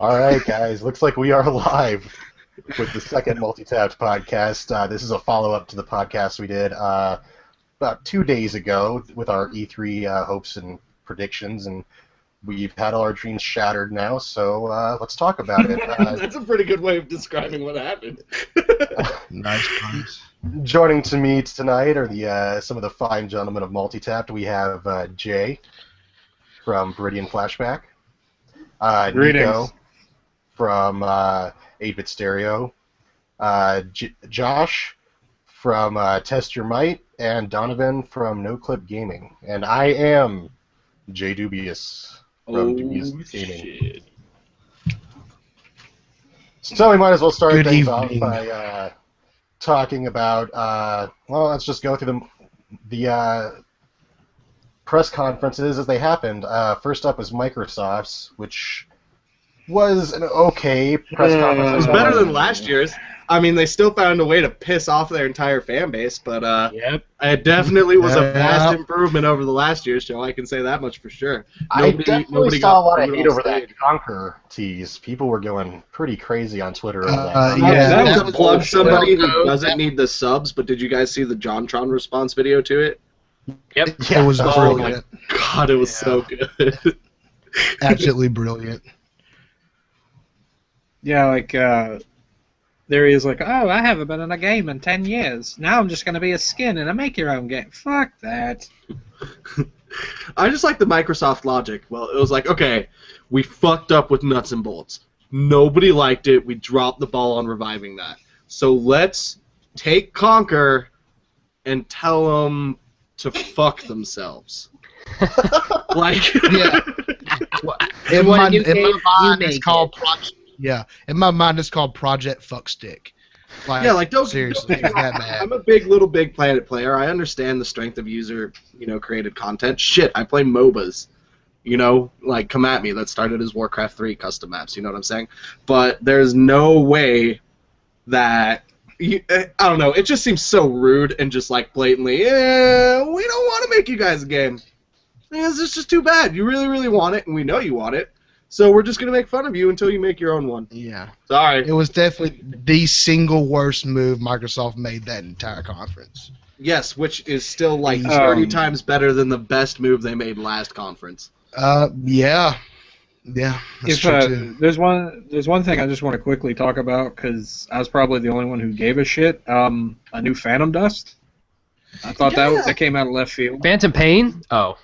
All right, guys. Looks like we are live with the second Multitapped podcast. This is a follow-up to the podcast we did about 2 days ago with our E3 hopes and predictions, and we've had all our dreams shattered now. So let's talk about it. That's a pretty good way of describing what happened. Nice. Joining to me tonight are some of the fine gentlemen of Multitapped. We have Jay from Viridian Flashback, Nico from 8-Bit Stereo, Josh from Test Your Might, and Donovan from No Clip Gaming. And I am Jay Dubious from Dubious Gaming. Shit. So we might as well start Good things evening. off by talking about, well, let's just go through the press conferences as they happened. First up was Microsoft's, which was an okay press conference. It was better than last year's. I mean, they still found a way to piss off their entire fan base, but it definitely was a vast improvement over the last year's show. I can say that much for sure. I definitely saw a lot of hate over that Conquer tease. People were going pretty crazy on Twitter over that. Not to plug somebody who doesn't need the subs, but did you guys see the JonTron response video to it? Yep. Yeah. It was Oh brilliant. my god, it was so good. Absolutely brilliant. Yeah, like, there he is like, oh, I haven't been in a game in 10 years. Now I'm just going to be a skin in a make-your-own game. Fuck that. I just like the Microsoft logic. Well, it was like, okay, we fucked up with nuts and bolts. Nobody liked it. We dropped the ball on reviving that. So let's take Conquer and tell them to fuck themselves. Like, Yeah. In my mind, it's called Project. Yeah. In my mind, it's called Project Fuckstick. yeah, like don't seriously, don't- it's that bad. I'm a big Big Planet player. I understand the strength of user, created content. Shit, I play MOBAs. Like come at me. That started as Warcraft 3 custom maps. You know what I'm saying? But there's no way that I don't know. It just seems so rude and just like blatantly. We don't want to make you guys a game. It's just too bad. You really, really want it, and we know you want it. So we're just gonna make fun of you until you make your own one. Yeah. Sorry. It was definitely the single worst move Microsoft made that entire conference. Yes, which is still like 30 times better than the best move they made last conference. Yeah. Yeah, that's true too. There's one thing I just want to quickly talk about because I was probably the only one who gave a shit. A new Phantom Dust. I thought that came out of left field. Phantom Pain? Oh.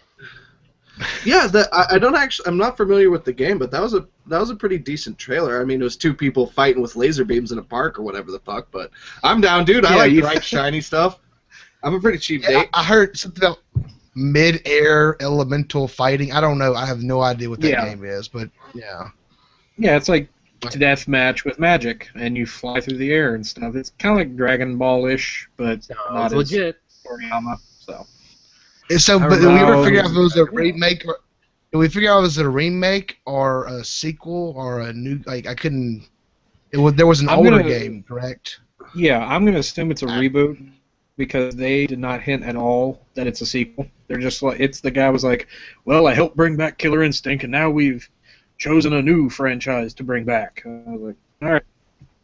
Yeah, I'm not familiar with the game, but that was a pretty decent trailer. I mean, it was two people fighting with laser beams in a park or whatever the fuck. But I'm down, dude. I like bright, shiny stuff. I'm a pretty cheap date. I heard something about mid-air elemental fighting. I don't know. I have no idea what that game is, but yeah. Yeah, it's like death match with magic, and you fly through the air and stuff. It's kind of like Dragon Ball-ish, but not legit. as Toriyama. So, but did we ever figure out if it was a remake or? Did we figure out if it was a remake or a sequel or a new? Like I couldn't. There was an older game, correct? Yeah, I'm gonna assume it's a reboot because they did not hint at all that it's a sequel. They're just like the guy was like, well, I helped bring back Killer Instinct, and now we've chosen a new franchise to bring back. I was like, all right.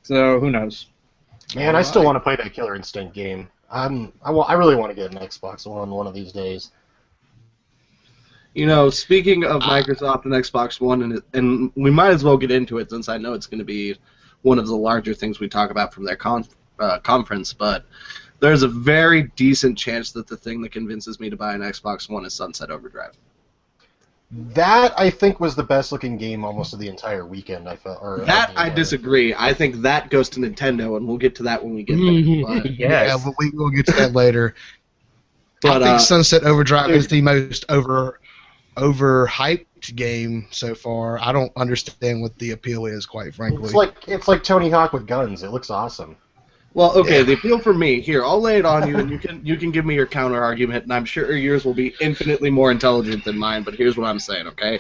So who knows? Man, I still want to play that Killer Instinct game. I really want to get an Xbox One of these days. Speaking of Microsoft and Xbox One, and we might as well get into it since I know it's going to be one of the larger things we talk about from their conference, but there's a very decent chance that the thing that convinces me to buy an Xbox One is Sunset Overdrive. That, I think, was the best-looking game almost of the entire weekend, I felt. I disagree. I think that goes to Nintendo, and we'll get to that when we get there. But, Yeah, but we will get to that later. But, I think Sunset Overdrive is the most overhyped game so far. I don't understand what the appeal is, quite frankly. It's like Tony Hawk with guns. It looks awesome. Well, okay, the appeal for me, here, I'll lay it on you, and you can give me your counter-argument, and I'm sure yours will be infinitely more intelligent than mine, but here's what I'm saying, okay?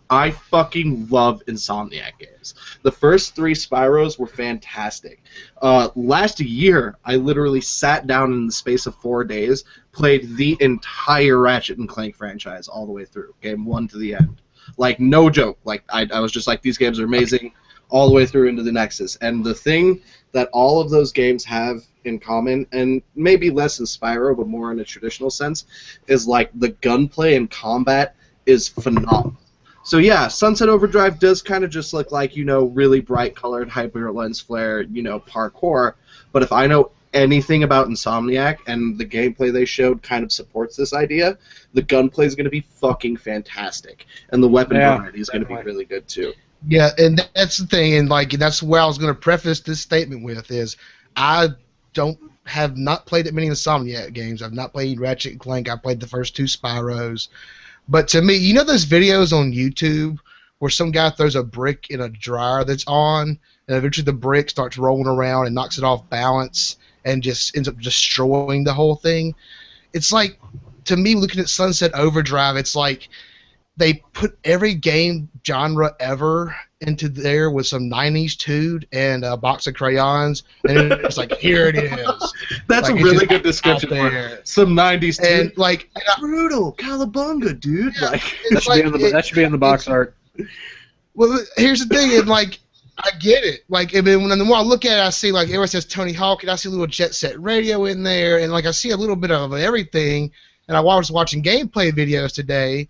I fucking love Insomniac games. The first 3 Spyros were fantastic. Last year, I literally sat down in the space of 4 days, played the entire Ratchet & Clank franchise all the way through, game 1 to the end. Like, no joke. Like, I was just like, these games are amazing all the way through into the Nexus. And the thing that all of those games have in common, and maybe less in Spyro, but more in a traditional sense, is like the gunplay and combat is phenomenal. So yeah, Sunset Overdrive does kind of just look like, really bright-colored hyper lens flare, parkour. But if I know anything about Insomniac, and the gameplay they showed kind of supports this idea, the gunplay is going to be fucking fantastic, and the weapon variety is going to be really good too. Yeah, and that's the thing, and that's where I was going to preface this statement with is I have not played that many Insomniac games. I've not played Ratchet and Clank. I played the first 2 Spyros. But to me, those videos on YouTube where some guy throws a brick in a dryer that's on, and eventually the brick starts rolling around and knocks it off balance and just ends up destroying the whole thing? It's like, to me, looking at Sunset Overdrive, it's like they put every game genre ever into there with some 90s tude and a box of crayons, and it's like, here it is. That's like, a really good description for it. Some 90s tude. And like, brutal, Cowabunga, dude. Yeah, like, that should be in the box art. Well, here's the thing, and like, I get it. Like, I mean, when the more I look at it, I see like everyone says Tony Hawk, and I see a little Jet Set Radio in there, and like I see a little bit of everything. And I was watching gameplay videos today.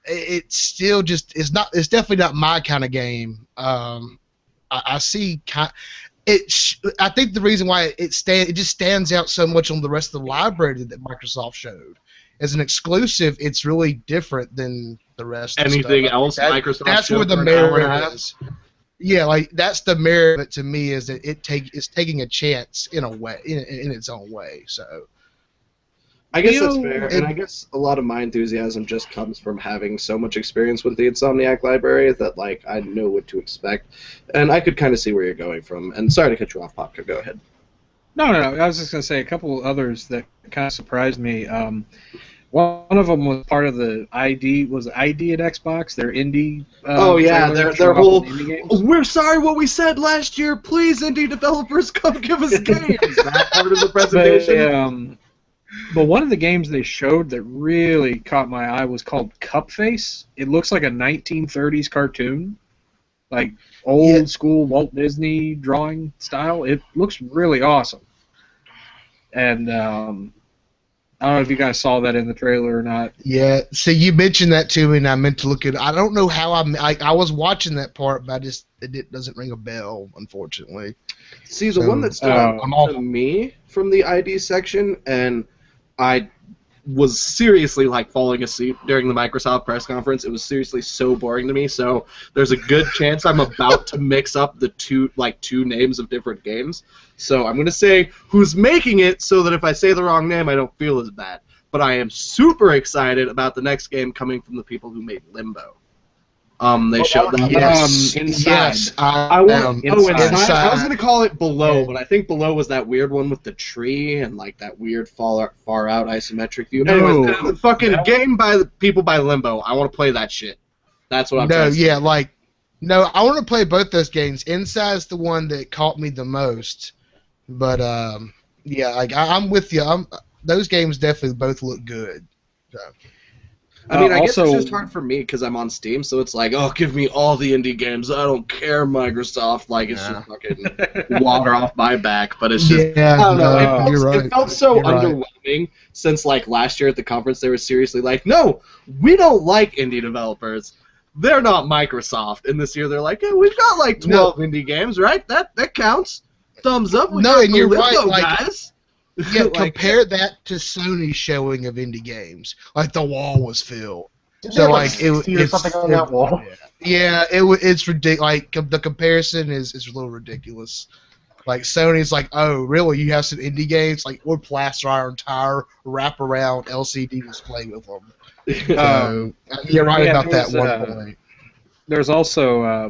It's still just it's definitely not my kind of game. I see I think the reason why it just stands out so much on the rest of the library that Microsoft showed. As an exclusive, it's really different than the rest. Anything of else Microsoft? That's where the merit is. Yeah, like that's the merit of it to me, is that it's taking a chance in a way, in its own way. So. I guess that's fair, and I guess a lot of my enthusiasm just comes from having so much experience with the Insomniac library that, like, I know what to expect, and I could kind of see where you're going from. And sorry to cut you off, Popka, go ahead. No, I was just going to say a couple others that kind of surprised me. One of them was part of the ID at Xbox, their indie. Their whole. We're sorry what we said last year. Please, indie developers, come give us games. That part of the presentation. But one of the games they showed that really caught my eye was called Cupface. It looks like a 1930s cartoon, like old school Walt Disney drawing style. It looks really awesome. And I don't know if you guys saw that in the trailer or not. Yeah, so you mentioned that to me, and I meant to look at it. I don't know how I was watching that part, but it doesn't ring a bell, unfortunately. See, the one that stood out to me from the ID section, and I was seriously like falling asleep during the Microsoft press conference. It was seriously so boring to me. So there's a good chance I'm about to mix up the two names of different games. So I'm gonna say who's making it, so that if I say the wrong name, I don't feel as bad. But I am super excited about the next game coming from the people who made Limbo. They showed that. Inside. Yes, Inside. I was gonna call it Below, but I think Below was that weird one with the tree and like that weird far out isometric view. Anyways, the fucking game by the people by Limbo. I want to play that shit. That's what I'm trying to say. I want to play both those games. Inside's the one that caught me the most, but I'm with you. Those games definitely both look good. So. I mean, I guess it's just hard for me because I'm on Steam, so it's like, oh, give me all the indie games. I don't care, Microsoft. Like, it's just fucking water off my back. But it's just, I don't know. It felt so underwhelming since, like, last year at the conference, they were seriously like, no, we don't like indie developers. They're not Microsoft. And this year they're like, hey, we've got, like, 12 indie games, right? That counts. Thumbs up. And you're right, guys. Yeah, compare that to Sony's showing of indie games. Like the wall was filled. So like it's something on that wall. Yeah, it's ridiculous. Like the comparison is a little ridiculous. Like Sony's like, oh really? You have some indie games? Like we'll plaster our entire wraparound LCD display with them. So you're right about that one point. There's also I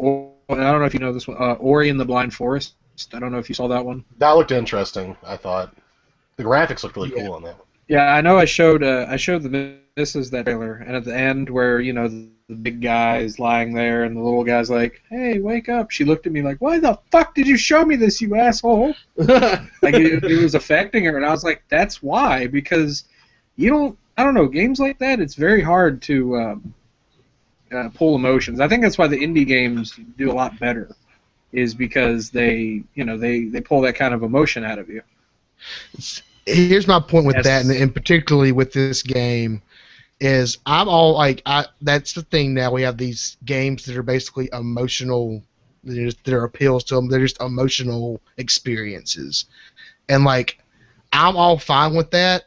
don't know if you know this one, Ori and the Blind Forest. I don't know if you saw that one. That looked interesting, I thought. The graphics looked really cool on that. Yeah, I know I showed the missus that trailer, and at the end where, the big guy is lying there and the little guy's like, hey, wake up. She looked at me like, why the fuck did you show me this, you asshole? Like, it was affecting her, and I was like, that's why, because I don't know, games like that, it's very hard to pull emotions. I think that's why the indie games do a lot better, is because they pull that kind of emotion out of you. Here's my point with Yes. that, and particularly with this game, is I'm all like, that's the thing now. We have these games that are basically emotional, their appeals to them. They're just emotional experiences, and like, I'm all fine with that.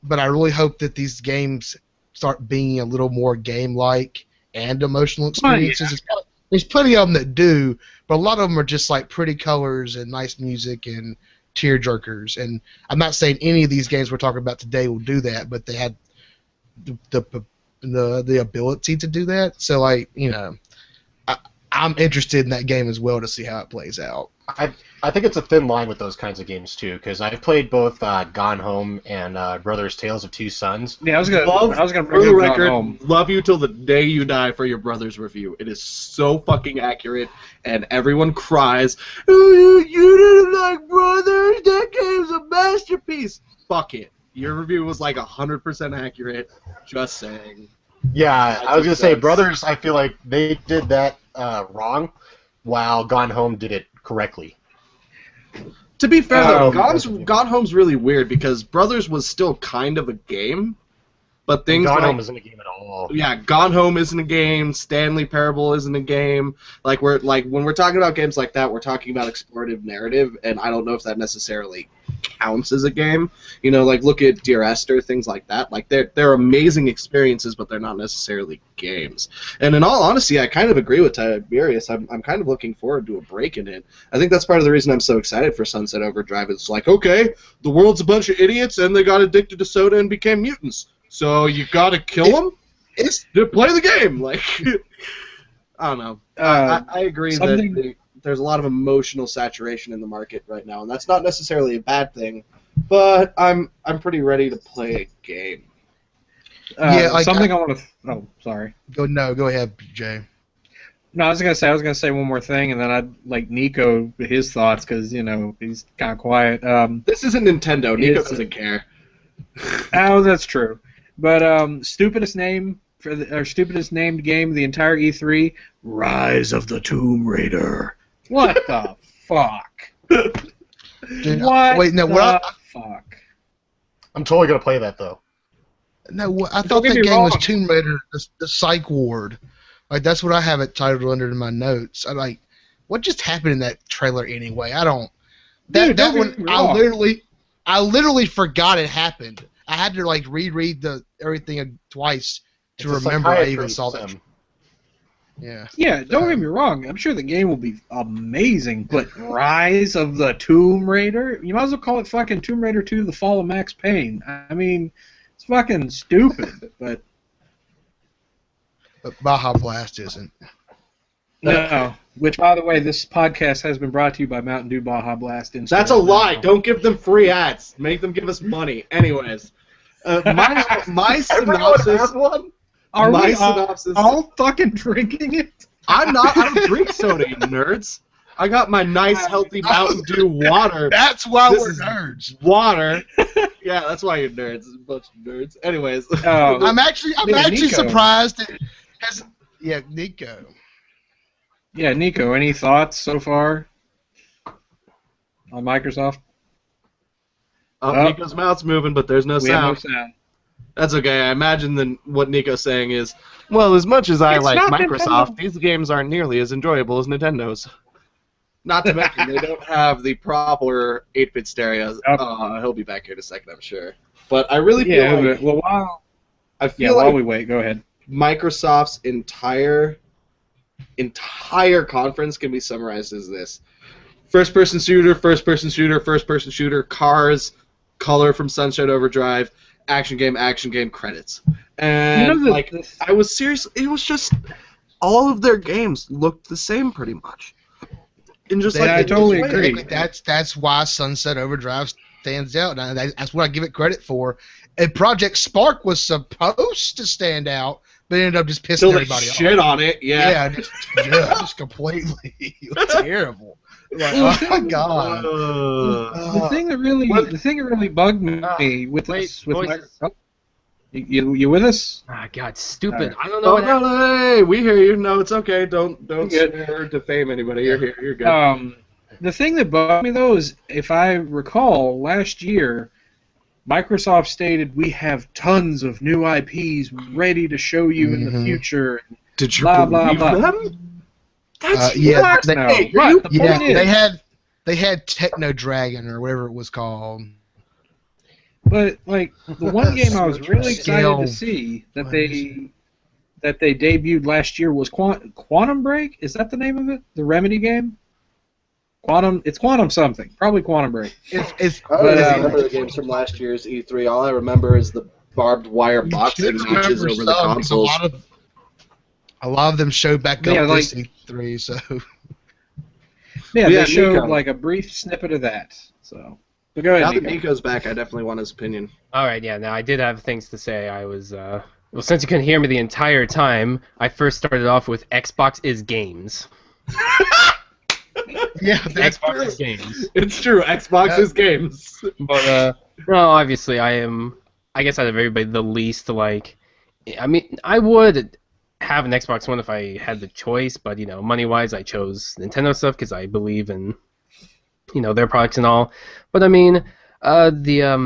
But I really hope that these games start being a little more game-like and emotional experiences. There's plenty of them that do, but a lot of them are just like pretty colors and nice music and tear-jerkers. And I'm not saying any of these games we're talking about today will do that, but they had the ability to do that. So, like, I'm interested in that game as well to see how it plays out. I think it's a thin line with those kinds of games too, because I've played both Gone Home and Brothers Tales of Two Sons. Yeah, I was gonna bring for the up Gone record, Home. love you till the day you die for your brother's review. It is so fucking accurate, and everyone cries. Oh, you didn't like Brothers? That game's a masterpiece. Fuck it. Your review was like 100% accurate. Just saying. Yeah, I was gonna say sense. Brothers. I feel like they did that wrong, while Gone Home did it correctly. To be fair, though, Um, Gone Home's really weird because Brothers was still kind of a game, but things Gone like Home isn't a game at all. yeah, Gone Home isn't a game. Stanley Parable isn't a game. Like when we're talking about games like that, we're talking about explorative narrative, and I don't know if that necessarily counts as a game. Like look at Dear Esther, things like that. Like they're amazing experiences, but they're not necessarily games. And in all honesty, I kind of agree with Tiberius. I'm kind of looking forward to a break in it. I think that's part of the reason I'm so excited for Sunset Overdrive. It's like, okay, the world's a bunch of idiots, and they got addicted to soda and became mutants. So you gotta kill them to play the game. Like, I don't know. I agree that there's a lot of emotional saturation in the market right now, and that's not necessarily a bad thing. But I'm pretty ready to play a game. Yeah, like something I want to. Oh, sorry. Go ahead, Jay. No, I was gonna say one more thing, and then I'd like Nico his thoughts because he's kind of quiet. This isn't Nintendo. Nico doesn't care. Oh, that's true. But stupidest named game of the entire E3, Rise of the Tomb Raider. What the fuck? Fuck? I'm totally gonna play that though. No, I thought that game was Tomb Raider, the Psych Ward. Like that's what I have it titled under in my notes. I'm like, what just happened in that trailer anyway? I don't. That one, I literally forgot it happened. I had to like reread everything twice to remember I even saw that. Yeah. Yeah, don't get me wrong. I'm sure the game will be amazing, but Rise of the Tomb Raider? You might as well call it fucking Tomb Raider 2: The Fall of Max Payne. I mean, it's fucking stupid, but Baja Blast isn't. No. Which, by the way, this podcast has been brought to you by Mountain Dew Baja Blast. That's a lie. Don't give them free ads. Make them give us money. Anyways, my synopsis. Are we all fucking drinking it? I'm not. I don't drink soda, you nerds. I got my nice, healthy Mountain Dew water. That's why we're nerds. Water. Yeah, that's why you're nerds. It's a bunch of nerds. Anyways. I'm actually Nico. surprised it has. Yeah, Nico. Yeah, Nico, any thoughts so far on Microsoft? Nico's mouth's moving, but there's no sound. Have no sound. That's okay. I imagine what Nico's saying is, well, as much as I like Microsoft, Nintendo. these games aren't nearly as enjoyable as Nintendo's. Not to mention, they don't have the proper 8-bit stereo. He'll be back here in a second, I'm sure. But I really feel like... Well, while we wait, go ahead. Microsoft's entire conference can be summarized as this: first-person shooter, cars, color from Sunset Overdrive, action game, credits. And I was serious. It was just all of their games looked the same pretty much. And just I totally agree. That's why Sunset Overdrive stands out. And that's what I give it credit for. And Project Spark was supposed to stand out, but ended up just pissing everybody off. Shit on it, yeah. Just completely. It was terrible. Like, oh my god. The thing that really bugged me with Microsoft. You with us? Ah, God, stupid. I don't know Oh what no, hey, we hear you. No, it's okay. Don't swear or defame anybody. You're here. You're good. The thing that bugged me though is, if I recall, last year, Microsoft stated we have tons of new IPs ready to show you in the future. Did you blah, believe blah, blah. them? That's yeah, they, no. hey, Right, the point is, they had Techno Dragon or whatever it was called. but like the one game I was really excited to see that they debuted last year was Quantum Break. Is that the name of it? The Remedy game? It's Quantum something. Probably Quantum Break. I don't remember the games from last year's E3. All I remember is the barbed wire boxing matches over the consoles. A lot of them showed back up this E3, so. Yeah, they showed like a brief snippet of that. So, but go ahead. Now that Nico's back, I definitely want his opinion. All right, yeah. Now I did have things to say. I was well, since you couldn't hear me the entire time, I first started off with Xbox is games. Yeah, that's Xbox true. is games. It's true. Xbox is games. But no, obviously I am. I guess out of everybody, the least like. I mean, I would have an Xbox One if I had the choice, but money-wise, I chose Nintendo stuff because I believe in, their products and all. But I mean, Sunset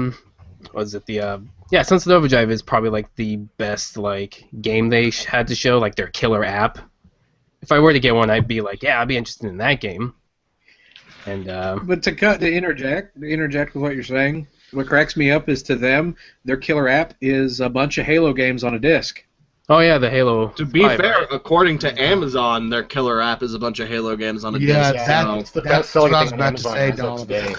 Overdrive is probably like the best like game they had to show, like their killer app. If I were to get one, I'd be like, yeah, I'd be interested in that game. And but to interject with what you're saying, what cracks me up is to them, their killer app is a bunch of Halo games on a disc. Oh yeah, the Halo. To be fair, according to Amazon, their killer app is a bunch of Halo games on a disc. That's the best selling what I was thing about on to say, Amazon Don. today.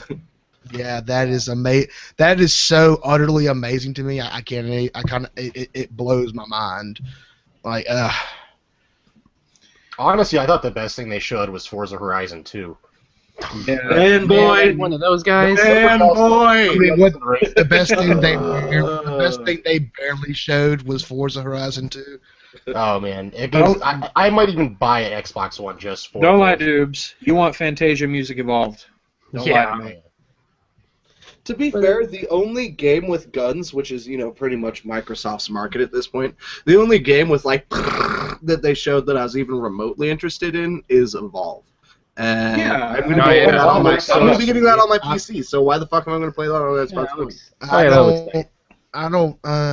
Yeah, that is amazing. That is so utterly amazing to me. I can't. It blows my mind. Like, Honestly, I thought the best thing they showed was Forza Horizon 2. Yeah. Fanboy, one of those guys. fanboy. I mean, the best thing they barely showed was Forza Horizon 2. Oh man, I might even buy an Xbox One just for. Don't lie, Doobs. You want Fantasia Music Evolved? Don't lie to me. To be fair, the only game with guns, which is pretty much Microsoft's market at this point, the only game with like that they showed that I was even remotely interested in is Evolve. And I'm going to be getting that on my PC. So why the fuck am I going to play that on Xbox One? I don't know.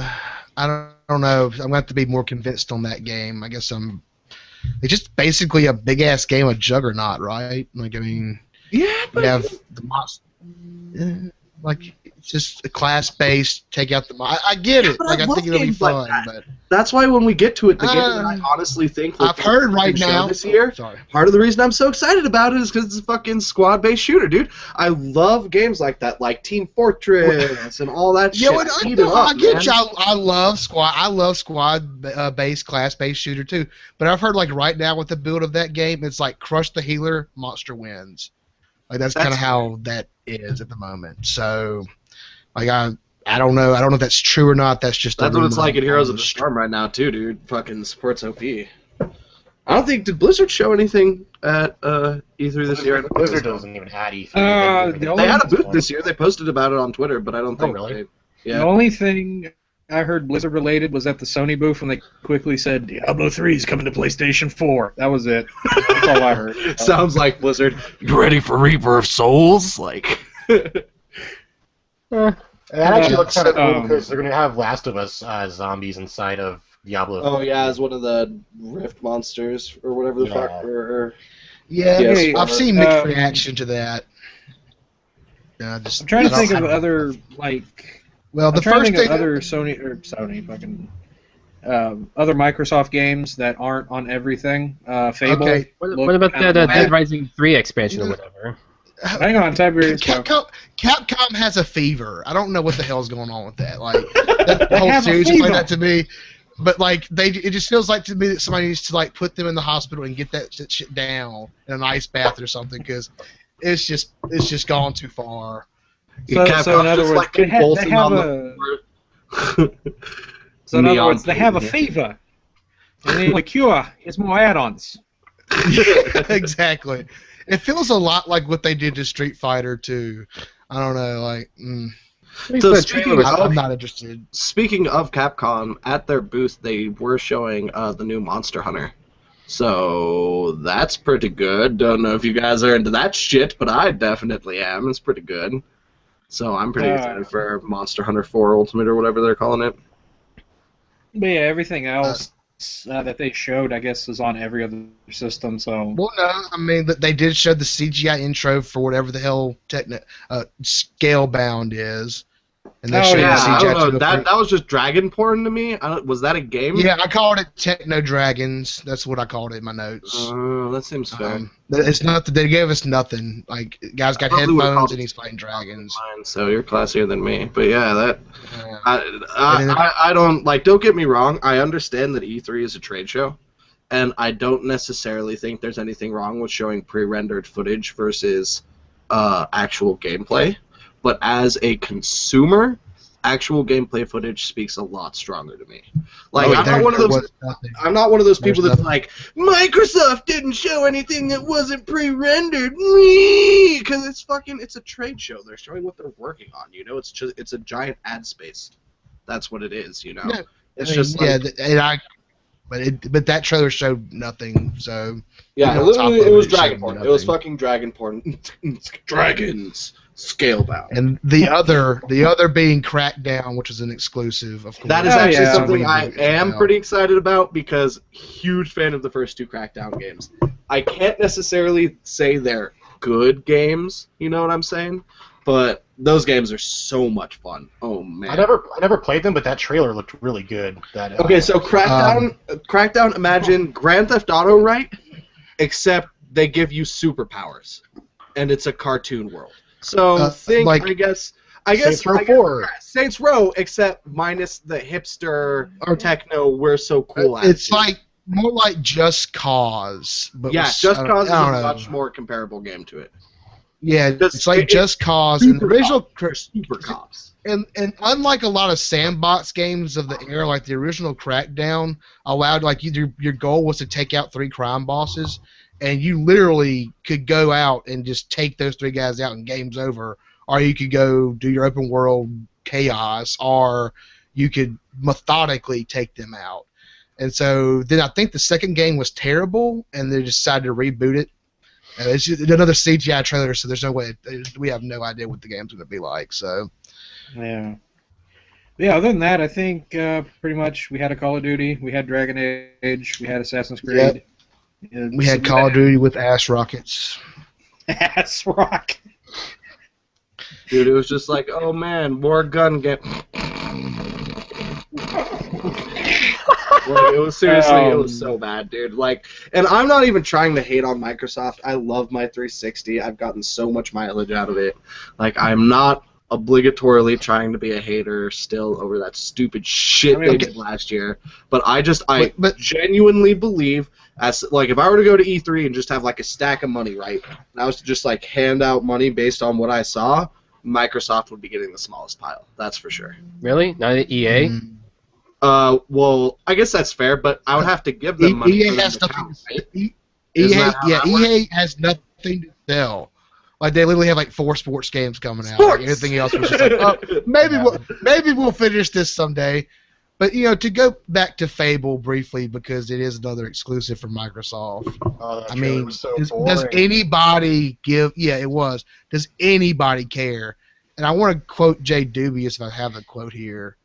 I'm going to have to be more convinced on that game. I guess it's just basically a big ass game of Juggernaut, right? Like, I mean, yeah, but you have the monster. Like, it's just a class-based, take out the... I get it. Like, I think it'll be fun, but... That's why when we get to it, the game that I honestly think... I've heard right now... This year, part of the reason I'm so excited about it is because it's a fucking squad-based shooter, dude. I love games like that, like Team Fortress and all that shit. I get you. I love squad-based, class-based shooter, too. But I've heard, like, right now with the build of that game, it's like, crush the healer, monster wins. Like, that's kind of how that is at the moment. So, like, I don't know. I don't know if that's true or not. That's what it's like in Heroes of the Storm right now, too, dude. Fucking supports OP. I don't think... Did Blizzard show anything at E3 this year? Blizzard doesn't even have E3. They had a booth this year. They posted about it on Twitter, but I don't think... Oh, really? The only thing I heard Blizzard related was at the Sony booth when they quickly said Diablo 3 is coming to PlayStation 4. That was it. That's all I heard. Sounds like Blizzard. You ready for Reaper of Souls? Like... That actually looks kind of cool because they're going to have Last of Us zombies inside of Diablo 3. Oh, yeah, as one of the Rift monsters or whatever the fuck. I've seen mixed reaction to that. I'm trying to think of other, like... Well, the first thing... other other Microsoft games that aren't on everything. Fable. Okay. What about that Dead Rising 3 expansion or whatever? Hang on, Tiberius. Capcom has a fever. I don't know what the hell's going on with that. Like, that whole series is like that to me. But like, it just feels like to me that somebody needs to like put them in the hospital and get that shit down in an ice bath or something because it's just gone too far. So in other words, they have a fever, and the cure is more add-ons. Exactly. It feels a lot like what they did to Street Fighter 2. I don't know, like. So I'm not interested. Speaking of Capcom, at their booth they were showing the new Monster Hunter. So that's pretty good. Don't know if you guys are into that shit, but I definitely am. It's pretty good. So I'm pretty excited for Monster Hunter 4 Ultimate or whatever they're calling it. But yeah, everything else that they showed, I guess, is on every other system. So. Well, no, I mean they did show the CGI intro for whatever the hell Scalebound is. And they showed the CGI I don't know. That was just dragon porn to me. Was that a game? Yeah, I called it Techno Dragons. That's what I called it in my notes. That seems fair. It's not that they gave us nothing. Like, guy's got headphones and he's fighting dragons. So you're classier than me. But yeah, I don't like. Don't get me wrong. I understand that E3 is a trade show, and I don't necessarily think there's anything wrong with showing pre-rendered footage versus actual gameplay. But as a consumer, actual gameplay footage speaks a lot stronger to me. Like, I'm not one of those people that's like, Microsoft didn't show anything that wasn't pre-rendered, because it's a trade show. They're showing what they're working on. You know, it's a giant ad space. That's what it is. You know, but that trailer showed nothing. So yeah, it was dragon porn. It was fucking dragon porn. Dragons. Scalebound. And the other being Crackdown, which is an exclusive, of course. That is actually something I am pretty excited about because huge fan of the first two Crackdown games. I can't necessarily say they're good games, you know what I'm saying? But those games are so much fun. Oh man. I never played them, but that trailer looked really good. Okay, so Crackdown, imagine Grand Theft Auto, right? Except they give you superpowers. And it's a cartoon world. So I guess Saints Row 4. Saints Row, except minus the hipster techno. We're so cool. It's like more like Just Cause. But Just Cause is a much more comparable game to it. Yeah, it's like Just Cause and the original Super Cops. And unlike a lot of sandbox games of the era, like the original Crackdown allowed your goal was to take out 3 crime bosses. And you literally could go out and just take those 3 guys out and game's over. Or you could go do your open world chaos, or you could methodically take them out. And so then I think the second game was terrible, and they decided to reboot it. And it's just another CGI trailer, so there's no way. We have no idea what the game's going to be like. So yeah. Other than that, I think pretty much we had a Call of Duty, we had Dragon Age, we had Assassin's Creed. Yep. We had Call of Duty with ass rockets. Ass rocket. Dude, it was just like, oh man, more gun game. It was seriously, it was so bad, dude. Like, and I'm not even trying to hate on Microsoft. I love my 360. I've gotten so much mileage out of it. Like, I'm not obligatorily trying to be a hater still over that stupid shit they did last year. But I genuinely believe, if I were to go to E3 and just have like a stack of money, right, and I was to just like hand out money based on what I saw, Microsoft would be getting the smallest pile. That's for sure. Really? Not EA? Well, I guess that's fair, but I would have to give them money. EA has nothing. EA has nothing to sell. Like, they literally have like 4 sports games coming out. Like, everything else was just like, maybe we'll finish this someday. But to go back to Fable briefly, because it is another exclusive from Microsoft. I mean, does anybody give? Yeah, it was. Does anybody care? And I want to quote Jay Dubious if I have the quote here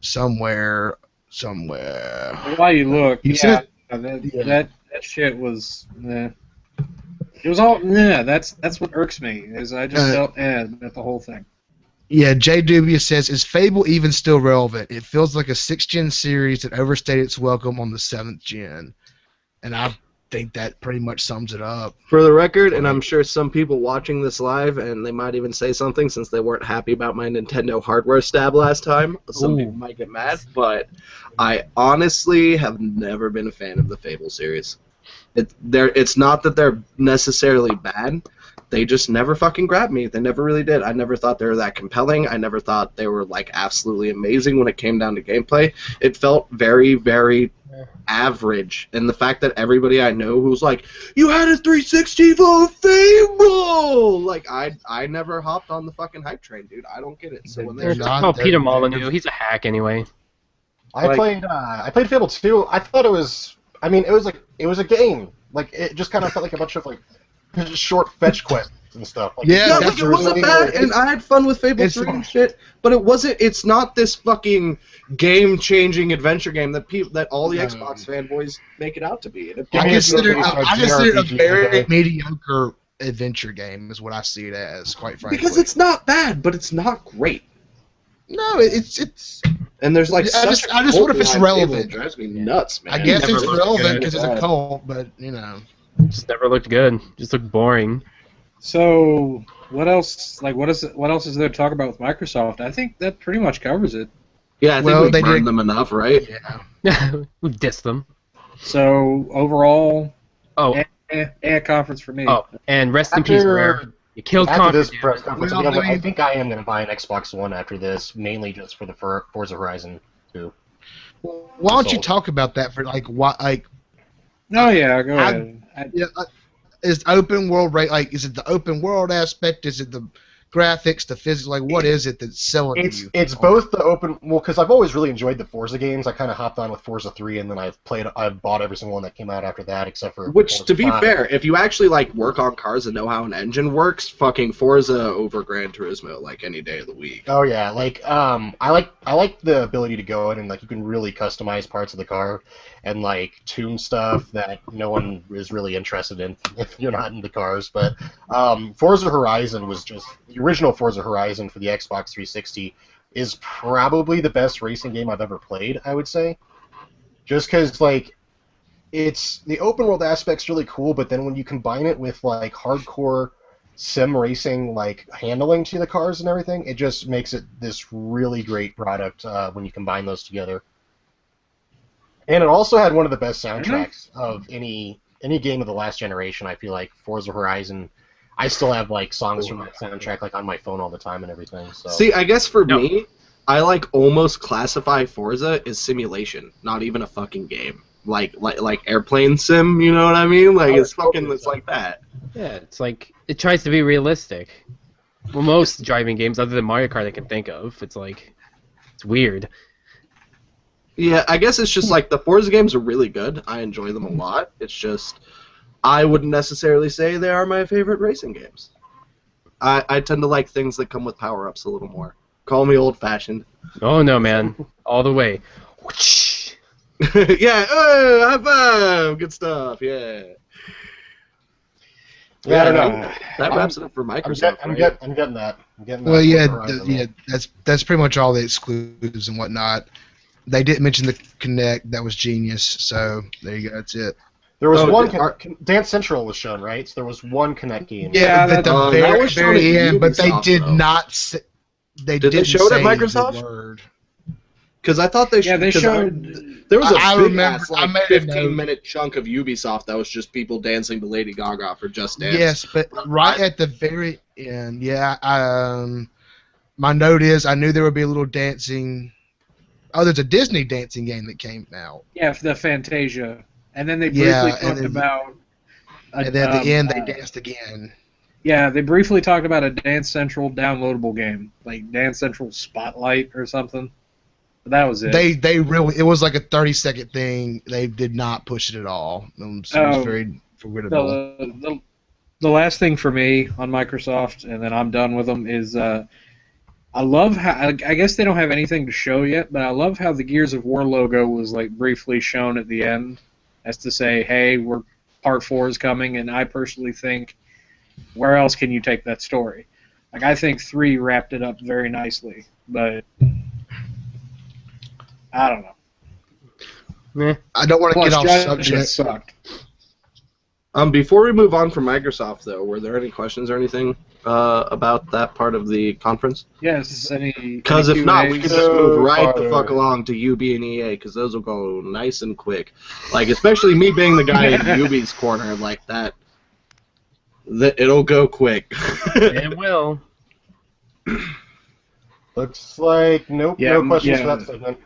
somewhere. While you look, that shit was. It was all that's what irks me is I just felt at the whole thing. Yeah, Jay Dubious says, is Fable even still relevant? It feels like a 6th-gen series that overstayed its welcome on the 7th gen. And I think that pretty much sums it up. For the record, and I'm sure some people watching this live, and they might even say something since they weren't happy about my Nintendo hardware stab last time. Some people might get mad, but I honestly have never been a fan of the Fable series. It's not that they're necessarily bad. they just never fucking grabbed me. They never really did. I never thought they were that compelling. I never thought they were like absolutely amazing when it came down to gameplay. It felt very, very average. And the fact that everybody I know who's like, you had a 360 for Fable! Like, I never hopped on the fucking hype train, dude. I don't get it. So when they're Oh, Peter Molyneux, he's a hack anyway. I played Fable 2. I thought it was. I mean, it was a game. Like, it just kind of felt like a bunch of like just short fetch quests and stuff. Like, yeah, like it wasn't bad, and I had fun with Fable 3 and shit. But it wasn't. It's not this fucking game-changing adventure game that all the Xbox fanboys make it out to be. I consider it a very mediocre adventure game. Is what I see it as, quite frankly. Because it's not bad, but it's not great. No, it's. And there's like I just wonder if it's relevant. It drives me nuts, man. I guess it's relevant because it's a cult, but you know. It just never looked good. Just looked boring. So what else? Like what else is there to talk about with Microsoft? I think that pretty much covers it. Yeah, I think we burned them enough, right? Yeah. We dissed them. So overall, conference for me. Oh, and rest in peace, Rare. You killed after Contra. this press conference, I think I am going to buy an Xbox One after this, mainly just for the Forza Horizon 2. Why don't you talk about that for like what like? Oh yeah, go ahead. Is open world is it the open world aspect? Is it the graphics, the physics? Like, what is it that's selling you? It's both the open. Well, because I've always really enjoyed the Forza games. I kind of hopped on with Forza 3, and then I've bought every single one that came out after that, except for. Which, Forza to be 5. fair, if you actually like work on cars and know how an engine works, fucking Forza over Gran Turismo like any day of the week. Oh yeah, like I like the ability to go in and like you can really customize parts of the car, and like tune stuff that no one is really interested in if you're not into cars. But Forza Horizon was just the original Forza Horizon for the Xbox 360 is probably the best racing game I've ever played, I would say. Just because like it's the open world aspect's really cool, but then when you combine it with like hardcore sim racing like handling to the cars and everything, it just makes it this really great product when you combine those together. And it also had one of the best soundtracks of any game of the last generation. I feel like Forza Horizon. I still have like songs from that soundtrack like on my phone all the time and everything. So. See, I guess for me, I like almost classify Forza as simulation, not even a fucking game. Like airplane sim, you know what I mean? Like it's like that. Yeah, it's like it tries to be realistic. Well, most driving games, other than Mario Kart, I can think of, it's weird. Yeah, I guess it's just like the Forza games are really good. I enjoy them a lot. It's just I wouldn't necessarily say they are my favorite racing games. I tend to like things that come with power-ups a little more. Call me old-fashioned. Oh no, man, all the way. Yeah, high five, good stuff. Yeah. Yeah, I don't know. That wraps it up for Microsoft. I'm getting that. Well, yeah, that's pretty much all the exclusives and whatnot. They didn't mention the Kinect. That was genius. So there you go. That's it. There was Dance Central was shown, right? So there was one Kinect game. Yeah, at the very end, but they did not. They did they show it at Microsoft? Because I thought they showed. Yeah, they showed. There was a I remember. I made 15-minute chunk of Ubisoft that was just people dancing to Lady Gaga for Just Dance. Yes, but right at the very end, yeah. My note is I knew there would be a little dancing. Oh, there's a Disney dancing game that came out. Yeah, for the Fantasia, and then they briefly talked about. And then at the end, they danced again. Yeah, they briefly talked about a Dance Central downloadable game, like Dance Central Spotlight or something. But that was it. They really, it was like a 30-second thing. They did not push it at all. So it was very forgettable. The last thing for me on Microsoft, and then I'm done with them, is I love how, I guess they don't have anything to show yet, but I love how the Gears of War logo was like briefly shown at the end as to say, hey, Part 4 is coming, and I personally think, where else can you take that story? Like, I think 3 wrapped it up very nicely, but I don't know. I don't want to get off subject. Sucked. Before we move on from Microsoft, though, were there any questions or anything about that part of the conference? Yes, because if not, we can just move right the fuck along to UB and EA, because those will go nice and quick. Like, especially me being the guy in UB's corner, like that. It'll go quick. It will. Looks like nope, Yeah, no questions yeah. for that segment.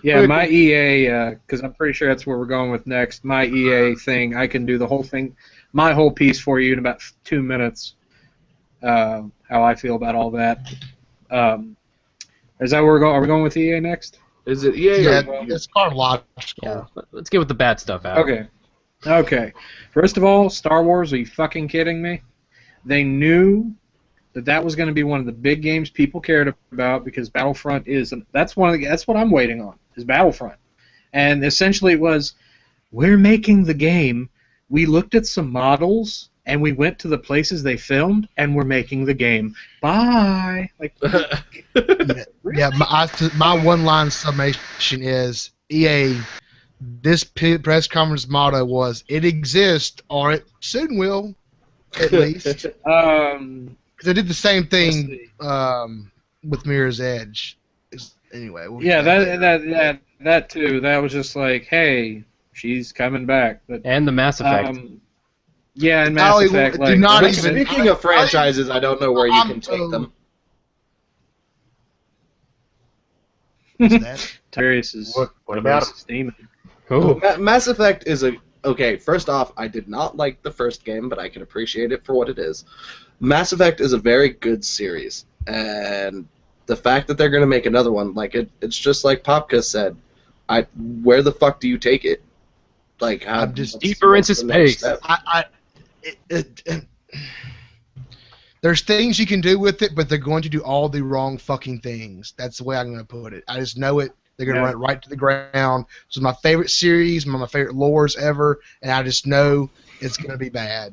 Yeah, my EA, because I'm pretty sure that's where we're going with next. My EA thing, I can do the whole thing, my whole piece for you in about 2 minutes. How I feel about all that. Is that where we're going? Are we going with EA next? Is it EA? Yeah, or it's chronological. Yeah. Let's get with the bad stuff out. Okay. First of all, Star Wars. Are you fucking kidding me? They knew that was going to be one of the big games people cared about because Battlefront is. That's what I'm waiting on is Battlefront, and essentially it was, we're making the game. We looked at some models and we went to the places they filmed and we're making the game. Bye. Like. Yeah, my one-line summation is EA. This press conference motto was, "It exists, or it soon will, at least." Because they did the same thing with Mirror's Edge. Anyway. Yeah, that too. That was just like, hey, she's coming back. But, And the Mass Effect. yeah, and Mass Effect. do not even. Speaking of franchises, I don't know where you can take them. Tyrese is. What about Tyrese is steaming. Cool. Mass Effect is okay. First off, I did not like the first game, but I can appreciate it for what it is. Mass Effect is a very good series, and the fact that they're going to make another one, like it's just like Popka said. Where the fuck do you take it? Like, I'm just deeper into space. There's things you can do with it, but they're going to do all the wrong fucking things. That's the way I'm going to put it. I just know it. They're going to run it right to the ground. This is my favorite series, one of my favorite lores ever, and I just know it's going to be bad.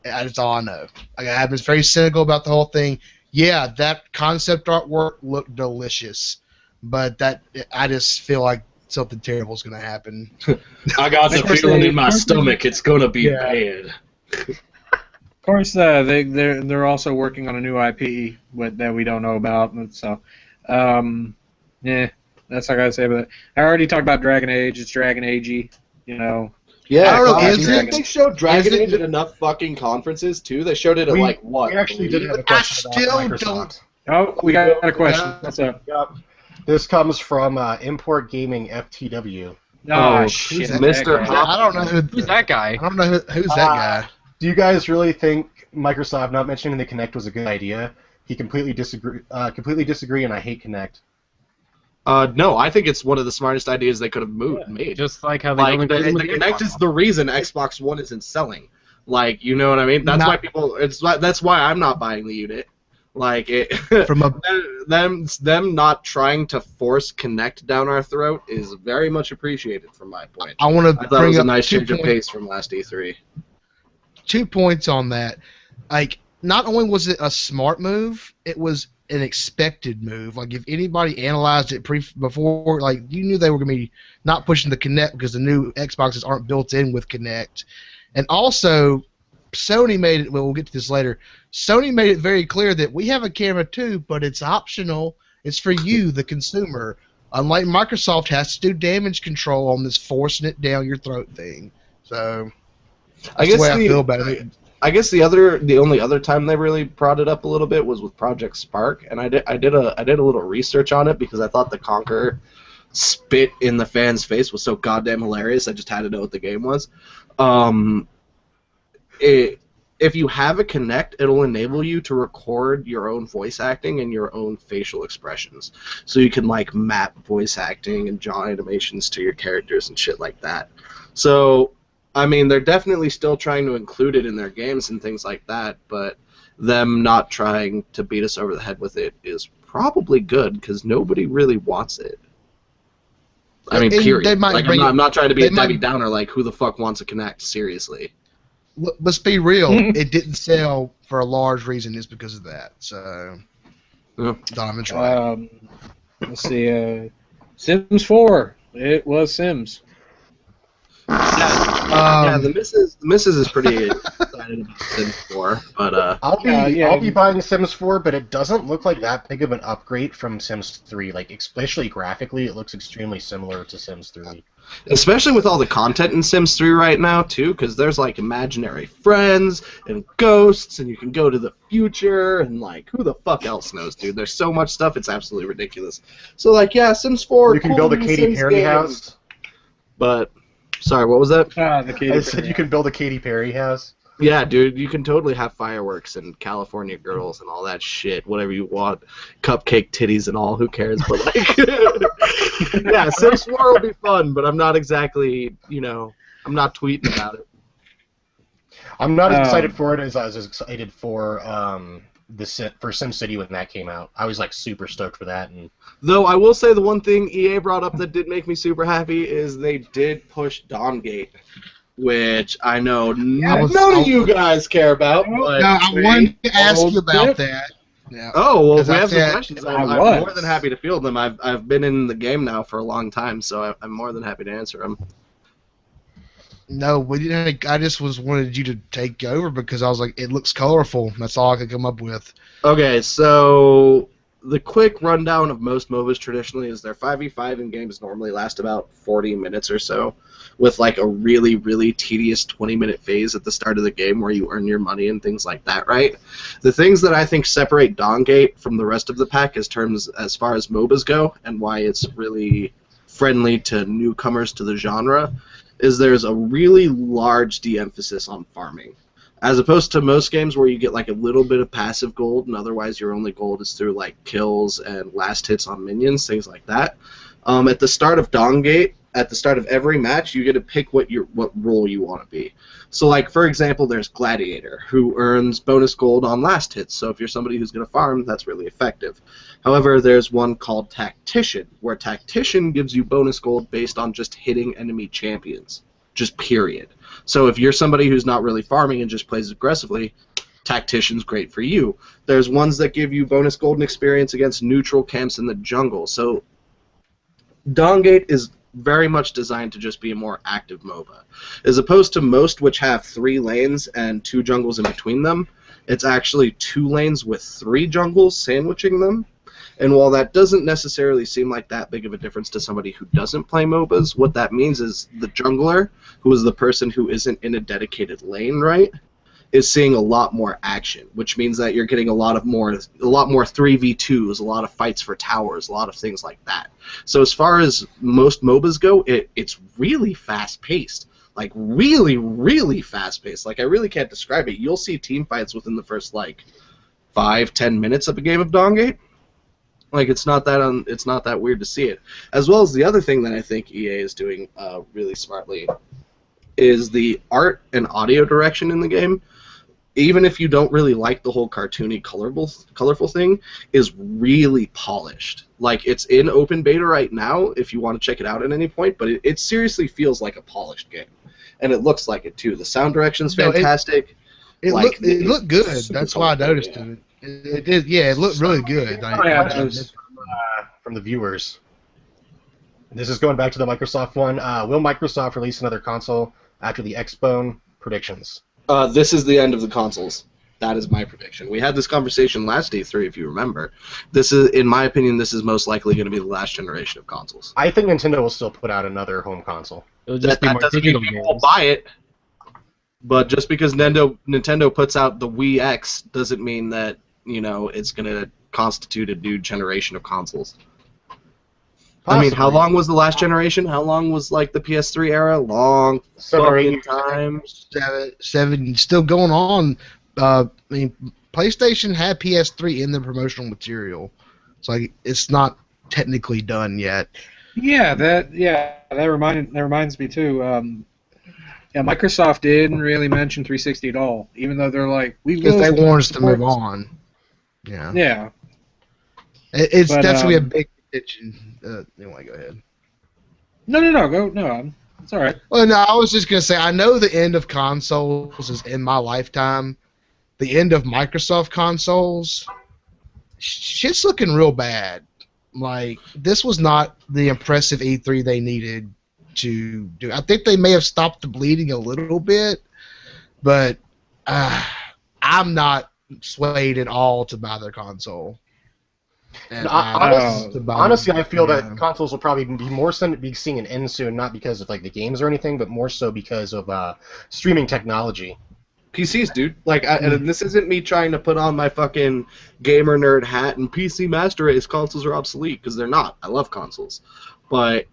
That's all I know. I've been very cynical about the whole thing. Yeah, that concept artwork looked delicious, but I just feel like something terrible is going to happen. I got the feeling in my stomach it's going to be bad. Of course, they're also working on a new IP that we don't know about, and so that's all I gotta say about it. I already talked about Dragon Age. It's Dragon Agey, you know. Yeah, I don't know, I think they showed Dragon Age at enough fucking conferences too. They showed it at like what? We actually did have a question about Microsoft. Oh, we got a question. What's up? Yep. This comes from Import Gaming FTW. Oh, shit. Mr. I don't know Who's that guy? I don't know who's that guy. Do you guys really think Microsoft not mentioning the Kinect was a good idea? He completely disagree, and I hate Kinect. No, I think it's one of the smartest ideas they could have made. Just like how they the Kinect is the reason Xbox One isn't selling. Like, you know what I mean? That's why people. That's why I'm not buying the unit. Like them not trying to force Kinect down our throat is very much appreciated from my point. I thought it was a nice change of pace from last E3. 2 points on that. Like, not only was it a smart move, it was an expected move. Like, if anybody analyzed it before, like, you knew they were going to be not pushing the Kinect because the new Xboxes aren't built in with Kinect. And also, Sony made it, well, we'll get to this later, Sony made it very clear that we have a camera too, but it's optional. It's for you, the consumer. Unlike Microsoft has to do damage control on this forcing it down your throat thing. So, that's the way I feel about it. I guess the only other time they really brought it up a little bit was with Project Spark, and I did a little research on it because I thought the Conquer spit in the fan's face was so goddamn hilarious. I just had to know what the game was. If you have a Kinect, it'll enable you to record your own voice acting and your own facial expressions, so you can like map voice acting and jaw animations to your characters and shit like that. So, I mean, they're definitely still trying to include it in their games and things like that, but them not trying to beat us over the head with it is probably good because nobody really wants it. I mean, period. Like, I'm not trying to be a Debbie Downer. Like, who the fuck wants a Kinect? Seriously. Let's be real. It didn't sell for a large reason. Is because of that. So, Donovan's right. Let's see. Sims 4. It was Sims. Yeah, the missus is pretty excited excited about Sims 4, but I'll be buying Sims 4, but it doesn't look like that big of an upgrade from Sims 3. Like, especially graphically, it looks extremely similar to Sims 3. especially with all the content in Sims 3 right now, too, because there's, like, imaginary friends and ghosts, and you can go to the future, and, like, who the fuck else knows, dude? There's so much stuff, it's absolutely ridiculous. So, like, yeah, Sims 4... You can build a Katy Perry house. But, sorry, what was that? The Katy Perry. I said you can build a Katy Perry house. Yeah, dude, you can totally have fireworks and California girls and all that shit, whatever you want, cupcake titties and all, who cares, but like, yeah, Sims 4 will be fun, but I'm not exactly, I'm not tweeting about it. I'm not as excited for it as I was excited for SimCity when that came out. I was like super stoked for that. And though I will say the one thing EA brought up that did make me super happy is they did push Dawngate, which I know none of you guys care about. But I wanted to ask you about that. Yeah. Oh, well, if we have some questions, I'm more than happy to field them. I've been in the game now for a long time, so I'm more than happy to answer them. No, we didn't. I just wanted you to take over because I was like, it looks colorful. That's all I could come up with. Okay, so the quick rundown of most MOBAs traditionally is their 5v5 in games normally last about 40 minutes or so, with like a really, really tedious 20-minute phase at the start of the game where you earn your money and things like that, right? The things that I think separate Dawngate from the rest of the pack as far as MOBAs go, and why it's really friendly to newcomers to the genre, is there's a really large de-emphasis on farming. As opposed to most games where you get like a little bit of passive gold and otherwise your only gold is through like kills and last hits on minions, things like that. At the start of Dawngate, at the start of every match, you get to pick what role you want to be. So like, for example, there's Gladiator, who earns bonus gold on last hits, so if you're somebody who's going to farm, that's really effective. However, there's one called Tactician, where Tactician gives you bonus gold based on just hitting enemy champions. Just period. So if you're somebody who's not really farming and just plays aggressively, Tactician's great for you. There's ones that give you bonus golden experience against neutral camps in the jungle. So Dawngate is very much designed to just be a more active MOBA. As opposed to most which have 3 lanes and 2 jungles in between them, it's actually 2 lanes with 3 jungles sandwiching them. And while that doesn't necessarily seem like that big of a difference to somebody who doesn't play MOBAs, what that means is the jungler, who is the person who isn't in a dedicated lane, right, is seeing a lot more action, which means that you're getting a lot more 3v2s, a lot of fights for towers, a lot of things like that. So as far as most MOBAs go, it's really fast-paced. Like, really, really fast-paced. Like, I really can't describe it. You'll see team fights within the first, 5-10 minutes of a game of Dawngate. Like, it's not that weird to see it. As well as the other thing that I think EA is doing really smartly is the art and audio direction in the game. Even if you don't really like the whole cartoony, colorful thing, is really polished. Like, it's in open beta right now if you want to check it out at any point, but it seriously feels like a polished game. And it looks like it, too. The sound direction's fantastic. It looked good. That's why I noticed it. It did, yeah, it looked really good. From the viewers. This is going back to the Microsoft one. Will Microsoft release another console after the Xbone? Predictions. This is the end of the consoles. That is my prediction. We had this conversation last E3, if you remember. This is, in my opinion, this is most likely going to be the last generation of consoles. I think Nintendo will still put out another home console. It'll just be more digital games. People buy it, but just because Nintendo puts out the Wii X doesn't mean that it's going to constitute a new generation of consoles. Possibly. I mean, how long was the last generation? How long was the PS3 era? Long fucking time. 7, still going on. I mean, PlayStation had PS3 in the promotional material, so it's not technically done yet. That reminds me too. Microsoft didn't really mention 360 at all, even though they're like, we will. Because they want us to move on. Yeah. Yeah. That's going to be a big petition. Anyway, go ahead. No, it's all right. Well, no, I was just going to say, I know the end of consoles is in my lifetime. The end of Microsoft consoles, shit's looking real bad. Like, this was not the impressive E3 they needed to do. I think they may have stopped the bleeding a little bit, but I'm not swayed at all to buy their console. And honestly, I feel that consoles will probably be be seeing an end soon, not because of like the games or anything, but more so because of streaming technology. PCs, dude. Like, and this isn't me trying to put on my fucking gamer nerd hat and PC master race. Consoles are obsolete, because they're not. I love consoles. But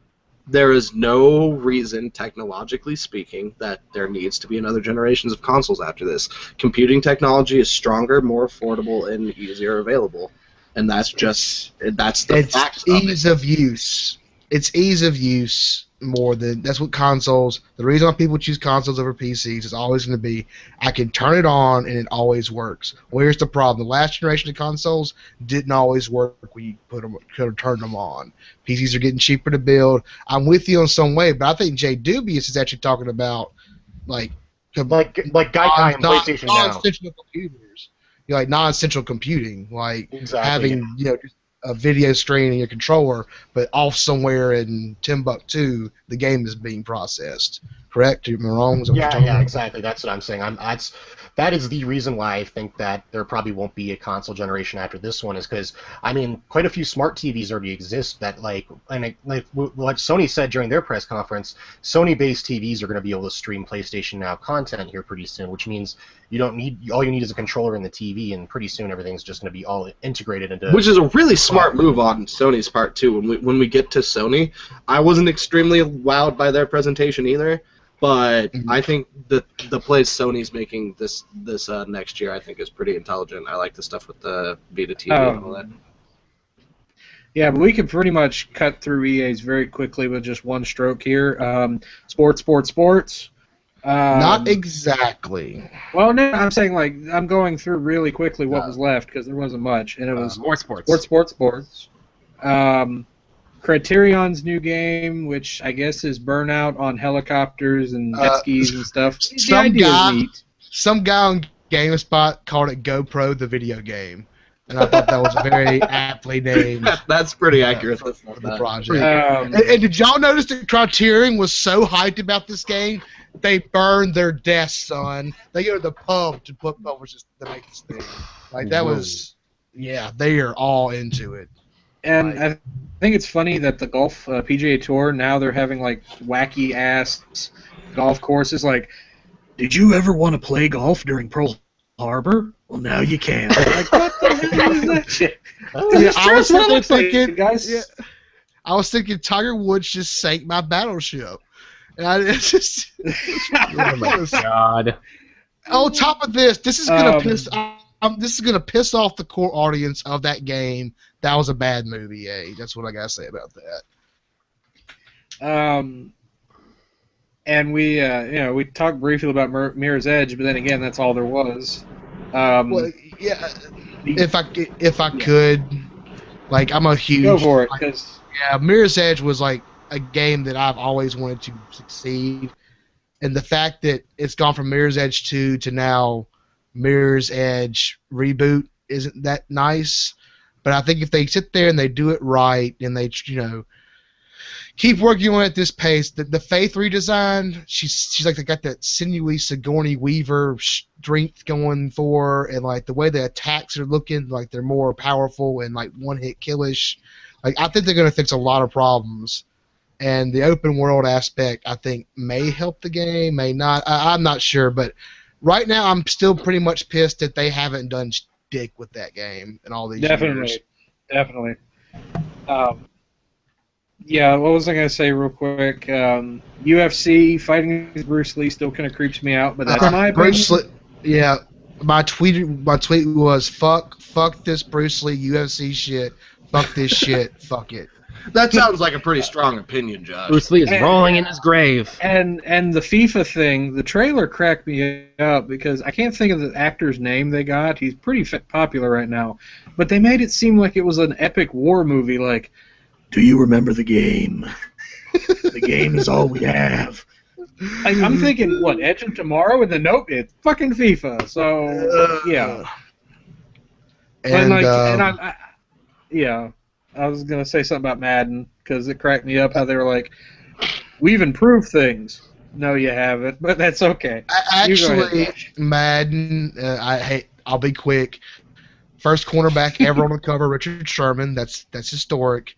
there is no reason, technologically speaking, that there needs to be another generations of consoles after this. Computing technology is stronger, more affordable, and easier available. And that's the fact of it. Ease of use. It's ease of use more than that's what consoles. The reason why people choose consoles over PCs is always going to be I can turn it on and it always works. Well, here's the problem: the last generation of consoles didn't always work when you could turn them on. PCs are getting cheaper to build. I'm with you in some way, but I think Jay Dubious is actually talking about like Gaikai and PlayStation now. Non-essential computers. Like non-essential computing, like exactly. having just a video screen in your controller, but off somewhere in Timbuktu, the game is being processed. Correct? Am I wrong? Yeah, exactly. That's what I'm saying. That is the reason why I think that there probably won't be a console generation after this one, is because quite a few smart TVs already exist that like what Sony said during their press conference. Sony-based TVs are going to be able to stream PlayStation Now content here pretty soon, which means all you need is a controller and the TV, and pretty soon everything's just going to be all integrated into. Which is a really smart move on Sony's part too. When we get to Sony, I wasn't extremely wowed by their presentation either. But I think the plays Sony's making this next year, I think, is pretty intelligent. I like the stuff with the Vita TV and all that. Yeah, but we can pretty much cut through EA's very quickly with just one stroke here. Sports. Not exactly. Well, no, I'm saying I'm going through really quickly what was left because there wasn't much, and it was sports. Criterion's new game, which I guess is Burnout on helicopters and jet skis and stuff. Some guy on GameSpot called it GoPro the video game, and I thought that was very aptly named. That's pretty accurate. For the project. And did y'all notice that Criterion was so hyped about this game? They burned their desks, son. They go to the pub to put publishers to make this thing. Like that was, they are all into it. And I think it's funny that the golf PGA Tour, now they're having like wacky ass golf courses. Like, did you ever want to play golf during Pearl Harbor? Well, now you can. Like, what the hell is that shit? I was thinking Tiger Woods just sank my battleship. And it's just. Oh my god. On top of this is gonna piss off the core audience of that game. That was a bad movie, That's what I gotta say about that. And we talked briefly about Mirror's Edge, but then again, that's all there was. If I could, like, I'm a huge. Go for it, because Mirror's Edge was like a game that I've always wanted to succeed, and the fact that it's gone from Mirror's Edge 2 to now Mirror's Edge reboot isn't that nice. But I think if they sit there and they do it right and they, keep working on it at this pace, the Faith redesign, she's like they got that sinewy Sigourney Weaver strength going for her, and like the way the attacks are looking, like they're more powerful and like one-hit killish. Like I think they're going to fix a lot of problems, and the open world aspect I think may help the game, may not. I'm not sure, but right now I'm still pretty much pissed that they haven't done dick with that game in all these years. Definitely. What was I going to say real quick? UFC fighting Bruce Lee still kind of creeps me out, but that's my opinion. My tweet was fuck this Bruce Lee UFC shit. Fuck this shit. Fuck it. That sounds like a pretty strong opinion, Josh. Bruce Lee is rolling in his grave. And the FIFA thing, the trailer cracked me up because I can't think of the actor's name they got. He's pretty popular right now. But they made it seem like it was an epic war movie, like, do you remember the game? The game is all we have. Like, I'm thinking, what, Edge of Tomorrow? And then, nope, it's fucking FIFA. So, yeah. I was going to say something about Madden, because it cracked me up how they were like, we've improved things. No, you haven't, but that's okay. Actually, Madden, I'll be quick. First cornerback ever on the cover, Richard Sherman. That's historic.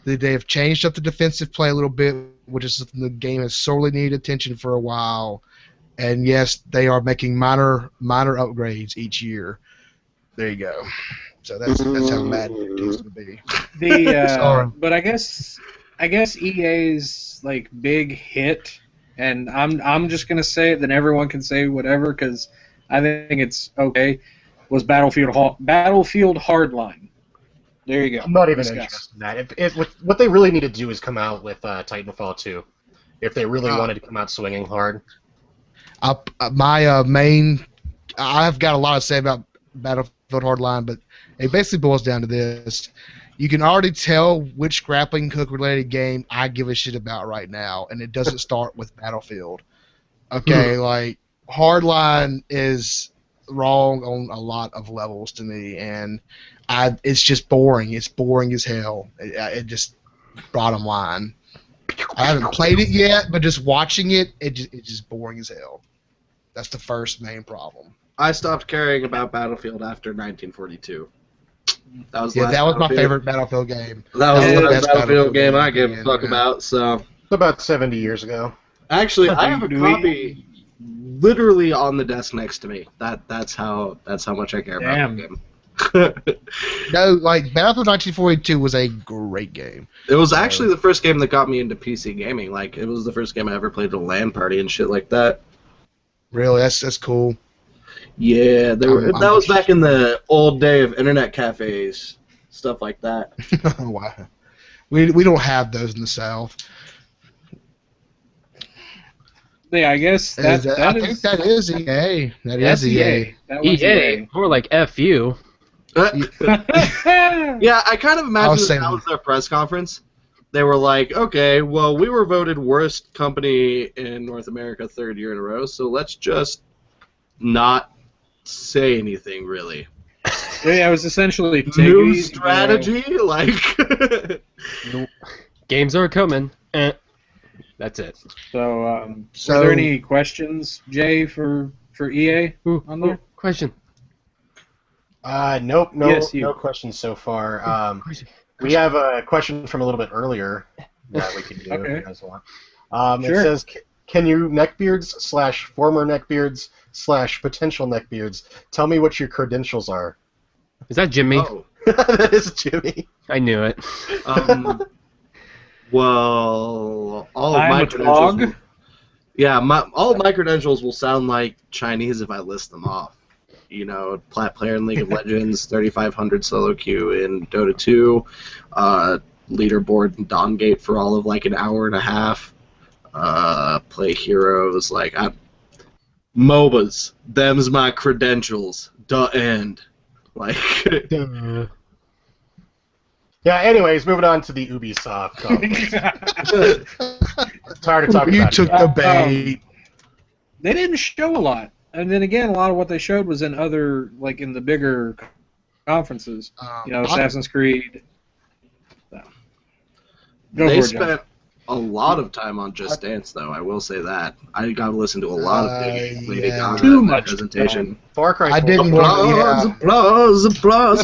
They have changed up the defensive play a little bit, which is something the game has sorely needed attention for a while. And yes, they are making minor upgrades each year. There you go. So that's how Madden continues to be. But I guess EA's like big hit, and I'm just gonna say it. Then everyone can say whatever because I think it's okay. Was Battlefield Hardline? There you go. I'm not even interested in that. What they really need to do is come out with Titanfall 2, if they really wanted to come out swinging hard. I've got a lot to say about Battlefield Hardline, but it basically boils down to this. You can already tell which grappling hook related game I give a shit about right now, and it doesn't start with Battlefield. Okay, like Hardline is wrong on a lot of levels to me, and it's just boring. It's boring as hell. It just bottom line. I haven't played it yet, but just watching it, it's just boring as hell. That's the first main problem. I stopped caring about Battlefield after 1942. That was my favorite Battlefield game. That was the best Battlefield game I gave a fuck about. So it's about 70 years ago. Actually, I have a copy literally on the desk next to me. That's how much I care about the game. No, like Battlefield 1942 was a great game. It was actually the first game that got me into PC gaming. Like, it was the first game I ever played at a LAN party and shit like that. Really, that's cool. Yeah, that was back in the old day of internet cafes, stuff like that. Wow, we don't have those in the South. Yeah, I guess I think that is EA. That is EA. EA, more like FU. Yeah, I kind of imagine that was their press conference. They were like, okay, well, we were voted worst company in North America 3rd year in a row, so let's just not say anything, really. Yeah, it was essentially new strategy, like... Games are coming. That's it. So, are there any questions, Jay, for EA on there? Question. Nope, no questions so far. We have a question from a little bit earlier that we can do if you guys want. Sure. It says, can you neckbeards / former neckbeards / potential neckbeards tell me what your credentials are? Is that Jimmy? Oh. That is Jimmy. I knew it. Well, all of my credentials. All of my credentials will sound like Chinese if I list them off. You know, plat player in League of Legends, 3500 solo queue in Dota 2, leaderboard in Dawngate for all of like an hour and a half. Play heroes MOBAs. Them's my credentials. End. Like. Yeah. Anyways, moving on to the Ubisoft conference. Tired of talking about it. You took the bait. They didn't show a lot. And then again, a lot of what they showed was in other, like in the bigger conferences. Assassin's Creed. They spent a lot of time on Just Dance, though. I will say that. I got to listen to a lot of Lady Gaga too much presentation. Far Cry 4. I didn't applause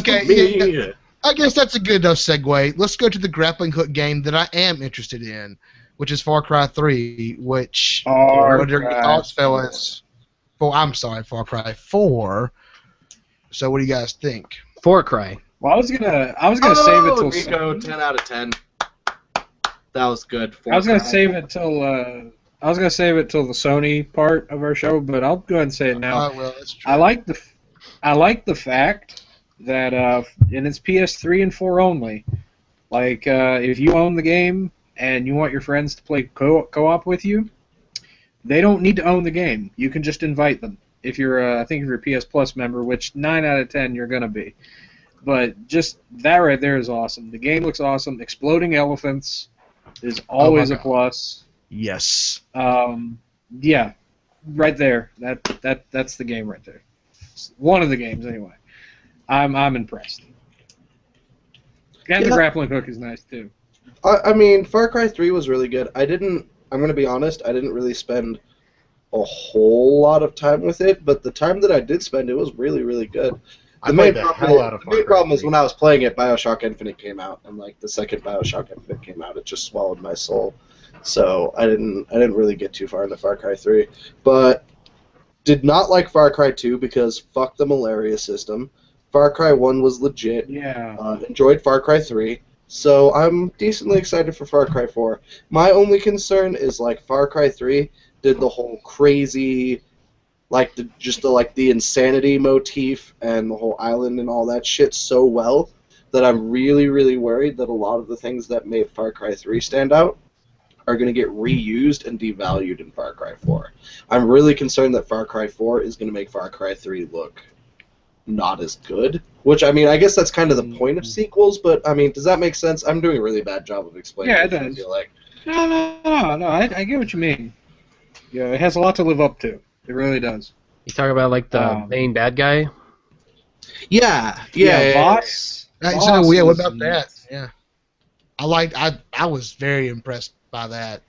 okay, for me. Yeah. I guess that's a good enough segue. Let's go to the grappling hook game that I am interested in, which is Far Cry 3. What are your thoughts, fellas? I'm sorry, Far Cry 4. So what do you guys think? Far Cry. Well, I was gonna save it till Rico, 10 out of 10. That was good. I was gonna save it till the Sony part of our show, but I'll go ahead and say it now. Well, that's true. I like the fact that and it's PS3 and 4 only. Like if you own the game and you want your friends to play co-op with you, they don't need to own the game. You can just invite them. If you're, I think if you're a PS Plus member, which 9 out of 10 you're gonna be. But just that right there is awesome. The game looks awesome. Exploding elephants is always a plus. Yes. Yeah, right there. That's the game right there. It's one of the games anyway. I'm impressed. And the grappling hook is nice too. I mean, Far Cry 3 was really good. I I'm going to be honest, I didn't really spend a whole lot of time with it, but the time that I did spend, it was really, really good. I played the hell out of The main problem is 3. when I was playing it, BioShock Infinite came out, and like the second BioShock Infinite came out, it just swallowed my soul. So I didn't really get too far into Far Cry 3, but did not like Far Cry 2 because fuck the malaria system. Far Cry 1 was legit. Yeah. Enjoyed Far Cry 3. So I'm decently excited for Far Cry 4. My only concern is like Far Cry 3 did the whole crazy, like the insanity motif and the whole island and all that shit so well that I'm really, really worried that a lot of the things that made Far Cry 3 stand out are going to get reused and devalued in Far Cry 4. I'm really concerned that Far Cry 4 is going to make Far Cry 3 look not as good. Which, I mean, I guess that's kind of the point of sequels, but, I mean, does that make sense? I'm doing a really bad job of explaining Yeah, it does. I feel like. No, I get what you mean. Yeah, it has a lot to live up to. It really does. You talk about like the main bad guy. Yeah. Voss. So, yeah, what about that? Yeah, I was very impressed by that.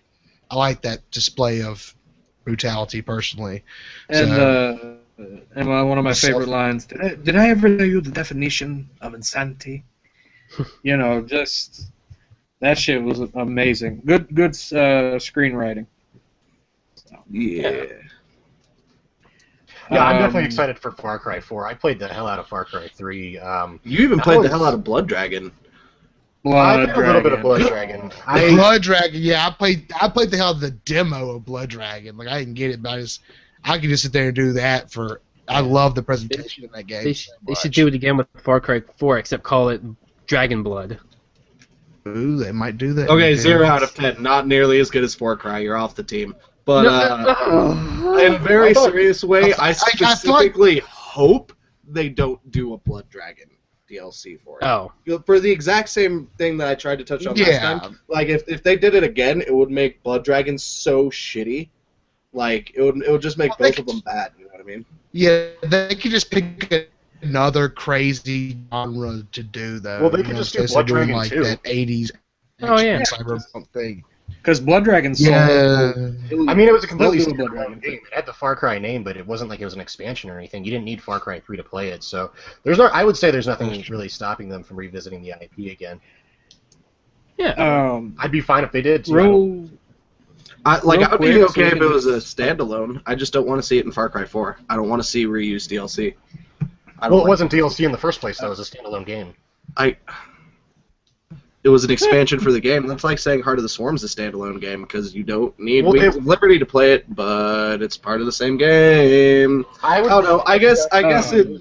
I like that display of brutality personally. And one of my favorite lines. Did I ever tell you the definition of insanity? You know, just that shit was amazing. Good screenwriting. Yeah. Yeah, I'm definitely excited for Far Cry 4. I played the hell out of Far Cry 3. You even played the hell out of Blood Dragon. I played a little bit of Blood Dragon. Blood Dragon, yeah, I played the hell out of the demo of Blood Dragon. Like I didn't get it, but I could just sit there and do that for. I love the presentation of that game. They should do it again with Far Cry 4, except call it Dragon Blood. Ooh, they might do that. Okay, 0 out of 10. Not nearly as good as Far Cry. You're off the team. But in a very serious way, I specifically hope they don't do a Blood Dragon DLC for it. Oh. For the exact same thing that I tried to touch on last time. Like, if they did it again, it would make Blood Dragon so shitty. Like, it would just make both of them bad, you know what I mean? Yeah, they could just pick another crazy genre to do, though. Well, they could just do Blood Dragon like 2. That 80s cyberpunk thing. Because Blood Dragon I mean, it was a completely standalone game. It had the Far Cry name, but it wasn't like it was an expansion or anything. You didn't need Far Cry 3 to play it, so I would say there's nothing really stopping them from revisiting the IP again. Yeah. I'd be fine if they did. I would be okay if it was a standalone. I just don't want to see it in Far Cry 4. I don't want to see reused DLC. It wasn't DLC in the first place, though. It was a standalone game. It was an expansion for the game. That's like saying Heart of the Swarm is a standalone game because you don't need Wings of Liberty to play it, but it's part of the same game. I don't know. I guess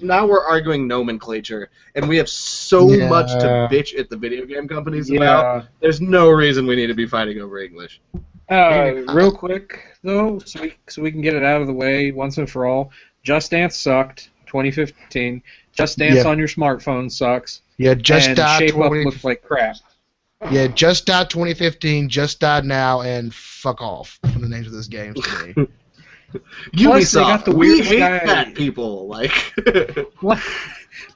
now we're arguing nomenclature, and we have so much to bitch at the video game companies about. There's no reason we need to be fighting over English. Real quick though, so we can get it out of the way once and for all. Just Dance sucked. 2015. Just Dance on your smartphone sucks. Yeah, Just and Die Shape Up looks like crap. Yeah, Just Die 2015, Just Die Now, and fuck off from the names of those games to me. Ubisoft, we hate that people. Like,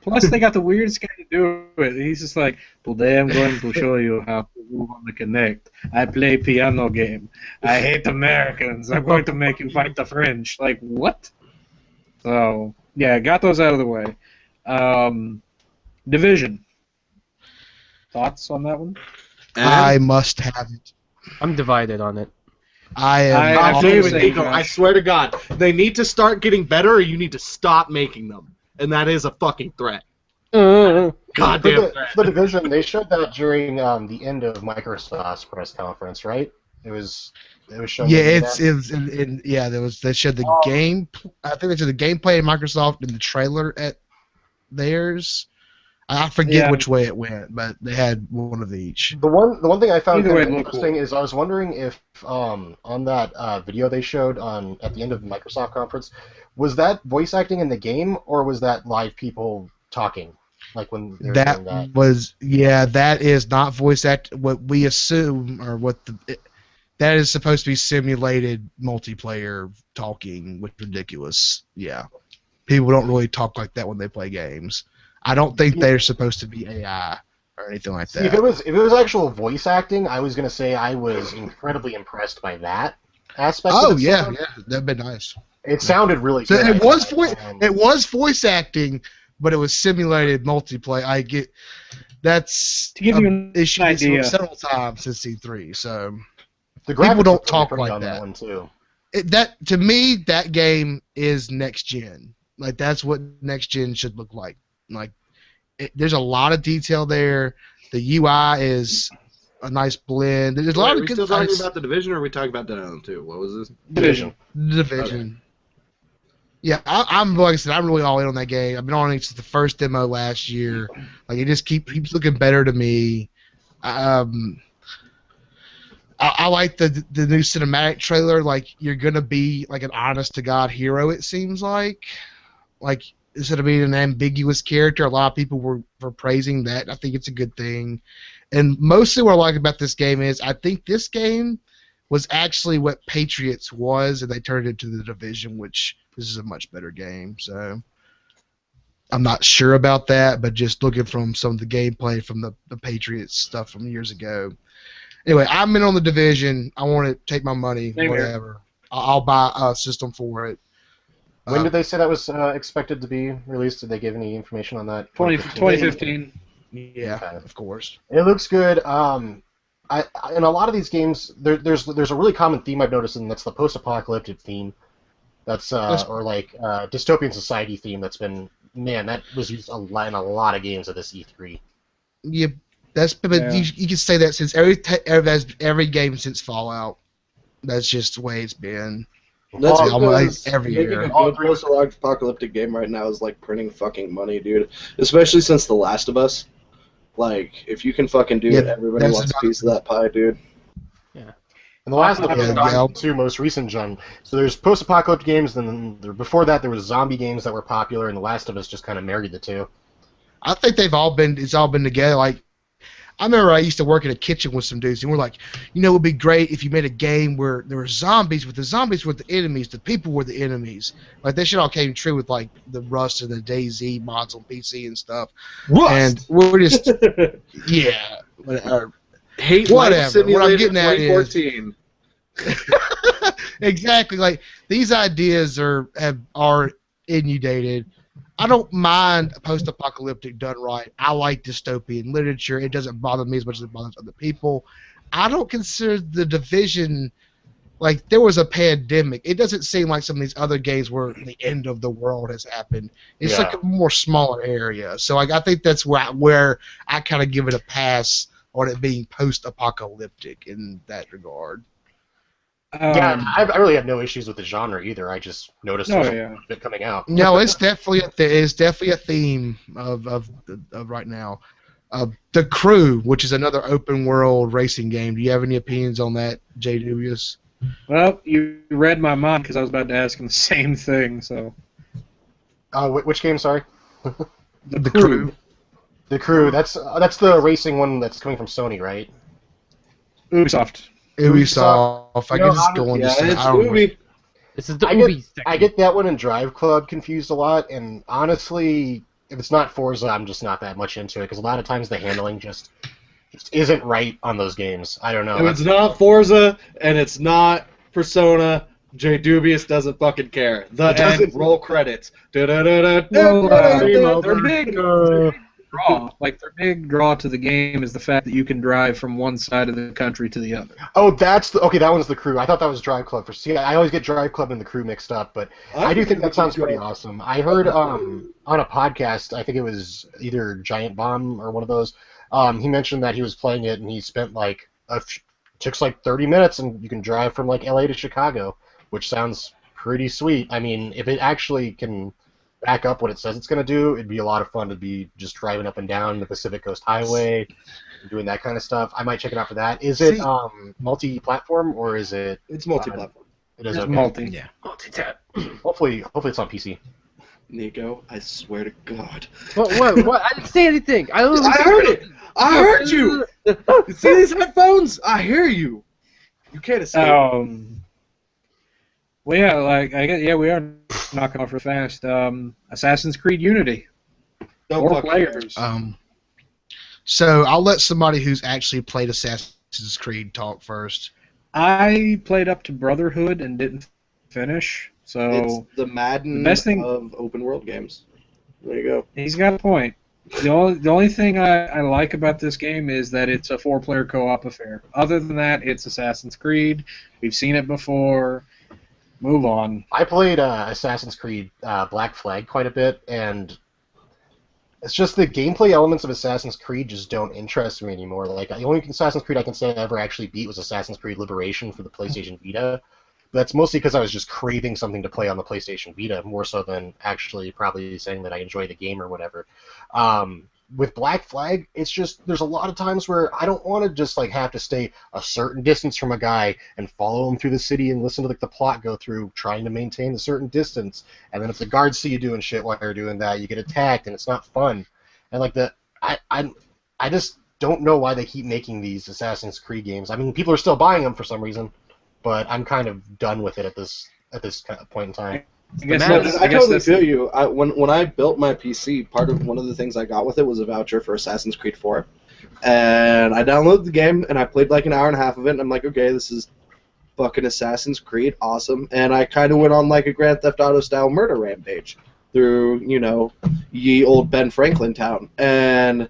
plus they got the weirdest guy to do it. He's just like, today I'm going to show you how to move on the Kinect. I play piano game. I hate Americans. I'm going to make you fight the French. Like, what? So, yeah, got those out of the way. Division. Thoughts on that one? I must have it. I'm divided on it. I swear to God, they need to start getting better, or you need to stop making them, and that is a fucking threat. Goddamn threat. The Division, they showed that during the end of Microsoft's press conference, right? It was showing. Yeah, they showed the game. I think they showed the gameplay at Microsoft in the trailer at theirs. I forget which way it went, but they had one of each. The one thing I found kind of interesting is I was wondering if on that video they showed at the end of the Microsoft conference, was that voice acting in the game or was that live people talking? Like when they were doing that? That is not voice act. What we assume or that is supposed to be simulated multiplayer talking, which is ridiculous. Yeah, people don't really talk like that when they play games. I don't think they're supposed to be AI. or anything like See, that. if it was actual voice acting, I was gonna say I was incredibly impressed by that aspect. Oh of it yeah, sound. yeah, that'd be nice. It sounded really So good. it was voice acting, but it was simulated multiplayer. I get that's To give you an issue idea, several times since E3. So the people graphics don't look talk pretty like on that. one too. That to me, that game is next gen. Like that's what next gen should look like. Like there's a lot of detail there. The UI is a nice blend. There's a lot Are of we good. still talking about the Division, or are we talking about Dead Island 2? What was this? Division. Division. Okay. Yeah, I'm like I said, I'm really all in on that game. I've been on it since the first demo last year. Like it just keeps looking better to me. I like the new cinematic trailer. Like you're gonna be like an honest to god hero. It seems like instead of being an ambiguous character, a lot of people were praising that. I think it's a good thing. And mostly what I like about this game is I think this game was actually what Patriots was, and they turned it into the Division, which this is a much better game. So I'm not sure about that, but just looking from some of the gameplay from the Patriots stuff from years ago. Anyway, I'm in on the Division. I want to take my money, Same here. whatever. I'll buy a system for it. When did they say that was expected to be released? Did they give any information on that? 2015. Yeah, Okay. of course. It looks good. In a lot of these games, there's a really common theme I've noticed, and that's the post-apocalyptic theme. That's or like dystopian society theme. That's been that was used in a lot of games of this E3. Yeah, you can say that since every game since Fallout. That's just the way it's been. That's almost because every making year. a good post-apocalyptic game right now is like printing fucking money, dude. Especially since The Last of Us. Like, if you can fucking do it, everybody wants a piece of that pie, dude. Yeah. And the last of the two most recent gen. So there's post-apocalyptic games, and then before that there was zombie games that were popular, and The Last of Us just kind of married the two. I think it's all been together. Like, I remember I used to work in a kitchen with some dudes, and we're like, it would be great if you made a game where there were zombies, but the zombies were the enemies, the people were the enemies. Like, that shit all came true with, like, the Rust and the DayZ mods on PC and stuff. Rust! And we're just, yeah. Hate whatever. What I'm getting at 2014. Exactly. Like, these ideas are inundated. I don't mind post-apocalyptic done right. I like dystopian literature. It doesn't bother me as much as it bothers other people. I don't consider the Division like there was a pandemic. It doesn't seem like some of these other games where the end of the world has happened. It's like a more smaller area. So like I think that's where I kind of give it a pass on it being post-apocalyptic in that regard. I really have no issues with the genre either. I just noticed there's a bit coming out. No, it's definitely a theme of right now. The Crew, which is another open world racing game. Do you have any opinions on that, Jay Dubious? Well, you read my mind because I was about to ask him the same thing. So. Which game? Sorry. The Crew. The Crew. That's the racing one that's coming from Sony, right? Ubisoft. I can just go on to say. It's Ubi. This is the Ubi section. I get that one and Drive Club confused a lot, and honestly, if it's not Forza, I'm just not that much into it because a lot of times the handling just isn't right on those games. I don't know. If it's not Forza and it's not Persona, Jay Dubious doesn't fucking care. The end. Roll credits. Their big draw, their big draw to the game is the fact that you can drive from one side of the country to the other. Oh, that one's the Crew. I thought that was Drive Club. I always get Drive Club and the Crew mixed up, but I do think that sounds pretty awesome. I heard on a podcast, I think it was either Giant Bomb or one of those. He mentioned that he was playing it and he spent took 30 minutes and you can drive from LA to Chicago, which sounds pretty sweet. I mean, if it actually can back up what it says it's going to do, it'd be a lot of fun to be just driving up and down the Pacific Coast Highway, doing that kind of stuff. I might check it out for that. Is it multi-platform or is it? It's multi-platform. It is It's okay. Multi-tap. Hopefully it's on PC. Nico, I swear to God. What? I didn't say anything. I heard it. I heard you. You see these headphones? I hear you. You can't escape. Well, yeah, we are knocking off real fast. Assassin's Creed Unity. 4 players. So I'll let somebody who's actually played Assassin's Creed talk first. I played up to Brotherhood and didn't finish. So It's the Madden the best thing of open world games. There you go. he's got a point. The only thing I like about this game is that it's a 4-player co-op affair. Other than that, it's Assassin's Creed. We've seen it before. Move on. I played Assassin's Creed Black Flag quite a bit, and it's just the gameplay elements of Assassin's Creed just don't interest me anymore. Like, the only Assassin's Creed I can say I ever actually beat was Assassin's Creed Liberation for the PlayStation Vita. That's mostly because I was just craving something to play on the PlayStation Vita, more so than actually probably saying that I enjoy the game or whatever. With Black Flag, it's just, there's a lot of times where I don't want to just like have to stay a certain distance from a guy and follow him through the city and listen to like the plot go through trying to maintain a certain distance. And then if the guards see you doing shit while you're doing that, you get attacked and it's not fun. And like I just don't know why they keep making these Assassin's Creed games. I mean, people are still buying them for some reason, but I'm kind of done with it at this kind of point in time. I totally feel you. When I built my PC, one of the things I got with it was a voucher for Assassin's Creed 4. And I downloaded the game, and I played like an hour and a half of it, and I'm like, okay, this is fucking Assassin's Creed, awesome. And I kind of went on like a Grand Theft Auto-style murder rampage through, ye old Ben Franklin town. And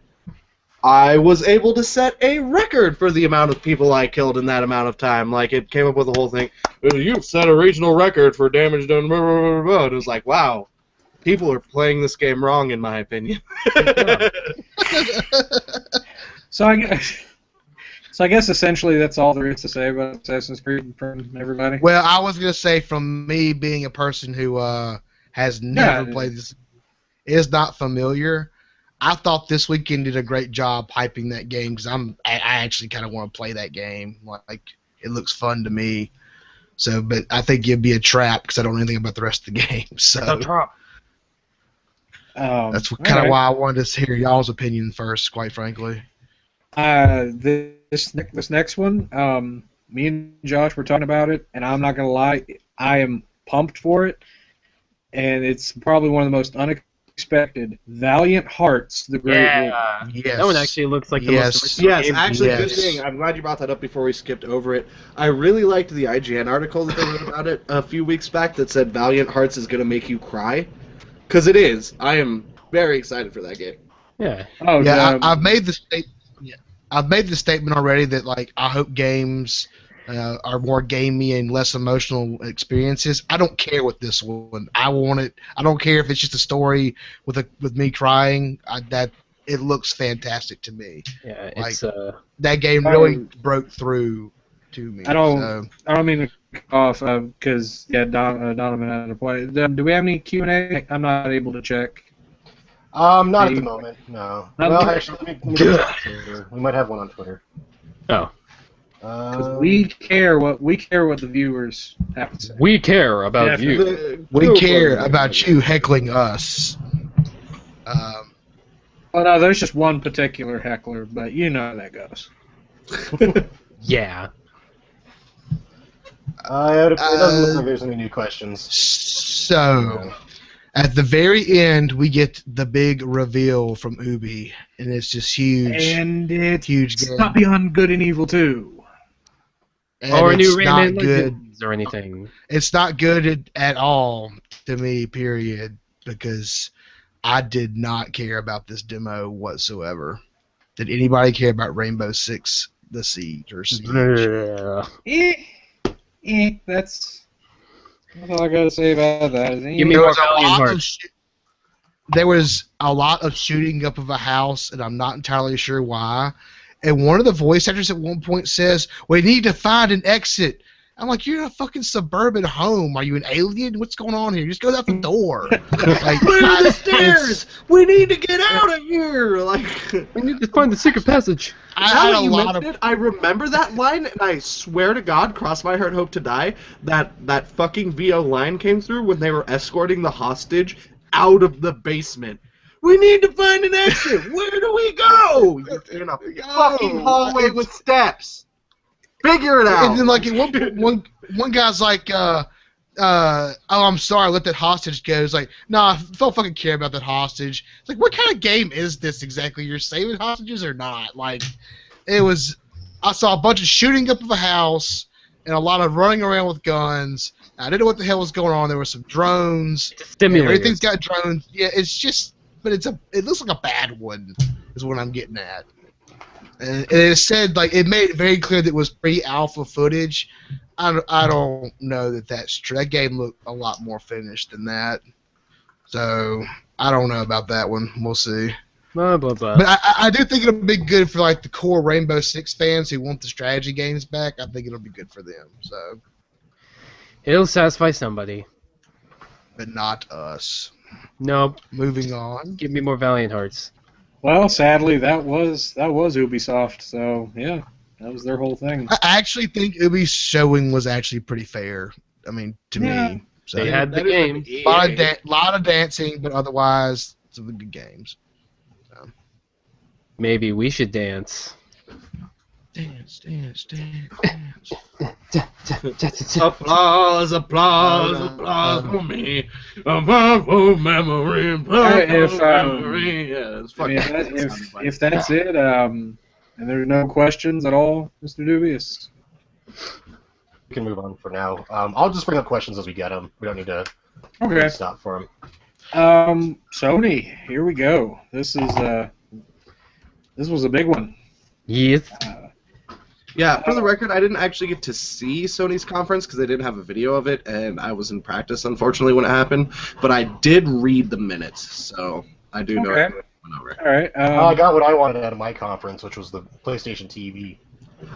I was able to set a record for the amount of people I killed in that amount of time. Like, it came up with the whole thing, you've set a regional record for damage done, blah, blah, blah, blah. And it was like, wow, people are playing this game wrong, in my opinion. So I guess essentially that's all there is to say about Assassin's Creed from everybody. Well, I was going to say, from me being a person who has never played this, is not familiar, I thought this weekend did a great job hyping that game because I actually kind of want to play that game. Like, it looks fun to me. So, but I think it'd be a trap because I don't know anything about the rest of the game. So that's kind of why I wanted to hear y'all's opinion first, quite frankly. This next one, me and Josh were talking about it, and I'm not gonna lie, I am pumped for it, and it's probably one of the most unexpected. Valiant Hearts, the Great War. Yes. That one actually looks like the most original Yes, game. actually, good thing. I'm glad you brought that up before we skipped over it. I really liked the IGN article that they wrote about it a few weeks back that said Valiant Hearts is going to make you cry. Because it is. I am very excited for that game. Yeah. Oh, yeah, I've made the statement already that, like, I hope games are more gamey and less emotional experiences. I don't care with this one. I want it. I don't care if it's just a story with me crying. That it looks fantastic to me. Yeah, like, it's that game really broke through to me. I don't mean to cut off because Donovan had to play. Do we have any Q&A? I'm not able to check. Not at the moment. No. Well, actually, let me check Twitter. We might have one on Twitter. oh. Because we care what the viewers have to say. We care about you. We care about you heckling us. Oh no, there's just one particular heckler, but you know how that goes. Yeah. It doesn't look like there's any new questions. So, at the very end, we get the big reveal from Ubi, and it's just huge. And it's huge not Beyond Good and Evil 2. And or a new it's Rayman not good Legends or anything. It's not good at all to me, period, because I did not care about this demo whatsoever. Did anybody care about Rainbow Six: The Siege or Siege? That's all I gotta say about that. There was a lot of shooting up of a house, and I'm not entirely sure why. And one of the voice actors at one point says, "We need to find an exit." I'm like, "You're in a fucking suburban home. Are you an alien? What's going on here? Just go out the door." Like, where are the stairs? We need to get out of here. Like, we need to find the secret passage. I remember that line, and I swear to God, cross my heart, hope to die, that fucking VO line came through when they were escorting the hostage out of the basement. We need to find an exit. Where do we go? You're in a fucking hallway with steps. Figure it out. And then, like, one guy's like, I'm sorry, let that hostage go. It's like, nah, I don't fucking care about that hostage. It's like, what kind of game is this exactly? You're saving hostages or not? Like, it was. I saw a bunch of shooting up of a house and a lot of running around with guns. I didn't know what the hell was going on. There were some drones. Stimulator. Everything's got drones. Yeah, it's just, but it looks like a bad one, is what I'm getting at. And it said, like, it made it very clear that it was pre-alpha footage. I don't know that that's true. That game looked a lot more finished than that. So, I don't know about that one. We'll see. Blah, blah, blah. But I do think it'll be good for, like, the core Rainbow Six fans who want the strategy games back. I think it'll be good for them. So, It'll satisfy somebody. but not us. Nope. Moving on. Give me more Valiant Hearts. Well, sadly, that was Ubisoft. So yeah, that was their whole thing. I actually think Ubi's showing was actually pretty fair. I mean, to me. So, They had the game. lot of dancing, but otherwise, some good games. Maybe we should dance. Dance. Applause for me. A powerful memory. If that's it, and there's no questions at all, Mr. Dubious. We can move on for now. I'll just bring up questions as we get them. We don't need to Okay. stop for them. Sony, here we go. This was a big one. Yes. Yeah, for the record, I didn't actually get to see Sony's conference because they didn't have a video of it, and I was in practice, unfortunately, when it happened. But I did read the minutes, so I do know Okay. what went over. All right. I got what I wanted out of my conference, which was the PlayStation TV.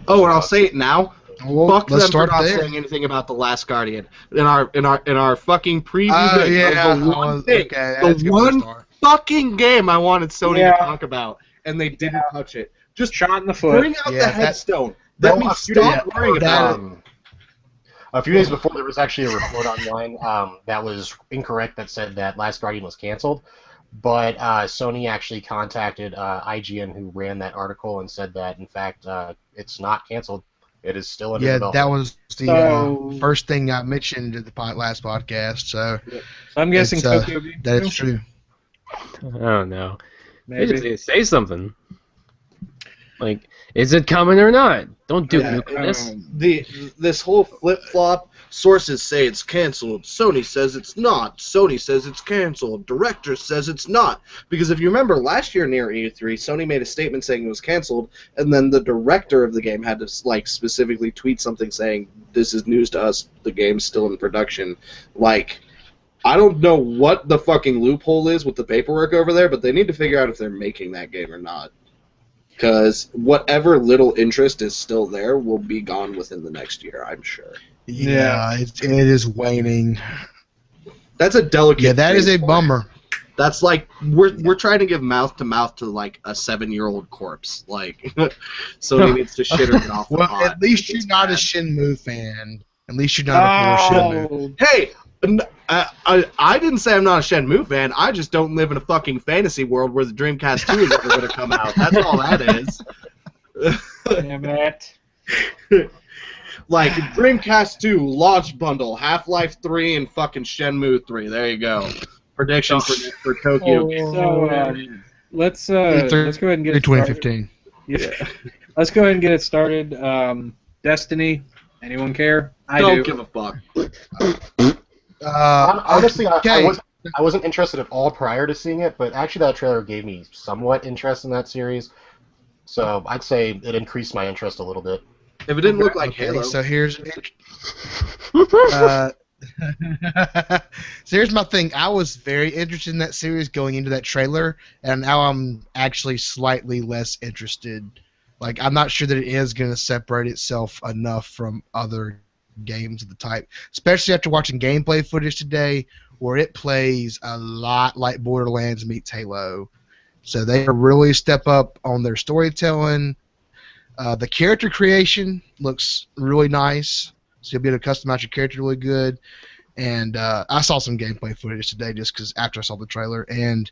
Oh, and I'll say it now. Well, Fuck let's them for start not there. saying anything about The Last Guardian in our fucking preview. Thing, Yeah. the one thing, Okay, that's a the good one start. fucking game I wanted Sony Yeah. to talk about, and they didn't touch it. Just Shot in the foot. bring out Yeah, the that- headstone. Let me stop worrying about it. A few days before, there was actually a report online that was incorrect that said that Last Guardian was canceled. But Sony actually contacted IGN, who ran that article, and said that, in fact, it's not canceled. It is still in Yeah, development. that was the So- first thing I mentioned at the last podcast. So I'm guessing it's, Tokyo Game that is 2? true. I don't know. They Maybe. just need to say something. Like, is it coming or not? Don't do Yeah, this. This whole flip flop. Sources say it's canceled. Sony says it's not. Sony says it's canceled. Director says it's not. Because if you remember last year near E3, Sony made a statement saying it was canceled, and then the director of the game had to specifically tweet something saying this is news to us. The game's still in production. I don't know what the fucking loophole is with the paperwork over there, but they need to figure out if they're making that game or not. Because whatever little interest is still there will be gone within the next year, I'm sure. Yeah, it is waning. That's a delicate. Yeah, that is a thing. bummer. That's like we're trying to give mouth to like a 7-year-old corpse. Sony needs to shit or get off the Well, pot. at least you're not a Shenmue fan. At least you're not a poor Shenmue. Hey, I didn't say I'm not a Shenmue fan. I just don't live in a fucking fantasy world where the Dreamcast 2 is never going to come out. That's all that is. Damn it. Like Dreamcast 2 launch bundle, Half-Life 3, and fucking Shenmue 3. There you go. Prediction for Tokyo. So let's go ahead and get it started. 2015. Yeah. Let's go ahead and get it started. Destiny. Anyone care? I Don't do. give a fuck. Honestly, okay. I wasn't interested at all prior to seeing it, but actually that trailer gave me somewhat interest in that series. So I'd say it increased my interest a little bit. If it didn't look like Okay, Halo, so here's so here's my thing. I was very interested in that series going into that trailer, and now I'm actually slightly less interested. Like, I'm not sure that it is going to separate itself enough from other games of the type, especially after watching gameplay footage today, where it plays a lot like Borderlands meets Halo. So they really step up on their storytelling. The character creation looks really nice, so you'll be able to customize your character really good. And I saw some gameplay footage today just because after I saw the trailer, and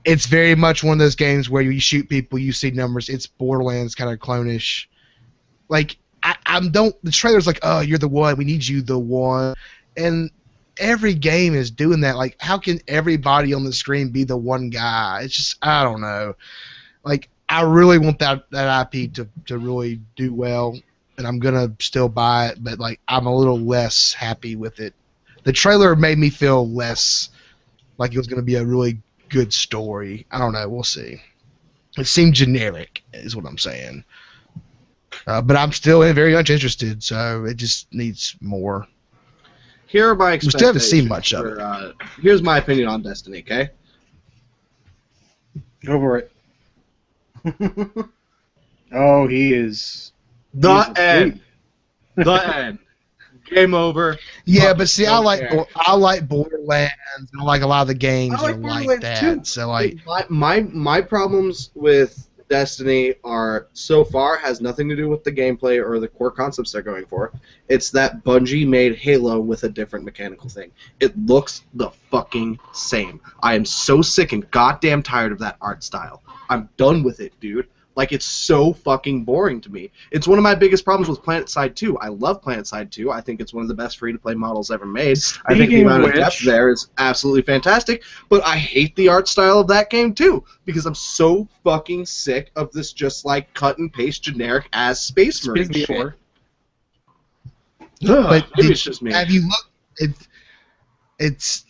it's very much one of those games where you shoot people, you see numbers. It's Borderlands kind of clone-ish. Like, I'm don't. The trailer's like, oh, you're the one. We need you, the one. And every game is doing that. Like, how can everybody on the screen be the one guy? It's just, I don't know. Like, I really want that IP to really do well, and I'm gonna still buy it. But like, I'm a little less happy with it. The trailer made me feel less like it was gonna be a really good story. I don't know. We'll see. It seemed generic, is what I'm saying. But I'm still very much interested, so it just needs more. Here are my We expectations. still haven't seen much of it. Here's my opinion on Destiny, okay? Go for it. Oh, he is. The he's end. The end. Game over. Yeah, but see, I care. like Borderlands, and I like a lot of the games I like that are like Borderlands that. too. So like, My problems with Destiny are so far has nothing to do with the gameplay or the core concepts they're going for. It's that Bungie made Halo with a different mechanical thing. It looks the fucking same. I am so sick and goddamn tired of that art style. I'm done with it, dude. Like, it's so fucking boring to me. It's one of my biggest problems with PlanetSide 2. I love PlanetSide 2. I think it's one of the best free-to-play models ever made. I think the amount of depth there is absolutely fantastic, but I hate the art style of that game, too, because I'm so fucking sick of this just, like, cut-and-paste generic-ass Space Marine shit. but Maybe it's just me. have you looked? It's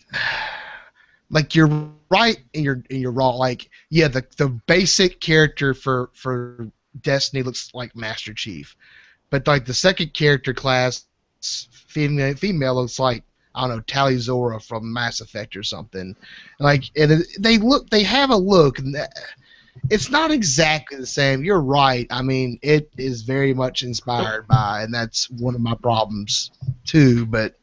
like you're right and you're wrong. Like, yeah, the basic character for Destiny looks like Master Chief, but like the second character class, female looks like, I don't know, Talizora from Mass Effect or something. Like, and they have a look, and it's not exactly the same. You're right. I mean, it is very much inspired by, and that's one of my problems too. But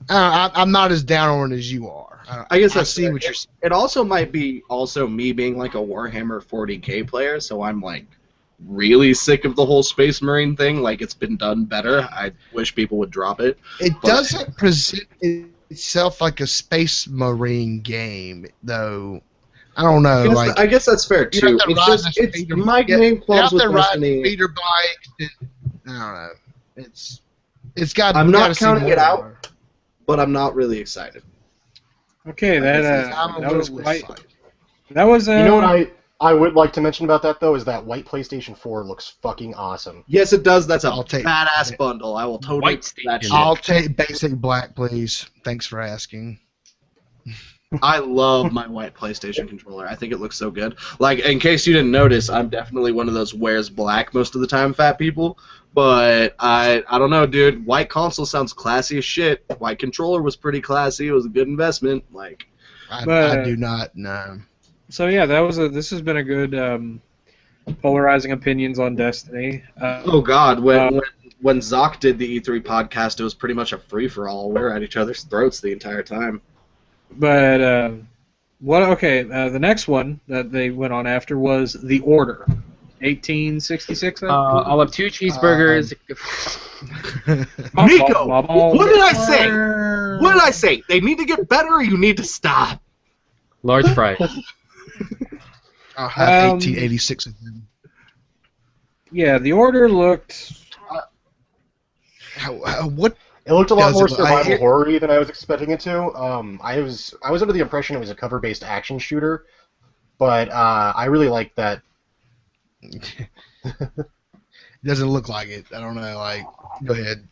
I'm not as down on it as you are. I guess I see what you're saying. It also might be also me being like a Warhammer 40k player, so I'm like really sick of the whole Space Marine thing. Like, it's been done better. I wish people would drop it. It doesn't present itself like a Space Marine game, though. I don't know. I guess that's fair too. It's my game clubs with Destiny. Speeder bikes. I don't know. It's got. I'm not counting it out, but I'm not really excited. Okay, that was quite. That was. You know what I would like to mention about that though is that white PlayStation 4 looks fucking awesome. Yes, it does. That's a badass bundle. I will totally take that shit. I'll take basic black, please. Thanks for asking. I love my white PlayStation controller. I think it looks so good. Like, in case you didn't notice, I'm definitely one of those wears black most of the time fat people. But I don't know, dude. White console sounds classy as shit. White controller was pretty classy. It was a good investment. Like, I do not know. So yeah, this has been a good polarizing opinions on Destiny. Oh God, when Zoc did the E3 podcast, it was pretty much a free for all. We were at each other's throats the entire time. But the next one that they went on after was The Order, 1866. I'll have 2 cheeseburgers. Nico, what did I say? What did I say? They need to get better, or you need to stop. Large fries. I'll have 1886 of them. Yeah, The Order looked. What? It looked a lot more survival horror-y than I was expecting it to. I was under the impression it was a cover-based action shooter, but I really liked that. It doesn't look like it. I don't know. Like, go ahead.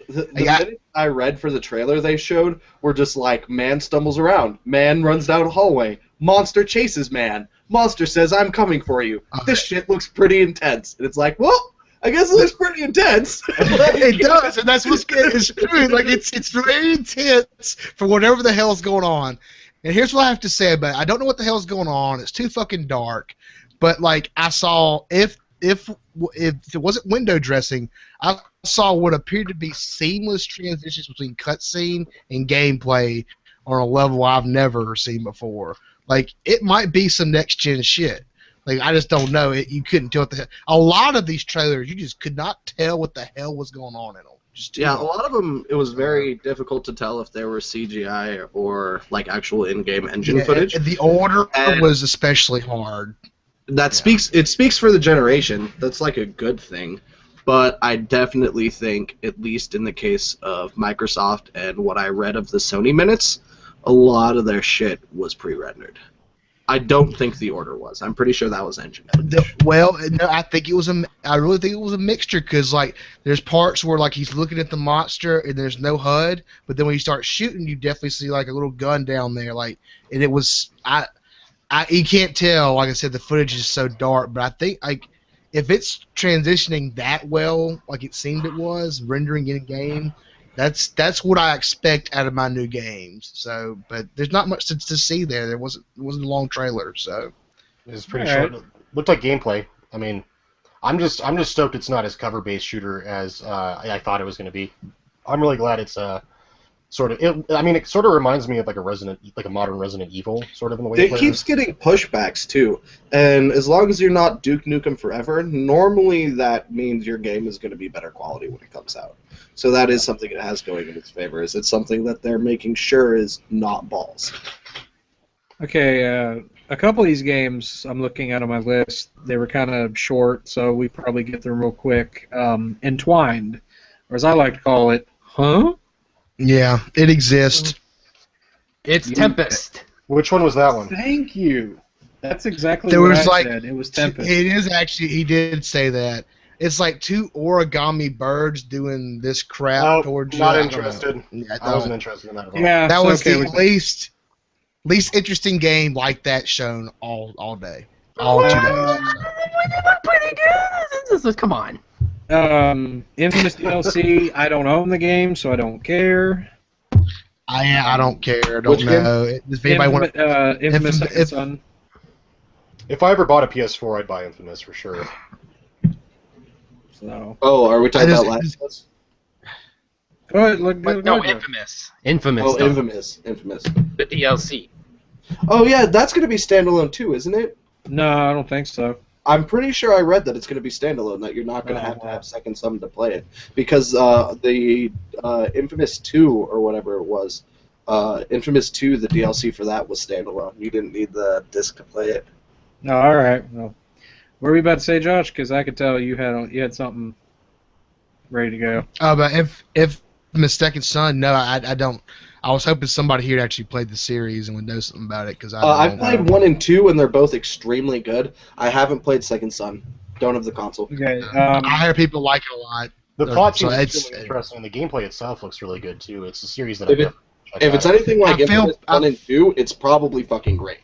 The minute I read for the trailer they showed were just like, man stumbles around, man runs down a hallway, monster chases man, monster says I'm coming for you. This shit looks pretty intense. And it's like, well, I guess it looks pretty intense. It does, and that's what's good. It's true. Like, it's very intense for whatever the hell's going on. And here's what I have to say about it. I don't know what the hell's going on. It's too fucking dark. But like, I saw if it wasn't window dressing, I saw what appeared to be seamless transitions between cutscene and gameplay on a level I've never seen before. Like, it might be some next gen shit. Like, I just don't know. You couldn't tell what the hell. A lot of these trailers, you just could not tell what the hell was going on in them. Yeah, a lot of them, it was very difficult to tell if they were CGI or like actual in-game engine footage. The Order was especially hard. It speaks for the generation. That's like a good thing. But I definitely think, at least in the case of Microsoft and what I read of the Sony minutes, a lot of their shit was pre-rendered. I don't think the order was. I'm pretty sure that was engine footage. Well, no, I think it was I really think it was a mixture because like there's parts where like he's looking at the monster and there's no HUD, but then when you start shooting, you definitely see like a little gun down there, like, and it was you can't tell. Like I said, the footage is so dark, but I think like if it's transitioning that well, like it seemed it was rendering in game. That's what I expect out of my new games. So, but there's not much to see there. There wasn't a long trailer, so it was pretty short. Looked like gameplay. I mean, I'm just stoked it's not as cover-based shooter as I thought it was going to be. I'm really glad it's sort of. It sort of reminds me of like a modern Resident Evil, sort of in the way. It keeps getting pushbacks too, and as long as you're not Duke Nukem Forever, normally that means your game is going to be better quality when it comes out. So that is something it has going in its favor. Is it's something that they're making sure is not balls. Okay, a couple of these games I'm looking at on my list, they were kind of short, so we probably get through them real quick. Entwined, or as I like to call it, huh? Yeah, it exists. It's Tempest. Which one was that one? Thank you. That's exactly There what was I said. It was Tempest. It is actually. He did say that. It's like two origami birds doing this crap towards you. Not interested. Yeah, I wasn't interested in that at all. Yeah, that was okay, the least interesting game like that shown all day, all 2 days. They look pretty good. Come on. Infamous DLC. I don't own the game, so I don't care. I don't care. I don't know. If anybody want Infamous Second Son. If I ever bought a PS4, I'd buy Infamous for sure. So. Oh, are we talking about Last of Us? Go ahead, go ahead. Infamous. Oh, stuff. Infamous. The DLC. Oh yeah, that's going to be standalone too, isn't it? No, I don't think so. I'm pretty sure I read that it's going to be standalone, that you're not going to have Second Son to play it. Because the Infamous 2, or whatever it was, Infamous 2, the DLC for that was standalone. You didn't need the disc to play it. No, all right. Well, what were you about to say, Josh? Because I could tell you had something ready to go. But if Second Son, no, I don't. I was hoping somebody here actually played the series and would know something about it because I've played 1 and 2 and they're both extremely good. I haven't played Second Son. Don't have the console. Okay. I hear people like it a lot. The plot seems extremely interesting, and the gameplay itself looks really good too. It's a series that if it's anything like Infamous 1 and 2, it's probably fucking great.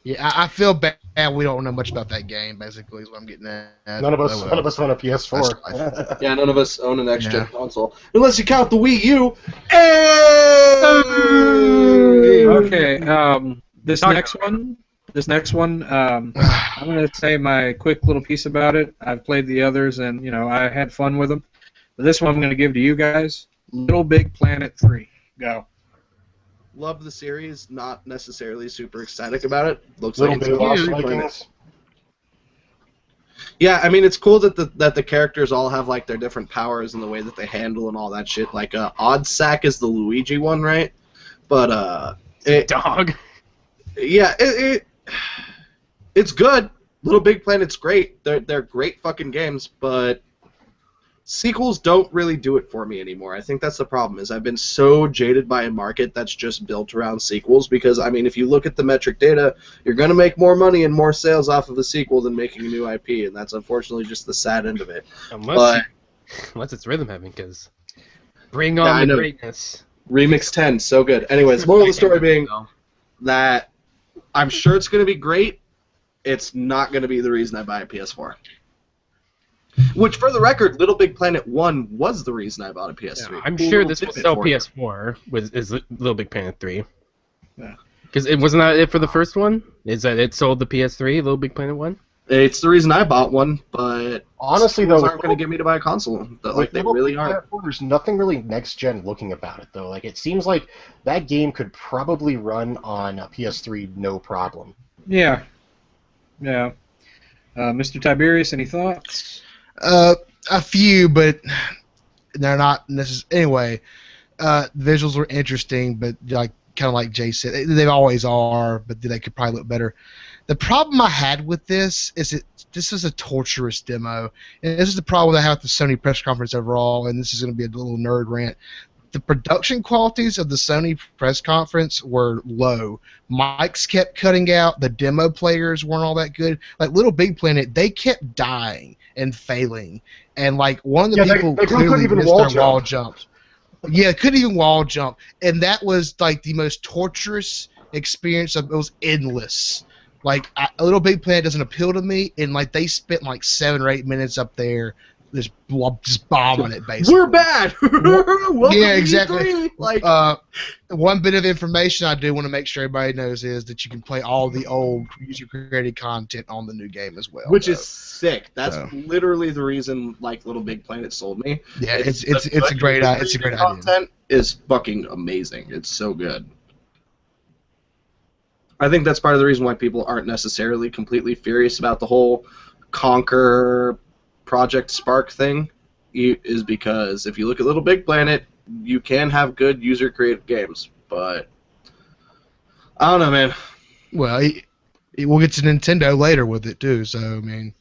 Yeah, I feel bad we don't know much about that game, basically, is what I'm getting at. None of us own a PS4. Yeah, none of us own an next-gen console. Unless you count the Wii U. Okay, this next one, I'm going to say my quick little piece about it. I've played the others, and, I had fun with them. But this one I'm going to give to you guys. Little Big Planet 3. Go. Love the series, not necessarily super ecstatic about it. Looks Little like Big Lost Vikings. Yeah, I mean it's cool that the characters all have like their different powers and the way that they handle and all that shit. Like Oddsack is the Luigi one, right? But dog. Yeah, it's good. Little Big Planet's great. They're great fucking games, but sequels don't really do it for me anymore. I think that's the problem, is I've been so jaded by a market that's just built around sequels, because, I mean, if you look at the metric data, you're going to make more money and more sales off of a sequel than making a new IP, and that's unfortunately just the sad end of it. Unless it's rhythm heavy, because bring on the greatness. Remix 10, so good. Anyways, moral of the story being that I'm sure it's going to be great. It's not going to be the reason I buy a PS4. Which, for the record, Little Big Planet 1 was the reason I bought a PS3. Yeah, I'm sure this will sell PS4 is Little Big Planet 3. Yeah. Because it wasn't that it for the first one? Is that it sold the PS3, Little Big Planet 1? It's the reason I bought one, but honestly, though, aren't going to get me to buy a console. Like they really aren't. There's nothing really next-gen looking about it, though. Like, it seems like that game could probably run on a PS3 no problem. Yeah. Yeah. Mr. Tiberius, any thoughts? A few, but they're not necessarily. Anyway, visuals were interesting, but like kind of like Jay said, they always are, but they could probably look better. The problem I had with this is this is a torturous demo, and this is the problem I have with the Sony press conference overall. And this is going to be a little nerd rant. The production qualities of the Sony press conference were low. Mics kept cutting out. The demo players weren't all that good. Like Little Big Planet, they kept dying and failing. And like one of the people they clearly couldn't even missed their wall jumps. Yeah, couldn't even wall jump. And that was like the most torturous experience. It was endless. Like Little Big Planet doesn't appeal to me, and like they spent like 7 or 8 minutes up there just bombing it, basically. We're bad. Yeah, exactly. E3. Like, one bit of information I do want to make sure everybody knows is that you can play all the old user-created content on the new game as well. which is sick. That's literally the reason like Little Big Planet sold me. Yeah, it's a great idea. Content is fucking amazing. It's so good. I think that's part of the reason why people aren't necessarily completely furious about the whole Conquer Project Spark thing, is because if you look at Little Big Planet, you can have good user-created games, but I don't know, man. Well, we'll get to Nintendo later with it too. So I mean,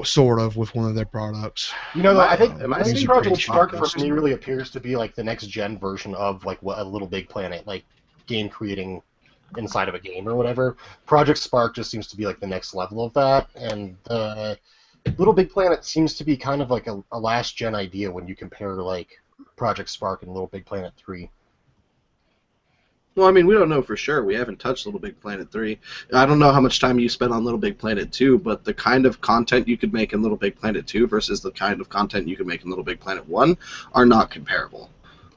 sort of with one of their products. You know, I think seeing Project Spark for me really appears to be like the next gen version of like what a Little Big Planet, like game creating inside of a game or whatever. Project Spark just seems to be like the next level of that, and Little Big Planet seems to be kind of like a last gen idea when you compare like Project Spark and Little Big Planet 3. Well, I mean, we don't know for sure. We haven't touched Little Big Planet 3. I don't know how much time you spent on Little Big Planet 2, but the kind of content you could make in Little Big Planet 2 versus the kind of content you could make in Little Big Planet 1 are not comparable.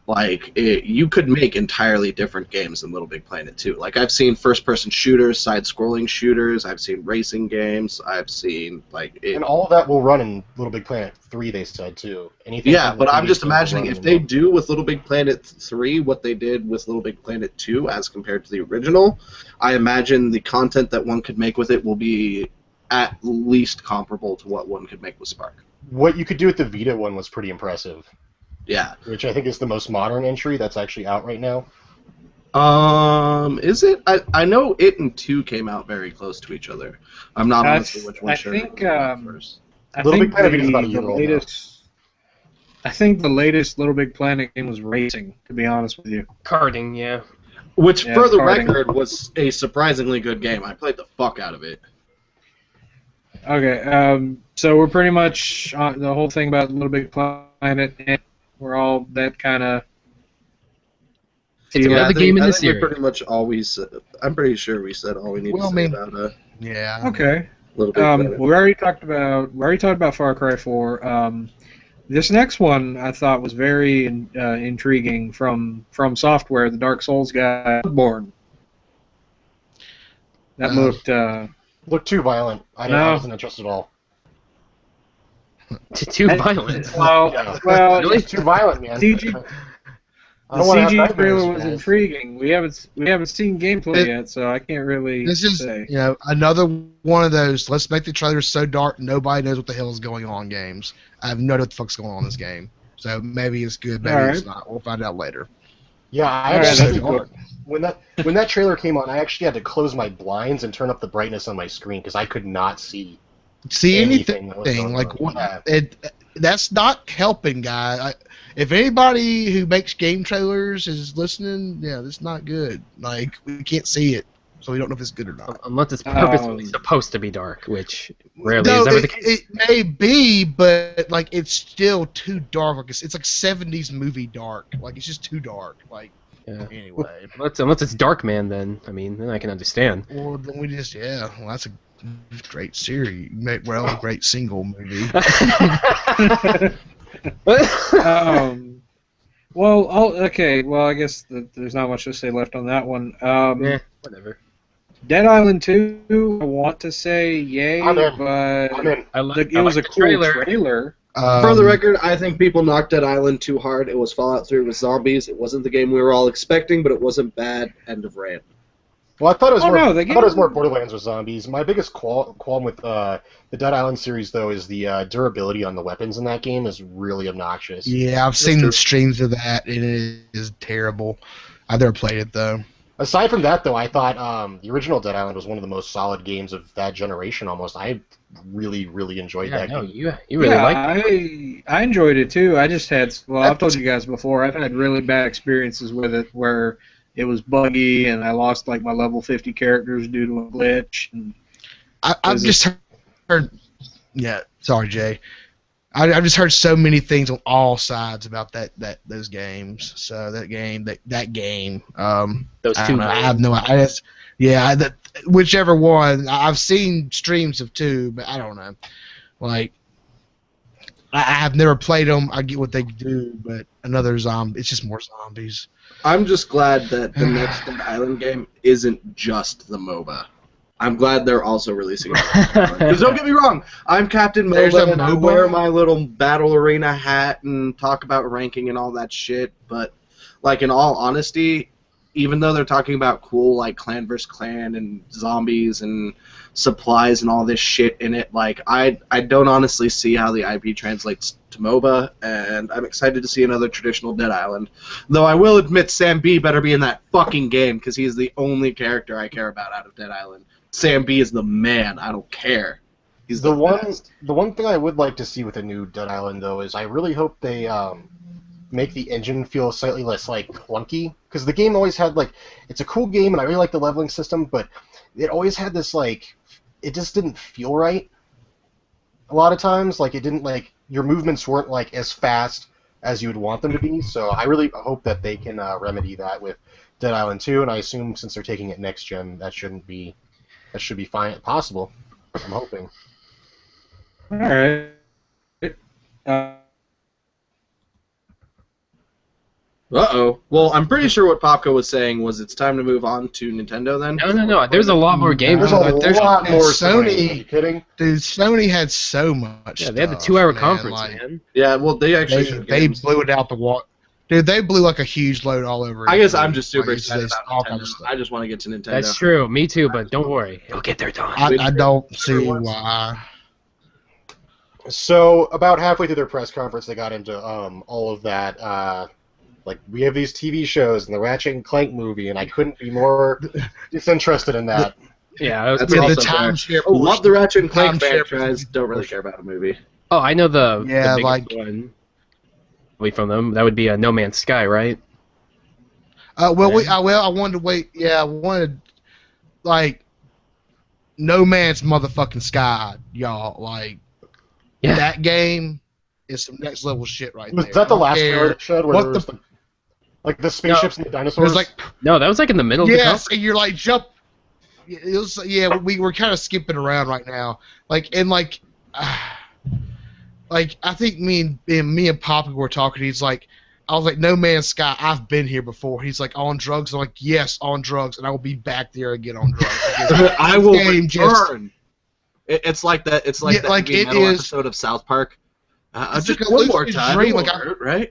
Like, you could make entirely different games in Little Big Planet 2. Like, I've seen first-person shooters, side-scrolling shooters, I've seen racing games, I've seen, like... And all of that will run in Little Big Planet 3, they said, too. Anything yeah, but I'm just imagining if they do with Little Big Planet 3 what they did with Little Big Planet 2 as compared to the original, I imagine the content that one could make with it will be at least comparable to what one could make with Spark. What you could do with the Vita one was pretty impressive. Yeah. Which I think is the most modern entry that's actually out right now. Is it? I know it and 2 came out very close to each other. I'm not honestly which one sure. First. I Little think Big Planet is about a year old now. I think the latest Little Big Planet game was racing, to be honest with you. Karting, yeah. Which, Yeah, for the karting. record, was a surprisingly good game. I played the fuck out of it. Okay, so we're pretty much on the whole thing about Little Big Planet, and we're all that kind of... It's another game in the series. Pretty much always. I'm pretty sure we said all we need to say about Yeah. Okay. Little Big Planet. We already talked about Far Cry 4. This next one I thought was very intriguing from Software, the Dark Souls guy, Bloodborne. That Looked too violent. I wasn't interested at all. Too violent. Well, Really? it's too violent, man. The CG trailer was intriguing. We haven't seen gameplay yet, so I can't really This is say. Another one of those. Let's make the trailer so dark nobody knows what the hell is going on. Games. I have no idea what the fuck's going on in this game. So maybe it's good, maybe it's not. We'll find out later. Yeah, I actually when that trailer came on, I actually had to close my blinds and turn up the brightness on my screen because I could not see anything. that was going Like on. what? That's not helping, guy. If anybody who makes game trailers is listening, that's not good. Like we can't see it, so we don't know if it's good or not. Unless it's purposefully supposed to be dark, which rarely No, is ever the case. it may be, but like it's still too dark. Like it's like 70s movie dark. Like it's just too dark. Like anyway. Unless it's Darkman, then then I can understand. Or then we just well, that's a great series. Great single movie. Okay. Well, I guess there's not much to say left on that one. Whatever. Dead Island 2, I want to say yay, I'm in. but it was a cool trailer. For the record, I think people knocked Dead Island too hard. It was Fallout 3 with zombies. It wasn't the game we were all expecting, but it wasn't bad. End of rant. Well, I thought it was I thought it was more Borderlands with zombies. My biggest qualm with the Dead Island series, though, is the durability on the weapons in that game is really obnoxious. Yeah, I've seen the streams of that, and it is terrible. I've never played it though. Aside from that, though, I thought the original Dead Island was one of the most solid games of that generation. Almost, I really, really enjoyed that game. You really liked it. I enjoyed it too. I just had, well, I've told you guys before, I've had really bad experiences with it where it was buggy and I lost like my level 50 characters due to a glitch. And I've just heard. Yeah, sorry, Jay. I've just heard so many things on all sides about those games. So that game. Those I two don't know. I have no idea. Whichever one. I've seen streams of two, but I don't know. Like, I have never played them. I get what they do, but another zombie. It's just more zombies. I'm just glad that the next Dead Island game isn't just the MOBA. I'm glad they're also releasing it. Because don't get me wrong, I'm Captain MOBA and I wear my little battle arena hat and talk about ranking and all that shit, but like in all honesty, even though they're talking about cool like clan versus clan and zombies and supplies and all this shit in it, like I don't honestly see how the IP translates to MOBA, and I'm excited to see another traditional Dead Island. Though I will admit Sam B better be in that fucking game because he is the only character I care about out of Dead Island. Sam B is the man. I don't care. He's the best. The one thing I would like to see with a new Dead Island though is I really hope they make the engine feel slightly less like clunky, because the game always had like, it's a cool game and I really like the leveling system, but it always had this like, it just didn't feel right. A lot of times, like it didn't like, your movements weren't like as fast as you would want them to be. So I really hope that they can remedy that with Dead Island 2, and I assume since they're taking it next gen, that should be fine, possible. I'm hoping. all right. Uh-oh. Well, I'm pretty sure what Popko was saying was it's time to move on to Nintendo then. No. There's a lot more games. There's a lot more. Sony. Are you kidding? Dude, Sony had so much. Yeah, they had the stuff, 2-hour man. conference, Like, man. Yeah, well, they actually They blew it out the water. Dude, they blew like a huge load all over. I guess E3. I'm just super Like, excited it's about all kind Nintendo. of stuff. I just want to get to Nintendo. That's true. Me too, but don't worry. It'll get there, Don. I don't see why. So about halfway through their press conference, they got into all of that. Like, we have these TV shows and the Ratchet and Clank movie, and I couldn't be more disinterested in that. Yeah, it was That's pretty. The also timeshare. Love the Ratchet and Clank Timeshare franchise. Don't really care about a movie. Oh, I know the Yeah, biggest like- one. Wait from them. That would be No Man's Sky, right? I wanted to wait. Yeah, I wanted like No Man's motherfucking Sky, y'all. Like Yeah. that game is some next level shit right Was there. that the I don't last care trailer that showed where what there was like the spaceships and the It dinosaurs? was like No, that was like in the middle of the yes, conference. and you're like jump. It was we're kind of skipping around right now. Like and like I think me and Papa were talking. He's like, I was like, No Man's Sky. I've been here before. He's like, on drugs. I'm like, yes, on drugs, and I will be back there again on drugs. Because I will game just- return. It's like that. It's like Yeah, that like, heavy it metal is- episode of South Park. It's Just like a one more lucid time, dream, it like, won't hurt, right?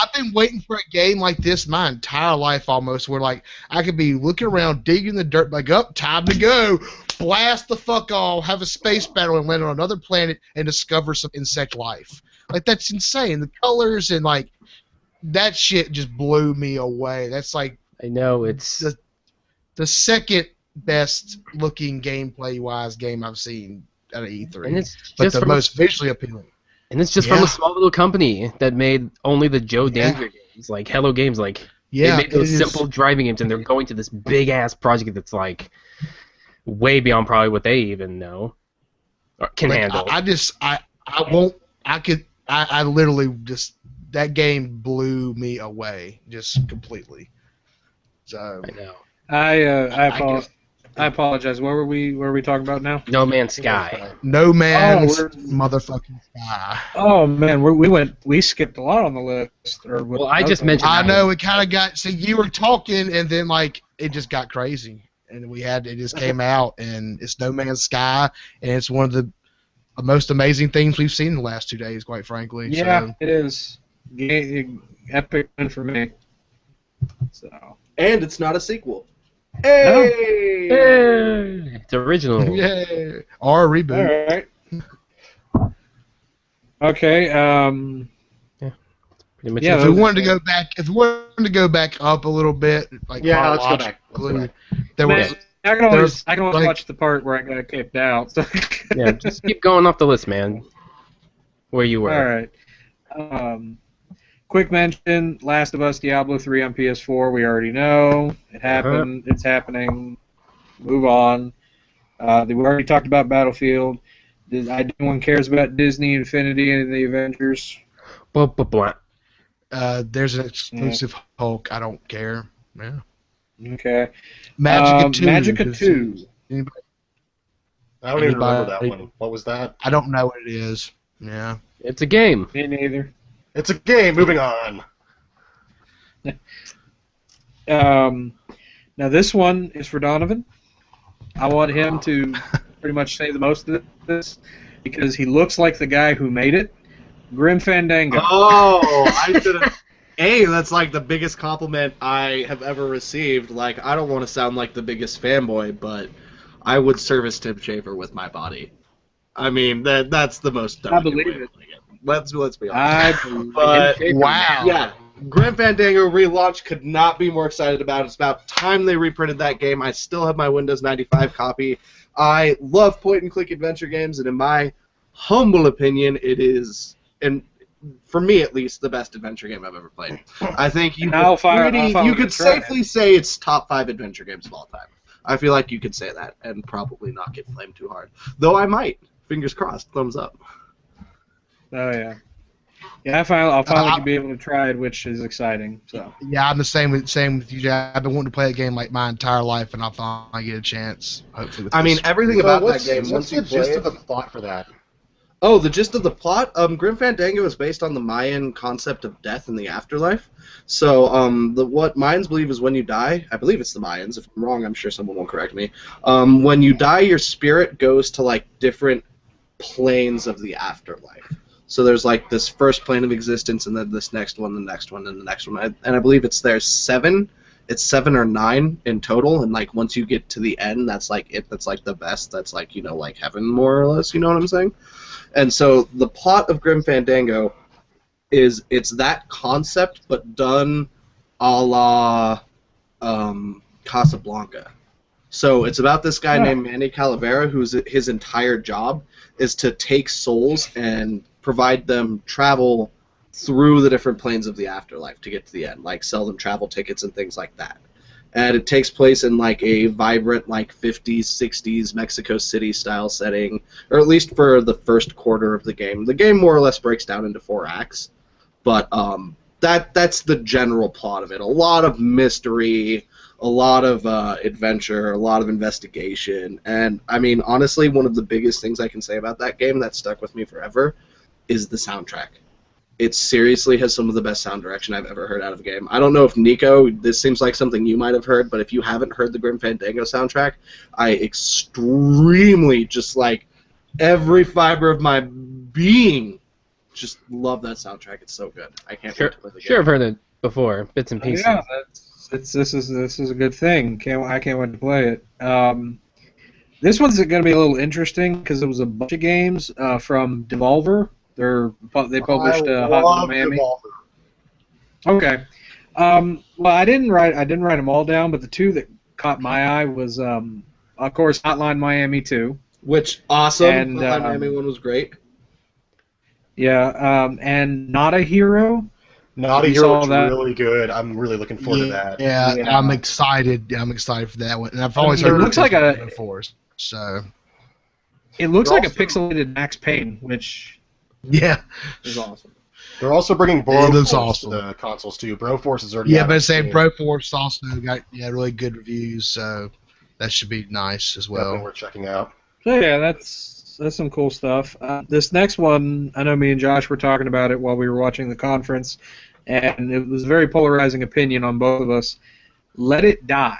I've been waiting for a game like this my entire life almost, where like I could be looking around, digging the dirt, like, up, time to go, blast the fuck off, have a space battle, and land on another planet and discover some insect life. Like that's insane. The colors and like that shit just blew me away. That's like I know it's. the second best looking gameplay wise game I've seen at an E3. And it's but just the from most visually appealing. and it's just from Yeah. a small little company that made only the Joe Yeah. Danger games, like Hello Games. Like Yeah, they made those it is. simple driving games, and they're going to this big ass project that's like way beyond probably what they even know or can Like, handle. I literally just that game blew me away just completely. So I know. I apologize. What were we talking about now? No Man's Sky. No Man's we're- motherfucking Sky. Oh man, we skipped a lot on the list. Well, I just mentioned. I that know one. it kind of got. See, you were talking, and then like it just got crazy, and it just came out, and it's No Man's Sky, and it's one of the most amazing things we've seen in the last 2 days, quite frankly. Yeah, So, it is. Epic win for me. So And it's not a sequel. Hey! Yay! It's original. yeah, or a reboot. all right. Okay. Yeah. Pretty much. Yeah, If we wanted to go back up a little bit, like Yeah, let's go back. chronologically, Let's go back. there Man, was I can always like- watch the part where I got kicked out. So. Yeah, just keep going off the list, man. Where you were. All right. Quick mention: Last of Us, Diablo 3 on PS4. We already know it happened. It's happening. Move on. We already talked about Battlefield. Anyone cares about Disney, Infinity, any of the Avengers? Blah, blah, blah. there's an exclusive Hulk. I don't care. Yeah. Okay. Magica 2. Magica 2. Anybody? I don't even remember that Anybody- one. What was that? I don't know what it is. Yeah. It's a game. Me neither. It's a game. Moving on. Now this one is for Donovan. I want him to pretty much say the most of this because he looks like the guy who made it. Grim Fandango. Oh, I should have. That's like the biggest compliment I have ever received. Like, I don't want to sound like the biggest fanboy, but I would service Tim Schafer with my body. I mean, that's the most. I believe it. Let's be honest. I believe But it. Wow. yeah, Grim Fandango relaunch, could not be more excited about it. It's about time they reprinted that game. I still have my Windows 95 copy. I love point-and-click adventure games, and in my humble opinion, it is, and for me at least, the best adventure game I've ever played. I think you could safely say it's top 5 adventure games of all time. I feel like you could say that and probably not get flamed too hard. Though I might. Fingers crossed. Thumbs up. Oh yeah. Yeah, I'll finally be able to try it, which is exciting. So. Yeah, I'm the same with you, Jack. I've been wanting to play a game like my entire life, and I'll finally get a chance. Hopefully, with I mean, this. everything about that game. What's the gist of the plot for that? Oh, the gist of the plot? Grim Fandango is based on the Mayan concept of death and the afterlife. So, what Mayans believe is when you die, I believe it's the Mayans. If I'm wrong, I'm sure someone will correct me. When you die, your spirit goes to like different planes of the afterlife. So there's like this first plane of existence, and then this next one, the next one, and the next one. And I believe there's 7. It's 7 or 9 in total, and like once you get to the end, that's like it. That's like the best. That's like, you know, like heaven more or less. You know what I'm saying? And so the plot of Grim Fandango is it's that concept, but done a la Casablanca. So it's about this guy named Manny Calavera, whose his entire job is to take souls and provide them travel through the different planes of the afterlife to get to the end, like sell them travel tickets and things like that. And it takes place in like a vibrant like 50s, 60s Mexico City style setting, or at least for the first quarter of the game. The game more or less breaks down into 4 acts, but that's the general plot of it. A lot of mystery, a lot of adventure, a lot of investigation, and I mean, honestly, one of the biggest things I can say about that game that stuck with me forever is the soundtrack. It seriously has some of the best sound direction I've ever heard out of a game. I don't know if Nico, this seems like something you might have heard, but if you haven't heard the Grim Fandango soundtrack, I extremely, just like every fiber of my being, just love that soundtrack. It's so good. I can't wait to play the game. Sure, I've heard it before, bits and pieces. Yeah, this is a good thing. I can't wait to play it. This one's going to be a little interesting because it was a bunch of games from Devolver. They published Hot in Miami. Devolver. Okay. Well, I didn't write them all down, but the 2 that caught my eye was, of course, Hotline Miami 2. Which awesome. And, the Miami one was great. Yeah, and Not a Hero. Not a You Hero saw was that? really good. I'm really looking forward to that. Yeah, Yeah. I'm excited. I'm excited for that one, and I've always It heard looks like a- before. So It looks like a Also- pixelated Max Payne, which yeah, is awesome. They're also bringing It looks Broforce awesome. to the consoles too. Broforce is already yeah. out But on saying Steam. Broforce also got really good reviews, so that should be nice as Definitely well. worth checking out. So yeah, that's some cool stuff. This next one, I know me and Josh were talking about it while we were watching the conference, and it was a very polarizing opinion on both of us. Let It Die.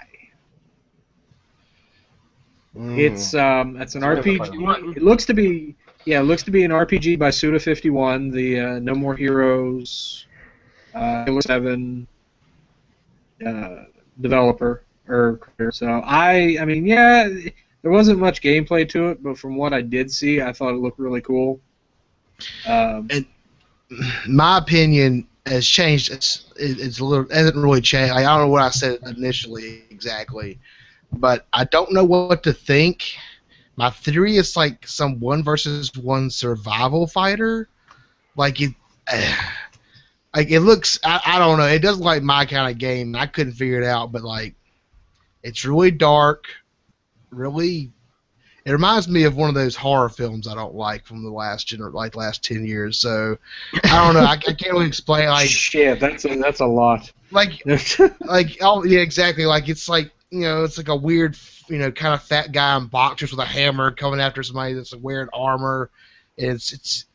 It's an RPG. It looks to be an RPG by Suda51, the No More Heroes, Halo 7 developer or creator. So I mean, yeah, there wasn't much gameplay to it, but from what I did see, I thought it looked really cool. My opinion, has changed. It's a little hasn't really changed. I don't know what I said initially exactly, but I don't know what to think. My theory is like some one versus one survival fighter. Like it, like it looks. I don't know. It doesn't look like my kind of game. I couldn't figure it out, but like it's really dark. Really, it reminds me of one of those horror films I don't like from the last 10 years. So I don't know. I can't really explain. Like shit, that's a lot. Like oh yeah, exactly. Like it's like it's like a weird kind of fat guy in boxers with a hammer coming after somebody that's wearing armor. It's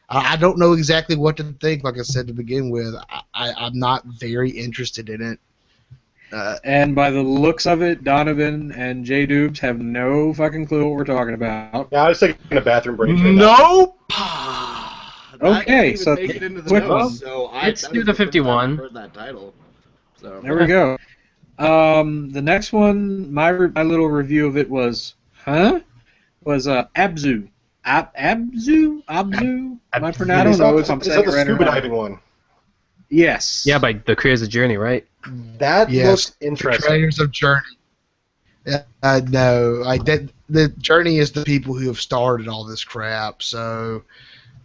I don't know exactly what to think. Like I said to begin with, I'm not very interested in it. And by the looks of it, Donovan and J Dubes have no fucking clue what we're talking about. Yeah, I was taking a bathroom break. Nope. Okay, so make it into the quick notes, one. so Let's do the 51. Heard that title. So There we go. The next one, my little review of it was Abzu. Abzu? Am I pronouncing? I don't know if I'm saying it the right or scuba not. diving one. Yes. Yeah, by the creators of Journey, right? That looks interesting. Creators of Journey. No, like that. The Journey is the people who have started all this crap. So,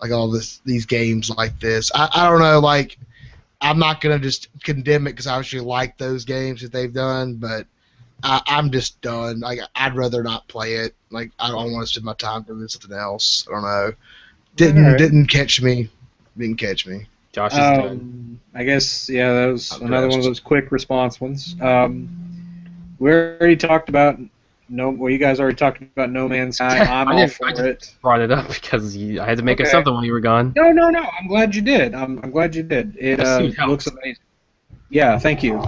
like all these games like this. I don't know. Like, I'm not gonna just condemn it because I actually like those games that they've done, but I'm just done. Like, I'd rather not play it. Like, I don't want to spend my time doing something else. I don't know. Didn't catch me. Didn't catch me. Josh is done. I guess, yeah, that was another one of those quick response ones. We already talked about you guys already talked about No Man's Sky. I'm all for it. Brought it up because I had to make it something when you were gone. No. I'm glad you did. I'm glad you did. It looks amazing. Yeah, thank you.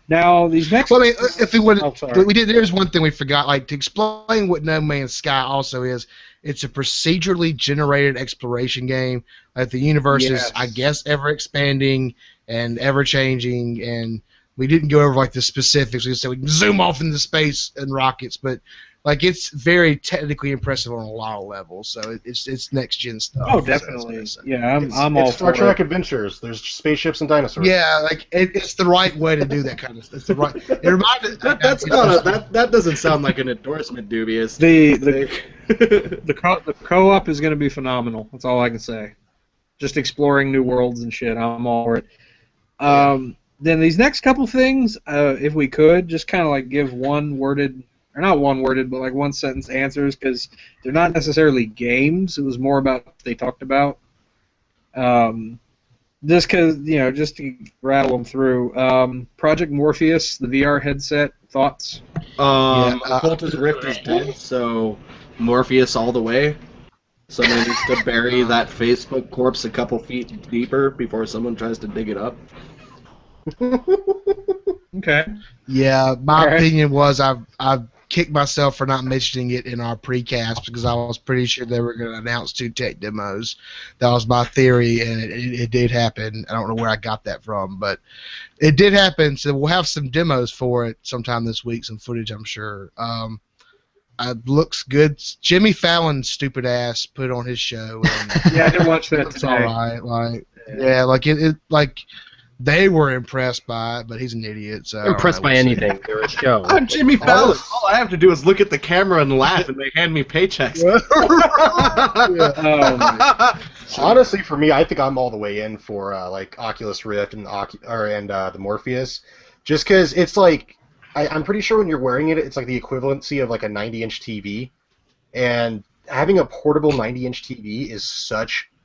Now these next. Well, I mean, if we would, sorry. we did. There's one thing we forgot. Like to explain what No Man's Sky also is. It's a procedurally generated exploration game. Like the universe is, I guess, ever expanding and ever changing. And we didn't go over like the specifics. We just said we can zoom off into space and rockets, but like it's very technically impressive on a lot of levels. So it's next gen stuff. Oh, definitely. Yeah, I'm all for it. Star Trek it. Adventures. There's spaceships and dinosaurs. Yeah, like it's the right way to do that kind of stuff. It's the right. It reminded. That doesn't sound like an endorsement, Dubious. The co-op is going to be phenomenal. That's all I can say. Just exploring new worlds and shit. I'm all for it. Then these next couple things, if we could, just kind of like give one-worded, or not one-worded, but like one-sentence answers, because they're not necessarily games. It was more about what they talked about. Just because, just to rattle them through. Project Morpheus, the VR headset, thoughts? Occultist Rift is dead, so Morpheus all the way. Someone needs to bury that Facebook corpse a couple feet deeper before someone tries to dig it up. Okay. Yeah, my opinion was I've kicked myself for not mentioning it in our precast because I was pretty sure they were going to announce 2 tech demos. That was my theory, and it did happen. I don't know where I got that from, but it did happen. So we'll have some demos for it sometime this week, some footage, I'm sure. It looks good. Jimmy Fallon's stupid ass put it on his show. And yeah, I did watch that today. It's all right. Like, yeah, like it like. They were impressed by it, but he's an idiot. So impressed by anything. They're a show. I'm Jimmy Fallon. All I have to do is look at the camera and laugh, and they hand me paychecks. Honestly, for me, I think I'm all the way in for like Oculus Rift and the Morpheus, just because it's like I'm pretty sure when you're wearing it, it's like the equivalency of like a 90-inch TV, and having a portable 90-inch TV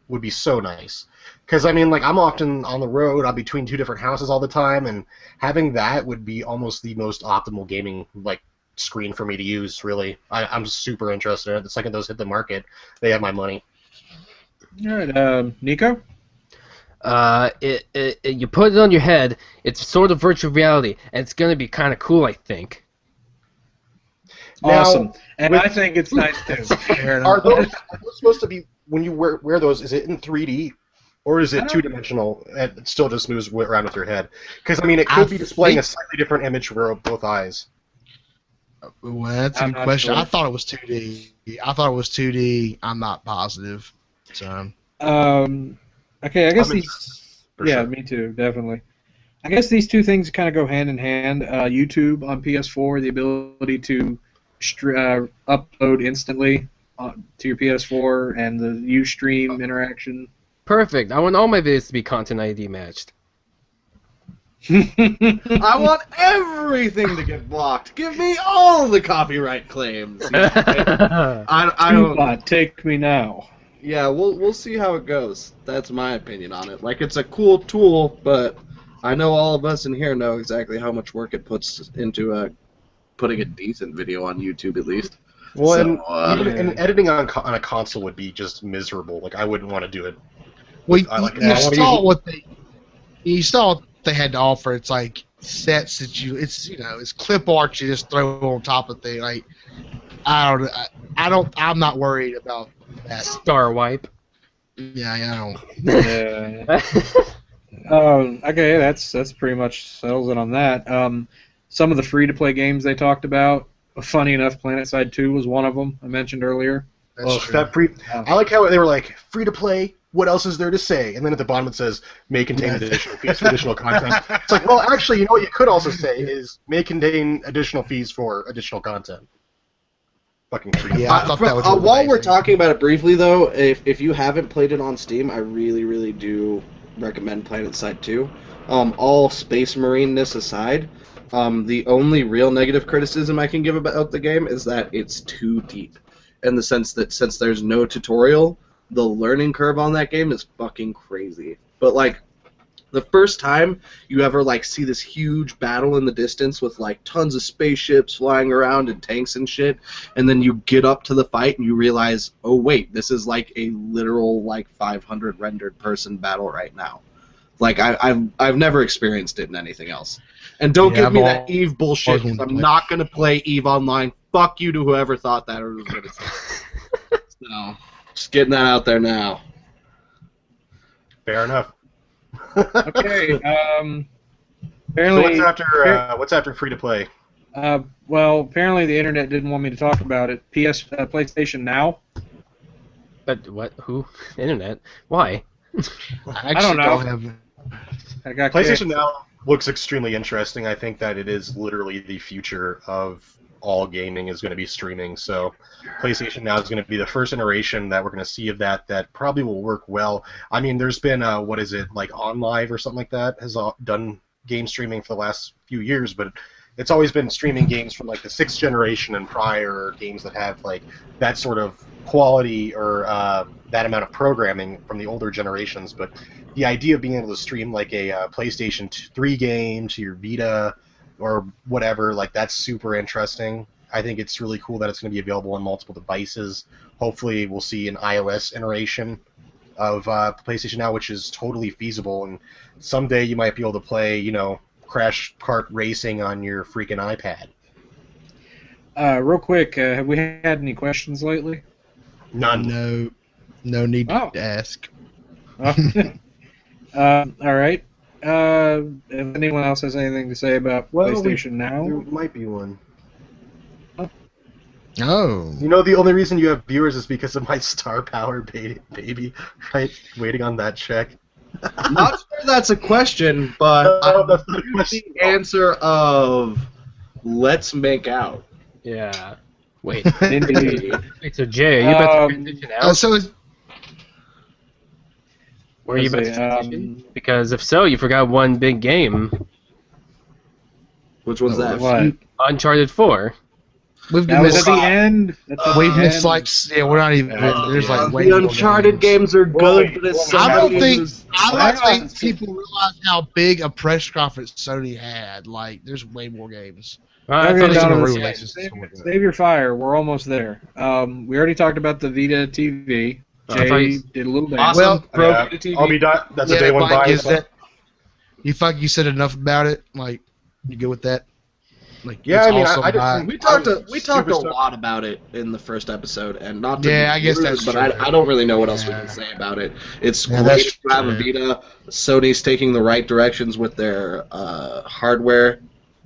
would be so nice. Because, I mean, like, I'm often on the road. I'm between 2 different houses all the time, and having that would be almost the most optimal gaming, like, screen for me to use, really. I'm super interested in it. The second those hit the market, they have my money. All right, Nico? You put it on your head, it's sort of virtual reality, and it's going to be kind of cool, I think. Awesome. And I think it's nice, too. Are those supposed to be, when you wear those, is it in 3D? Or is it 2-dimensional and it still just moves around with your head? Because, I mean, it could be displaying a slightly different image for both eyes. Well, that's a good question. Sure. I thought it was 2D. I'm not positive. So. Okay, I guess these Yeah, sure. me too, definitely. I guess these two things kind of go hand in hand. YouTube on PS4, the ability to upload instantly to your PS4, and the Ustream interaction. Perfect. I want all my videos to be Content ID matched. I want everything to get blocked. Give me all the copyright claims. You know, I don't. Tupac, take me now. Yeah, we'll see how it goes. That's my opinion on it. Like, it's a cool tool, but I know all of us in here know exactly how much work it puts into putting a decent video on YouTube, at least. Well, So, and editing on a console would be just miserable. Like, I wouldn't want to do it. Well, I like you saw what they had to offer. It's like sets that it's clip art you just throw on top of thing. Like, I'm not worried about that. Star wipe. Yeah, I don't. Yeah. Okay, that's pretty much settles it on that. Some of the free-to-play games they talked about. Funny enough, PlanetSide 2 was one of them I mentioned earlier. That's true. I like how they were like, free to play, what else is there to say? And then at the bottom it says, may contain additional fees for additional content. It's like, well, actually, you know what you could also say is, may contain additional fees for additional content. Fucking free. Yeah, I thought that was while we're amazing. talking about it briefly, though, if you haven't played it on Steam, I really, really do recommend PlanetSide 2. All Space Marine-ness aside, the only real negative criticism I can give about the game is that it's too deep. In the sense that since there's no tutorial, the learning curve on that game is fucking crazy. But, like, the first time you ever, like, see this huge battle in the distance with, like, tons of spaceships flying around and tanks and shit, and then you get up to the fight and you realize, oh, wait, this is, like, a literal, like, 500 rendered person battle right now. Like, I've never experienced it in anything else. And don't give me that EVE bullshit, because I'm not going to play EVE Online. Fuck you to whoever thought that or was going to say it. So, just getting that out there now. Fair enough. Okay. So Apparently, what's after free to play? well, apparently the internet didn't want me to talk about it. PlayStation Now. But what? Who? Internet? Why? I don't know. have. I got PlayStation kicked. Now looks extremely interesting. I think that it is literally the future of all gaming is going to be streaming. So PlayStation Now is going to be the first iteration that we're going to see of that probably will work well. I mean, there's been, what is it, like OnLive or something like that has done game streaming for the last few years, but it's always been streaming games from like the 6th generation and prior, or games that have like that sort of quality or that amount of programming from the older generations. But the idea of being able to stream like a PlayStation 3 game to your Vita or whatever, like that's super interesting. I think it's really cool that it's going to be available on multiple devices. Hopefully we'll see an iOS iteration of PlayStation Now, which is totally feasible, and someday you might be able to play, Crash Kart Racing on your freaking iPad. Real quick, have we had any questions lately? None. No need Oh. to ask. All right. If anyone else has anything to say about PlayStation Now? There might be one. Oh. The only reason you have viewers is because of my star power baby, right? Waiting on that check. I'm not sure that's a question, but No, that's not a question. the answer of let's make out. Yeah. Wait. Indeed. Wait, so Jay, are you about to transition out? So it's, Were you about to Let's see, transition? Because if so, you forgot one big game. Which one's that? What? Uncharted 4. we've That was missed. at the end. That's at We've the missed end. like we're not even. There's like way The more Uncharted games are good, but it's I don't somebody think who's- I don't think people realize how big a press conference Sony had. Like, there's way more games. I Okay, thought it was Donovan, gonna re- say- save your fire. We're almost there. We already talked about the Vita TV. I thought Jay you- did a little dance. Awesome. Well, Pro Yeah, Vita TV. I'll be done. That's a day one Mike, buy. is that you said enough about it? Like, you good with that? Like, Yeah, it's I mean, awesome I just buy. think- We talked I was a super lot about it in the first episode, and not to Yeah, be I guess rude, that's but true. I don't really know what else we Yeah. can say about it. It's Yeah, great that's to have a true. Vita. Sony's taking the right directions with their hardware.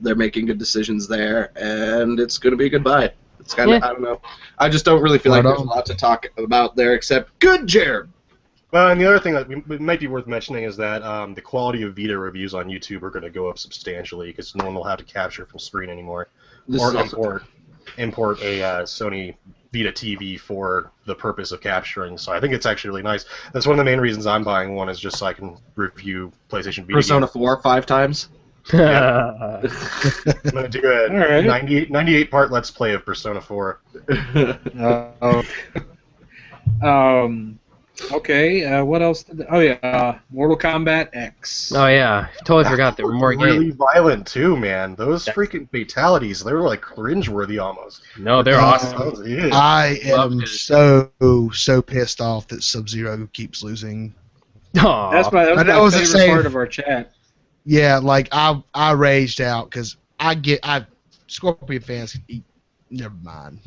They're making good decisions there, and it's going to be a good buy. It's kind of, Yeah. I don't know. I just don't really feel like Right there's a on. lot to talk about there except good, Jared. Well, and the other thing that it might be worth mentioning is that the quality of Vita reviews on YouTube are going to go up substantially because no one will have to capture from screen anymore, or import a Sony Vita TV for the purpose of capturing. So I think it's actually really nice. That's one of the main reasons I'm buying one, is just so I can review PlayStation Vita Persona games. 4 5 times. I'm going to do a right. 98 part Let's Play of Persona 4. Okay, what else? Mortal Kombat X. Oh yeah, totally forgot there were more really games. violent too, man. Those freaking fatalities, they were like cringeworthy almost. No, they're awesome. Oh, yeah. I am Loved it. so pissed off that Sub-Zero keeps losing. Aw. That was But my that was the favorite same- part of our chat. Yeah, like I raged out because Scorpion fans can eat. Never mind.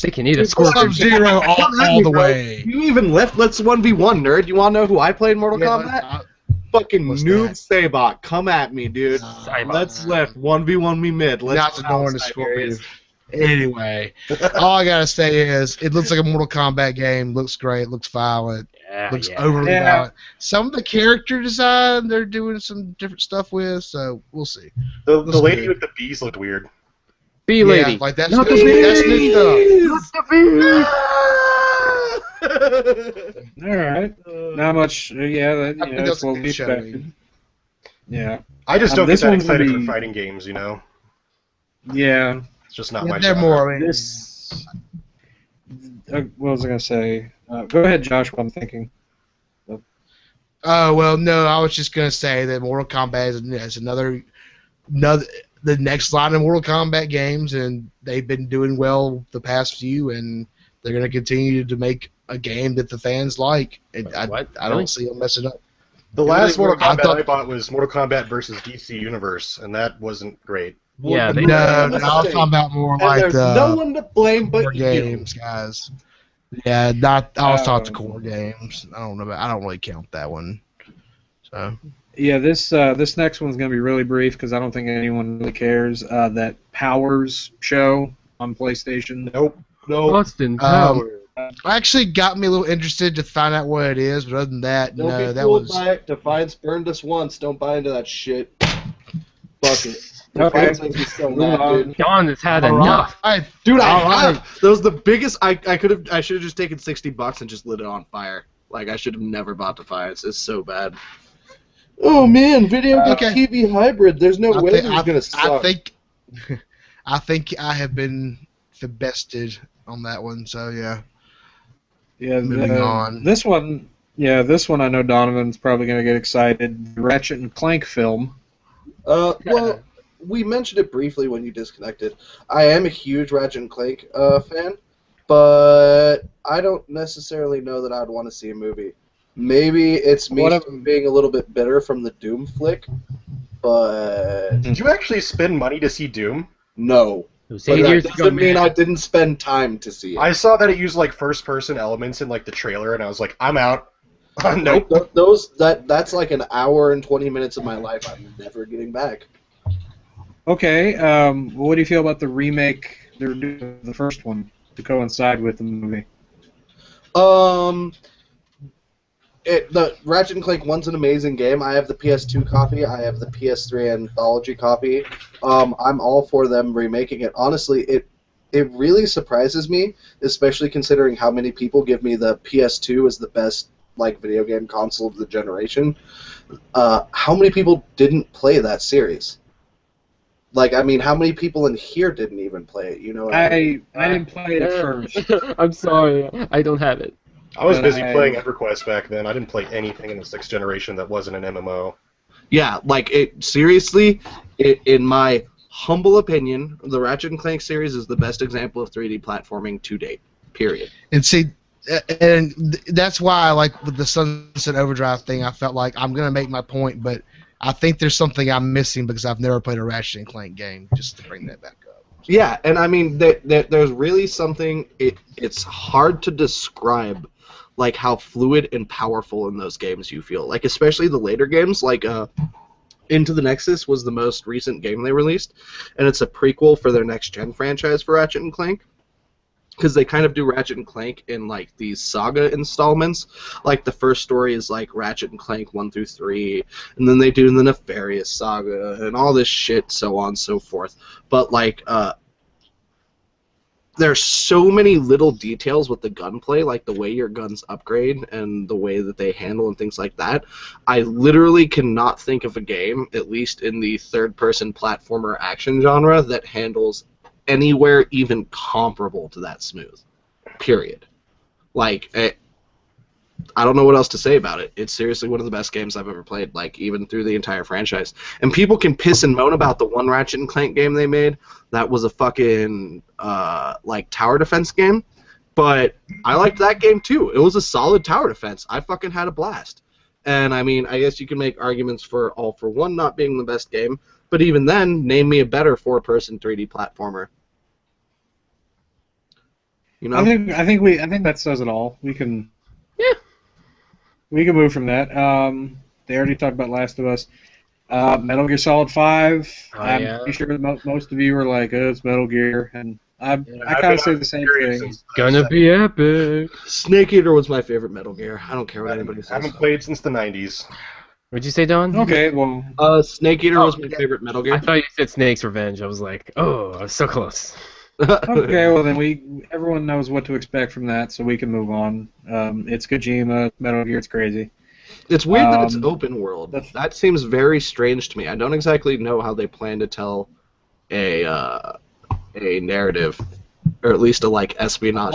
They can eat a scorpion. Sub-Zero all the way. You even left Let's 1v1, nerd. You want to know who I played in Mortal Kombat? Fucking What's Noob that? Sabot. Come at me, dude. Let's left 1v1 me mid. Let's Not the go door in the outside Scorpion. areas. Anyway, all I gotta say is it looks like a Mortal Kombat game. Looks great. Looks violent. Looks overly Yeah. violent. Some of the character design they're doing some different stuff with, so we'll see. The Looks lady good. with the bees looked weird. Bee lady. Yeah, like that's Not new, the bee! that's new stuff. All right, not much. Yeah, that, I think that's that's a what good we showing. expected. Yeah, I just don't get this that one's gonna excited be- for fighting games, you know? yeah. It's just not Yeah, my they're genre. more. I mean, This. What was I gonna say? Go ahead, Josh. What I'm thinking. Oh well, no. I was just gonna say that Mortal Kombat is another the next line of Mortal Kombat games, and they've been doing well the past few, and they're gonna continue to make a game that the fans like. And I What? I Really? don't see them messing up. The last Mortal I Kombat thought- I bought was Mortal Kombat versus DC Universe, and that wasn't great. Yeah, they- No, I was talking about more And like there's the no one to blame but core you. games, guys. Yeah, not. I was talking to Um, core games. I don't know. I don't really count that one. So. Yeah, this next one's gonna be really brief because I don't think anyone really cares. That Powers show on PlayStation. Nope. No. Austin Powers. Actually got me a little interested to find out what it is, but other than that, Don't no, be that fooled was. by it. Defiance burned us once. Don't buy into that shit. Fuck it. Okay. Defiance makes me so Moving mad, on. dude. John has had All right. enough. Dude, All I right. have. That was the biggest. I should have just taken $60 and just lit it on fire. Like I should have never bought Defiance. It's so bad. Oh man, video game Okay. TV hybrid. There's no way this is gonna suck. I think I have been the bested on that one. So yeah. Yeah, Moving on. This one, I know Donovan's probably gonna get excited. The Ratchet and Clank film. Well, we mentioned it briefly when you disconnected. I am a huge Ratchet and Clank fan, but I don't necessarily know that I'd want to see a movie. Maybe it's me being a little bit bitter from the Doom flick, but Did you actually spend money to see Doom? no. It was But 8 that years ago, doesn't mean man. I didn't spend time to see it. I saw that it used like first-person elements in like the trailer, and I was like, I'm out. Nope. That's like an hour and 20 minutes of my life I'm never getting back. Okay, what do you feel about the remake they're doing of the first one to coincide with the movie? The Ratchet and Clank 1's an amazing game. I have the PS2 copy. I have the PS3 anthology copy. I'm all for them remaking it. Honestly, it really surprises me, especially considering how many people give me the PS2 as the best like video game console of the generation. How many people didn't play that series? Like, I mean, how many people in here didn't even play it? You know what I mean? I didn't play it first. I'm sorry, I don't have it. I was But busy I- playing EverQuest back then. I didn't play anything in the 6th generation that wasn't an MMO. Yeah, like it seriously. In my humble opinion, the Ratchet and Clank series is the best example of 3D platforming to date. Period. And see, that's why I like with the Sunset Overdrive thing. I felt like I'm gonna make my point, but I think there's something I'm missing because I've never played a Ratchet and Clank game. Just to bring that back up. Yeah, and I mean, there's really something. It's hard to describe, like how fluid and powerful in those games you feel. Like especially the later games, like Into the Nexus was the most recent game they released, and it's a prequel for their next gen franchise for Ratchet and Clank. because they kind of do Ratchet and Clank in like these saga installments. Like the first story is like Ratchet and Clank 1 through 3, and then they do the Nefarious saga and all this shit, so on and so forth. But like there's so many little details with the gunplay, like the way your guns upgrade and the way that they handle and things like that. I literally cannot think of a game, at least in the third-person platformer action genre, that handles anywhere even comparable to that smooth. Period. Like, I don't know what else to say about it. It's seriously one of the best games I've ever played, like, even through the entire franchise. And people can piss and moan about the one Ratchet and Clank game they made. That was a fucking, like, tower defense game. But I liked that game, too. It was a solid tower defense. I fucking had a blast. And, I mean, I guess you can make arguments for All for One not being the best game. But even then, name me a better four-person 3D platformer. You know? I think that says it all. We can move from that. They already talked about Last of Us. Metal Gear Solid 5. I'm pretty sure most of you are like, oh, it's Metal Gear, and I kind of say the same thing. It's gonna be epic. Snake Eater was my favorite Metal Gear. I don't care what anybody says. I haven't played since the 90s. What'd you say, Don? Okay, well, Snake Eater was my favorite Metal Gear. I thought you said Snake's Revenge. I was like, oh, I was so close. okay, well then everyone knows what to expect from that, so we can move on. It's Kojima, Metal Gear, it's crazy. It's weird that it's open world. That seems very strange to me. I don't exactly know how they plan to tell a narrative, or at least a like espionage.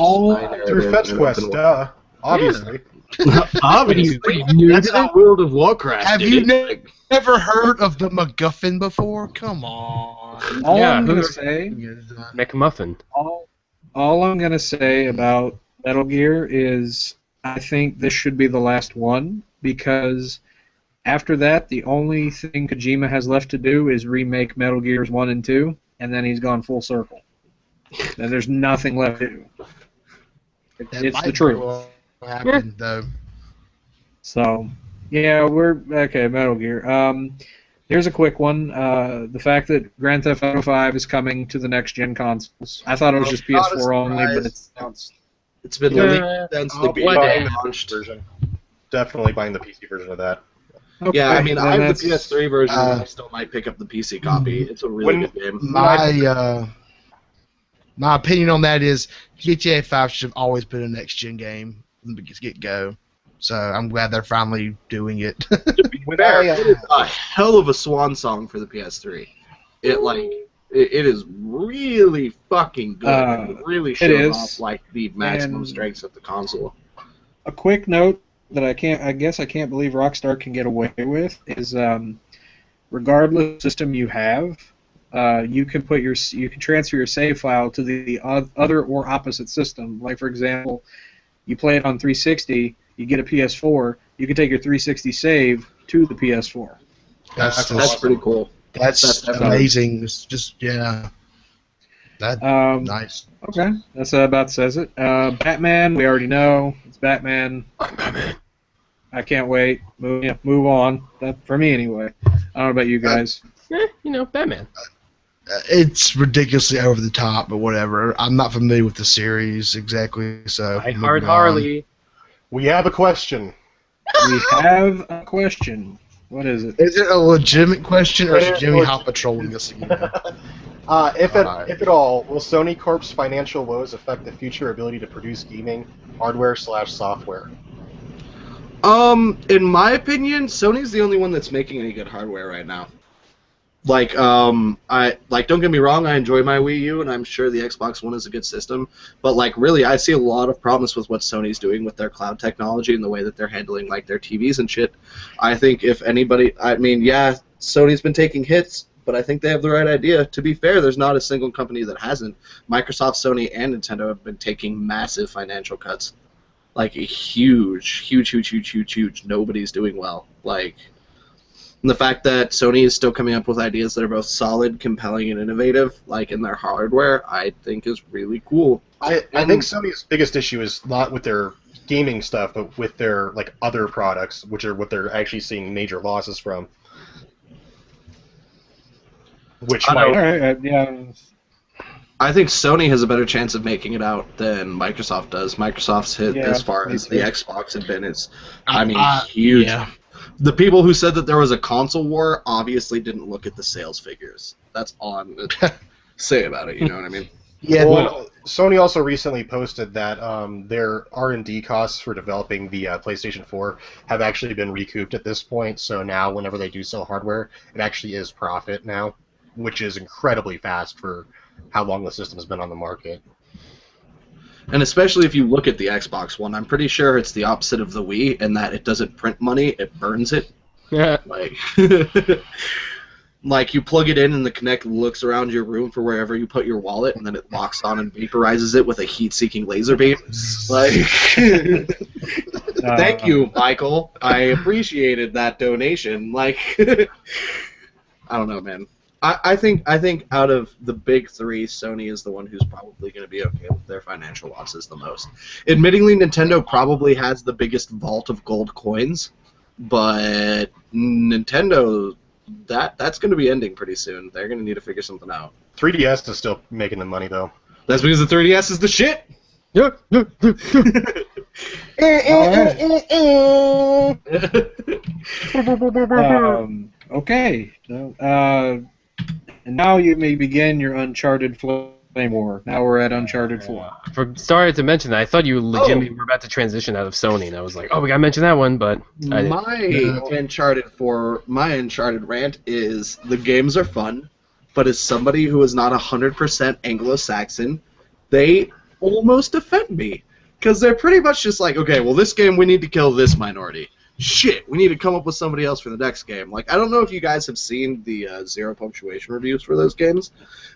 Through Fetch Quest, duh. Obviously. Obviously, that's not World of Warcraft. Have you never heard of the MacGuffin before? Come on. All I'm gonna say, McMuffin. All I'm gonna say about Metal Gear is I think this should be the last one, because after that, the only thing Kojima has left to do is remake Metal Gears 1 and 2, and then he's gone full circle. And there's nothing left to do. It's the truth. Happen, though. So, yeah, we're okay. Metal Gear. Here's a quick one. The fact that Grand Theft Auto 5 is coming to the next gen consoles. I thought it was just PS4 only, but it's been leaked since the PC version. Definitely buying the PC version of that. Okay, yeah, I mean, I have the PS3 version, and I still might pick up the PC copy. It's a really good game. My opinion on that is GTA 5 should have always been a next-gen game from the get-go. So I'm glad they're finally doing it. To be fair, it is a hell of a swan song for the PS3. It is really fucking good. It really shows off like the maximum strengths of the console. A quick note that I guess I can't believe Rockstar can get away with is, regardless of system you have, you can transfer your save file to the other or opposite system. Like for example, you play it on 360, you get a PS4, you can take your 360 save to the PS4. That's pretty cool. That's amazing. It's just That's nice. Okay, that's about says it. Batman, we already know. It's Batman. I'm Batman. I can't wait. Move on. That, for me anyway. I don't know about you guys. Batman. It's ridiculously over the top, but whatever. I'm not familiar with the series exactly, so. I heart Harley. We have a question. We have a question. What is it? Is it a legitimate question, or is Jimmy Hopper trolling us again? If at all, will Sony Corp's financial woes affect the future ability to produce gaming hardware/software? In my opinion, Sony's the only one that's making any good hardware right now. Don't get me wrong, I enjoy my Wii U, and I'm sure the Xbox One is a good system, but really, I see a lot of problems with what Sony's doing with their cloud technology and the way that they're handling their TVs and shit. I think if anybody, Sony's been taking hits, but I think they have the right idea. To be fair, there's not a single company that hasn't. Microsoft, Sony, and Nintendo have been taking massive financial cuts, huge. Nobody's doing well. And the fact that Sony is still coming up with ideas that are both solid, compelling, and innovative, in their hardware, I think is really cool. I think Sony's biggest issue is not with their gaming stuff, but with their other products, which are what they're actually seeing major losses from. I think Sony has a better chance of making it out than Microsoft does. Microsoft's hit as far as the Xbox had been is, huge. Yeah. The people who said that there was a console war obviously didn't look at the sales figures. That's all I'm going to say about it, you know what I mean? Yeah. Well, Sony also recently posted that their R&D costs for developing the PlayStation 4 have actually been recouped at this point, so now whenever they do sell hardware, it actually is profit now, which is incredibly fast for how long the system has been on the market. And especially if you look at the Xbox One, I'm pretty sure it's the opposite of the Wii in that it doesn't print money, it burns it. Yeah. Like you plug it in and the Kinect looks around your room for wherever you put your wallet, and then it locks on and vaporizes it with a heat-seeking laser beam. Like, thank you, Michael. I appreciated that donation. Like, I don't know, man. I think out of the big three, Sony is the one who's probably going to be okay with their financial losses the most. Admittingly, Nintendo probably has the biggest vault of gold coins, but Nintendo, that's going to be ending pretty soon. They're going to need to figure something out. 3DS is still making the money, though. That's because the 3DS is the shit. Okay. And now you may begin your Uncharted Flame War. Now we're at Uncharted 4. Sorry to mention that. I thought you legitimately were about to transition out of Sony, and I was like, oh, we gotta mention that one, but I didn't. My Uncharted rant is the games are fun, but as somebody who is not 100% Anglo-Saxon, they almost offend me. Because they're pretty much just like, okay, well, this game we need to kill this minority. Shit, we need to come up with somebody else for the next game. Like, I don't know if you guys have seen the zero punctuation reviews for those games,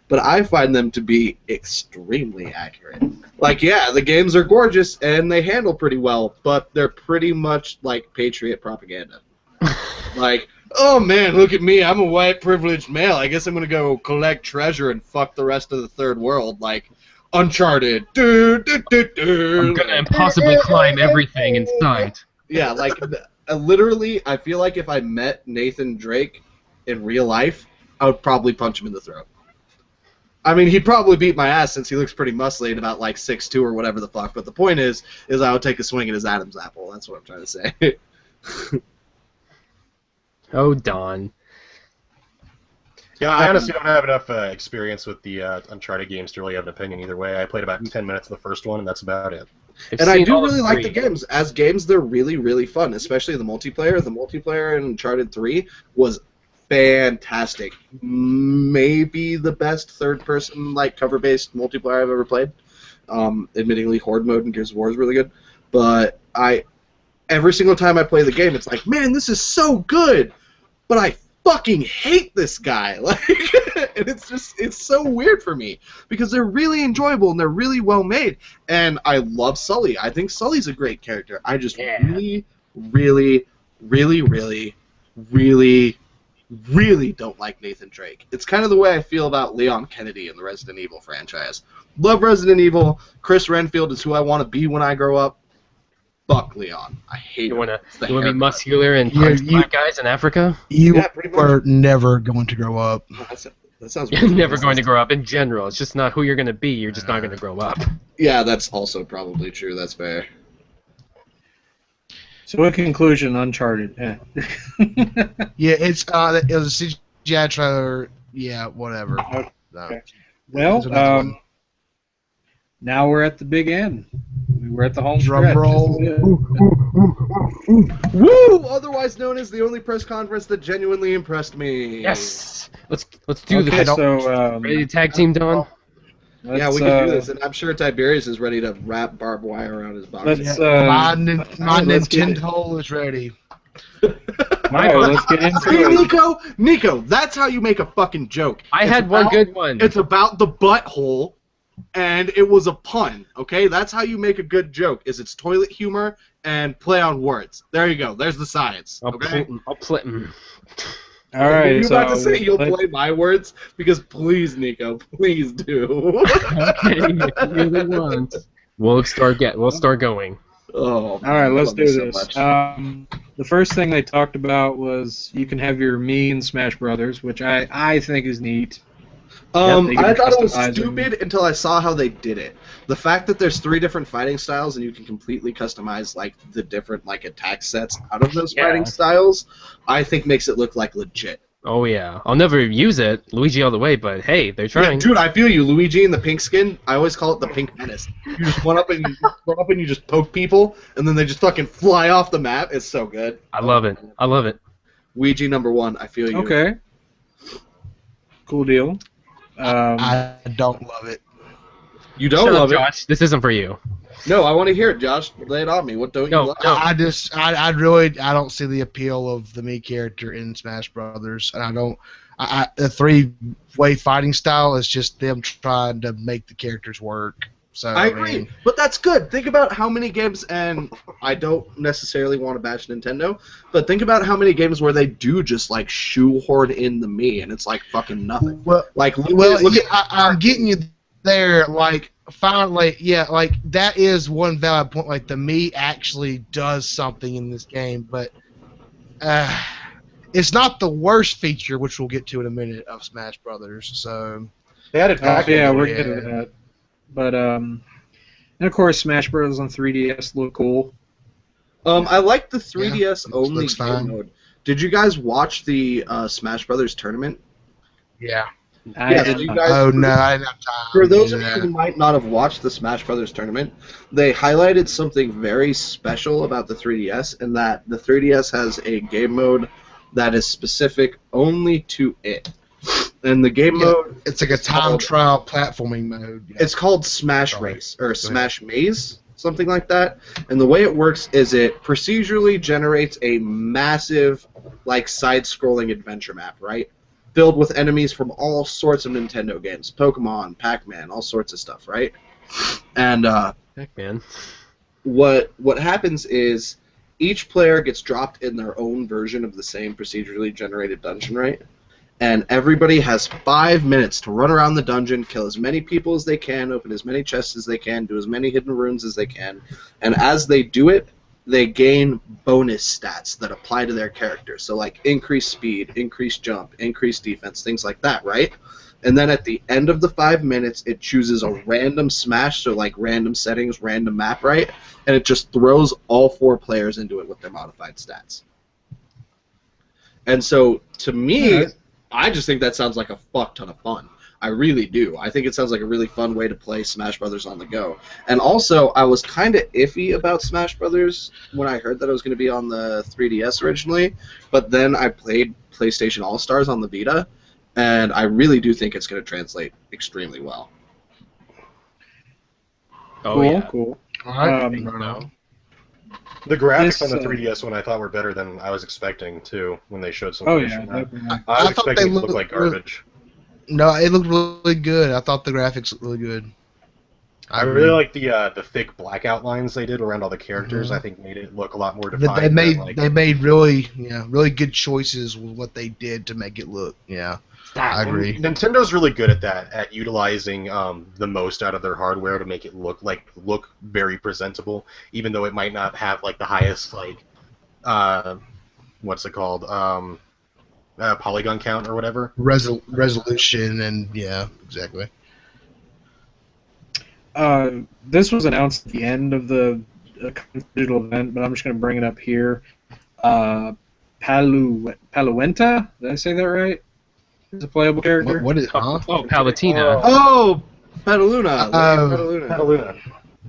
but I find them to be extremely accurate. Like, yeah, the games are gorgeous and they handle pretty well, but they're pretty much like Patriot propaganda. Like, oh man, look at me, I'm a white privileged male. I guess I'm gonna go collect treasure and fuck the rest of the third world. Like, Uncharted. I'm gonna impossibly climb everything in sight. Yeah, like, literally, I feel like if I met Nathan Drake in real life, I would probably punch him in the throat. I mean, he'd probably beat my ass since he looks pretty muscly and about, like, 6'2" or whatever the fuck, but the point is I would take a swing at his Adam's apple. That's what I'm trying to say. Oh, Don. Yeah, I honestly don't have enough experience with the Uncharted games to really have an opinion either way. I played about 10 minutes of the first one, and that's about it. And I do really like the games. As games, they're really, really fun, especially the multiplayer. The multiplayer in Uncharted 3 was fantastic. Maybe the best third-person, like, cover-based multiplayer I've ever played. Admittingly, Horde mode in Gears of War is really good. But every single time I play the game, it's like, man, this is so good! But I fucking hate this guy. Like, and it's so weird for me because they're really enjoyable and they're really well made, and I love Sully. I think Sully's a great character. I just really don't like Nathan Drake. It's kind of the way I feel about Leon Kennedy in the Resident Evil franchise. Love Resident Evil. Chris Renfield is who I want to be when I grow up. Fuck Leon. I hate him. You want to be muscular and punch black guys in Africa? You are never going to grow up. That sounds You're never going to grow up in general. It's just not who you're going to be. You're just not going to grow up. Yeah, that's also probably true. That's fair. So in conclusion, Uncharted. Yeah, it was a CGI trailer. Yeah, whatever. Okay. Well, now we're at the big end. We were at the home Drum stretch. roll. Woo! Otherwise known as the only press conference that genuinely impressed me. Yes. Let's do Okay, this. so Ready to tag team, Don? Yeah, we can do this, and I'm sure Tiberius is ready to wrap barbed wire around his body. My Nintendo is ready. Michael, let's get into Hey, it. Nico, that's how you make a fucking joke. I had one good one. It's about the butthole, and it was a pun, okay? That's how you make a good joke, is it's toilet humor and play on words. There you go. There's the science, okay? I'll play. All right, You're so about to say you'll play my words? Because please, Nico, please do. Okay, you're the one. We'll start going. Oh, all right, let's do so this. much. The first thing they talked about was you can have your me and Smash Brothers, which I think is neat. I thought it was customize them. stupid until I saw how they did it. The fact that there's 3 different fighting styles and you can completely customize like the different like attack sets out of those fighting styles, I think makes it look like legit. Oh yeah, I'll never use it, Luigi all the way, but hey, they're Yeah, trying. dude, I feel you. Luigi in the pink skin, I always call it the pink menace. You just run up and you just poke people, and then they just fucking fly off the map. It's so good. I love it. I love it. Luigi #1, I feel you. Okay. Cool deal. I don't love it. You don't Shut up, love it? Josh. This isn't for you. No, I want to hear it, Josh. Lay it on me. What don't you No, love? no. I don't see the appeal of the Mii character in Smash Brothers, and the 3-way fighting style is just them trying to make the characters work. So I agree, but that's good. Think about how many games, and I don't necessarily want to bash Nintendo, but think about how many games where they do just like shoehorn in the Mii, and it's like fucking nothing. Well, Like, I'm getting you there. Like, finally, yeah, like that is one valid point. Like, the Mii actually does something in this game, but it's not the worst feature, which we'll get to in a minute, of Smash Brothers. So They added packaging. Yeah, we're getting to that. But and of course, Smash Bros. On 3DS look cool. I like the 3DS only looks game fine. mode. Did you guys watch the Smash Brothers tournament? yeah. Yeah, so you guys, Oh no, I didn't have time. for those to of do you that. who might not have watched the Smash Brothers tournament, they highlighted something very special about the 3DS, in that the 3DS has a game mode that is specific only to it. And the game mode, It's like a time trial platforming mode. Yeah. it's called Smash Race, or Smash Maze, something like that. And the way it works is it procedurally generates a massive, like, side-scrolling adventure map, right? Filled with enemies from all sorts of Nintendo games. Pokemon, Pac-Man, all sorts of stuff, right? And Heck, man. what happens is each player gets dropped in their own version of the same procedurally generated dungeon, right? And everybody has 5 minutes to run around the dungeon, kill as many people as they can, open as many chests as they can, do as many hidden runes as they can. And as they do it, they gain bonus stats that apply to their character. So like increased speed, increased jump, increased defense, things like that, right? And then at the end of the 5 minutes, it chooses a random smash, so like random settings, random map, right? And it just throws all 4 players into it with their modified stats. And so, to me, I just think that sounds like a fuck ton of fun. I really do. I think it sounds like a really fun way to play Smash Brothers on the go. And also, I was kind of iffy about Smash Brothers when I heard that it was going to be on the 3DS originally, but then I played PlayStation All-Stars on the Vita, and I really do think it's going to translate extremely well. Oh cool, yeah. cool. All right. No. The graphics on This, the 3DS one I thought were better than I was expecting too when they showed some. Oh footage yeah, from that. definitely. I was I thought expecting they it to look looked like garbage. No, it looked really good. I thought the graphics looked really good. I really like the thick black outlines they did around all the characters. Mhm. I think made it look a lot more They defined. made than, like, they made really good choices with what they did to make it look. Yeah, I agree. Nintendo's really good at that, at utilizing the most out of their hardware to make it look very presentable, even though it might not have like the highest what's it called, polygon count or whatever. Resolution and yeah, exactly. This was announced at the end of the digital event, but I'm just going to bring it up here. Paluenta? Did I say that right? Is a playable character? What is? Huh? Oh, Palutena. Oh, Petaluna. Petaluna.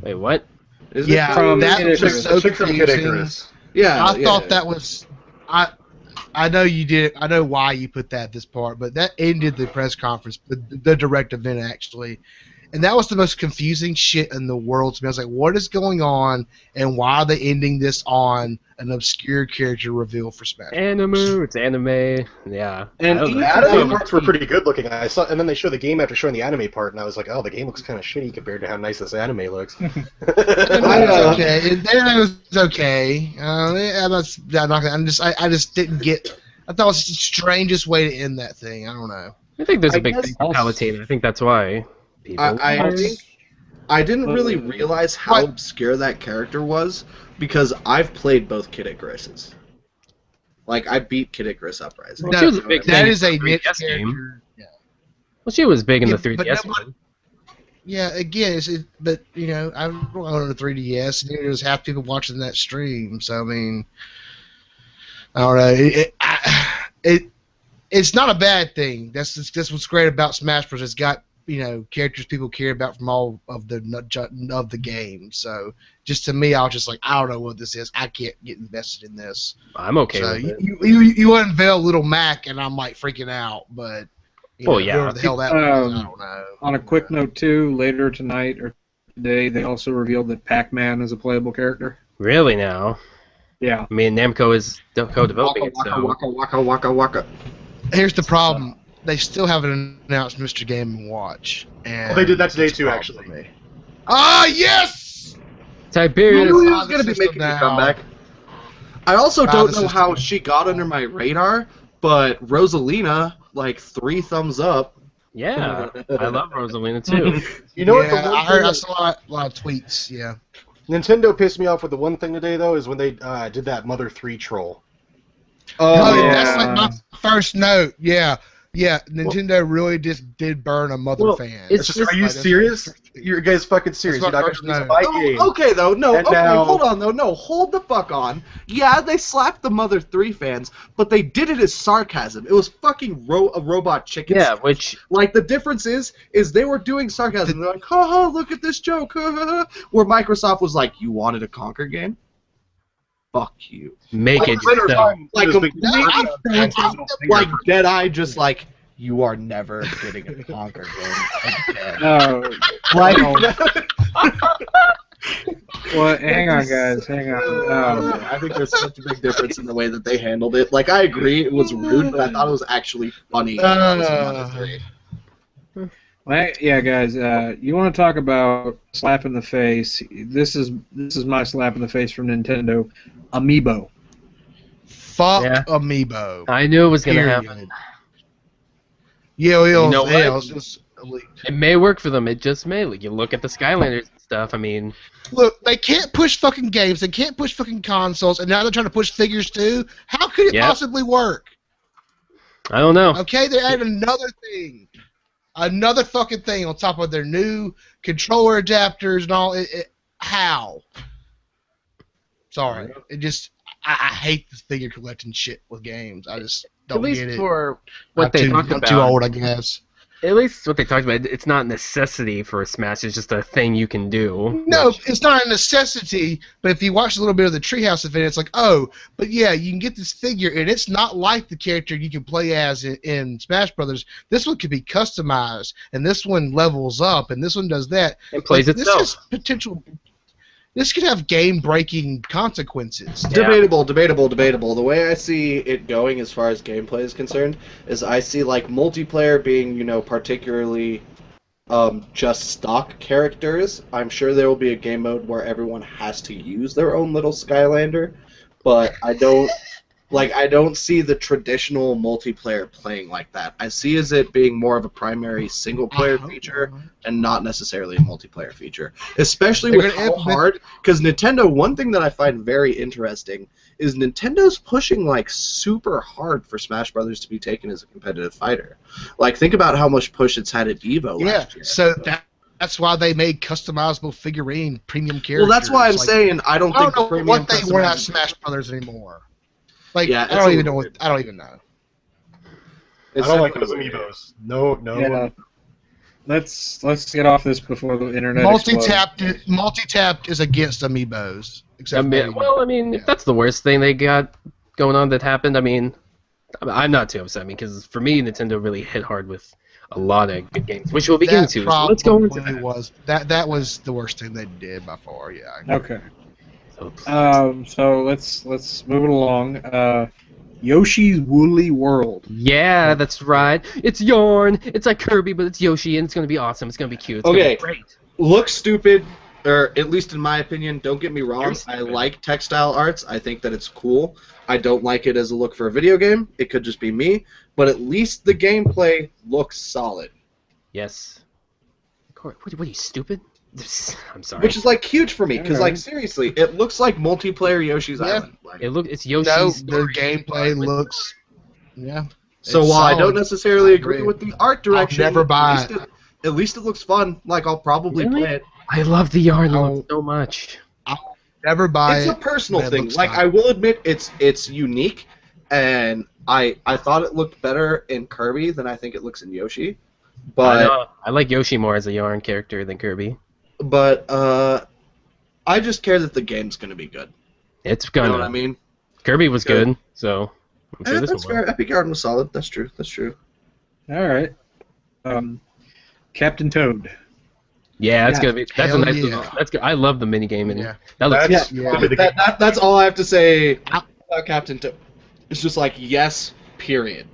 Wait, what? Isn't Yeah, it from that Kid was Icarus? so Chick from Kid confusing. Icarus. Yeah, I yeah. thought that was I know you did. I know why you put that this part, but that ended the press conference, the direct event actually, and that was the most confusing shit in the world to me. I was like, what is going on, and why are they ending this on an obscure character reveal for Smash? Anime. It's anime. Yeah. And I don't know. The anime parts were pretty good looking. I saw, and then they showed the game after showing the anime part, and I was like, oh, the game looks kind of shitty compared to how nice this anime looks. It's okay. It was okay. I just didn't get. I thought it was the strangest way to end that thing. I don't know. I think there's I a big guess thing for Palutena. I think that's why people. I think I didn't really realize how obscure that character was because I've played both Kid Icaruses. Like, I beat Kid Icarus Uprising. Well, she was a big that thing is a for niche 3DS game. character. Yeah. Well, she was big in Yeah, the 3DS but nobody- one. Yeah, again, but I don't own a 3DS, and there's half people watching that stream. So I mean, I don't know. It's not a bad thing. That's what's great about Smash Bros. It's got characters people care about from all of the game. So just to me, I was just like, I don't know what this is. I can't get invested in this. I'm okay So with it. you unveil Little Mac, and I'm like freaking out. But Yeah. whoever the hell that was, I don't know. On a quick note too, later tonight or today, they also revealed that Pac-Man is a playable character. Really now? Yeah. I mean, Namco is co-developing it, Waka, so... waka, waka, waka, waka. Here's the problem. They still haven't announced Mr. Game & Watch. And Well, they did that today it's a too, problem actually. for me. Ah, yes! I Tiberius... knew he on was the going to be system making a now. comeback. I also On don't the know how system. she got under my radar, but Rosalina, like 3 thumbs up. Yeah, I love Rosalina too. You know what? Yeah, The one I heard. thing I that saw a lot of tweets. Yeah. Nintendo pissed me off with the one thing today, though, is when they did that Mother 3 troll. Oh, yeah. that's like my first note. Yeah. Nintendo really just did burn a Mother fan. it's It's just, just are you like- serious? You guys fucking serious? You're That's not my going to first release note. my Oh, game. okay, though. No, And okay, now- hold on, though. No, hold the fuck on. Yeah, they slapped the Mother 3 fans, but they did it as sarcasm. It was fucking a robot chicken. Yeah, which... Like, the difference is they were doing sarcasm. They're like, ha ha, look at this joke, ha ha ha. Where Microsoft was like, you wanted a Conquer game? Fuck you. Make it Later yourself. on, Like, there's big- like Deadeye just like, you are never getting a Conquer game again. No. Like, Well, hang on, guys. Hang on. I think there's such a big difference in the way that they handled it. Like, I agree it was rude, but I thought it was actually funny. Yeah, guys. You want to talk about slap in the face? This is my slap in the face from Nintendo. Amiibo. Fuck Yeah. Amiibo. I knew it was going to Period. happen. Yeah, You know what? it's leaked. It may work for them. It just may. Like, you look at the Skylanders and stuff. I mean, Look, they can't push fucking games. They can't push fucking consoles, and now they're trying to push figures too. How could it Yep. possibly work? I don't know. Okay, they added another fucking thing on top of their new controller adapters and all. How? Sorry, I hate this figure collecting shit with games. I just don't At least get it. for what I'm they too, talked I'm about. too old, I guess. At least what they talked about. It's not a necessity for a Smash. It's just a thing you can do. No, which- it's not a necessity, but if you watch a little bit of the Treehouse event, it's like, oh, but yeah, you can get this figure, and it's not like the character you can play as in Smash Brothers. This one could be customized, and this one levels up, and this one does that. It plays Like, itself. This is potential. This could have game-breaking consequences. Yeah. Debatable. The way I see it going as far as gameplay is concerned is I see like multiplayer being, particularly just stock characters. I'm sure there will be a game mode where everyone has to use their own little Skylander, but I don't see the traditional multiplayer playing like that. I see as it being more of a primary single-player feature and not necessarily a multiplayer feature. Especially They're with gonna how implement- hard, because Nintendo, one thing that I find very interesting is Nintendo's pushing like super hard for Smash Brothers to be taken as a competitive fighter. Like, think about how much push it's had at EVO Yeah, last year. so that's why they made customizable figurine premium characters. Well, that's why I'm Like, saying I don't I think don't the know premium what they were at customizable- Smash Brothers anymore. Like, Yeah, I it's don't a even know. little I don't even know. I don't like definitely those weird. amiibos. No. Yeah. Let's get off this before the internet explodes. Multitapped is against amiibos. Except If that's the worst thing they got going on that happened, I'm not too upset. Because for me, Nintendo really hit hard with a lot of good games, which we'll be getting to. So let's go into that. That was the worst thing they did by far. Yeah. Okay. So, So let's move it along. Yoshi's Woolly World. yeah, that's right. It's Yarn. It's like Kirby, but it's Yoshi, and it's gonna be awesome. It's gonna be cute. It's gonna Okay. be great. Looks stupid, or at least in my opinion. Don't get me wrong. Very I stupid. like textile arts. I think that it's cool. I don't like it as a look for a video game. It could just be me, but at least the gameplay looks solid. Yes. What are you, stupid? I'm sorry. Which is like huge for me, because Alright. like seriously, it looks like multiplayer Yoshi's Yeah. Island. Like, It's Yoshi's No, the story. gameplay looks. Yeah. So It's while I don't solid. necessarily I agree agree. with the art direction, never buy at least it looks fun. Like I'll probably Really? play it. I love the art I'll- look so much. I'll never buy It's it. a personal but it thing. looks Like fine. I will admit, it's unique, and I thought it looked better in Kirby than I think it looks in Yoshi. I like Yoshi more as a yarn character than Kirby. But I just care that the game's gonna be good. It's You gonna. know what I mean? Kirby was Good. good, so I'm sure this That's one will. fair. Epic Garden was solid. That's true. That's true. All right. Captain Toad. Yeah, that's gonna be. That's a Hell nice. yeah. Little, that's good. I love the mini game, and Yeah. that looks. That's Yeah. probably the game. That's all I have to say about Captain Toad. It's just like yes, period.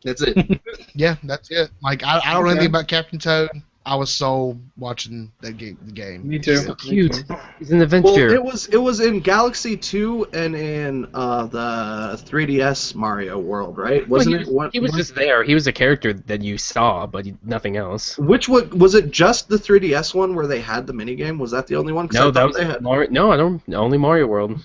That's it. Yeah, that's it. Like I don't know Okay. anything about Captain Toad. I was sold watching the game. Me too. So cute. He's an Well, adventure. it was in Galaxy 2 and in the 3DS Mario World, right? Wasn't it? What, He was just there. He was a character that you saw, but nothing else. which one was it? Just the 3DS one where they had the minigame? Was that the only one? 'Cause I No, thought that was they had. Mario. No, I don't. Only Mario World.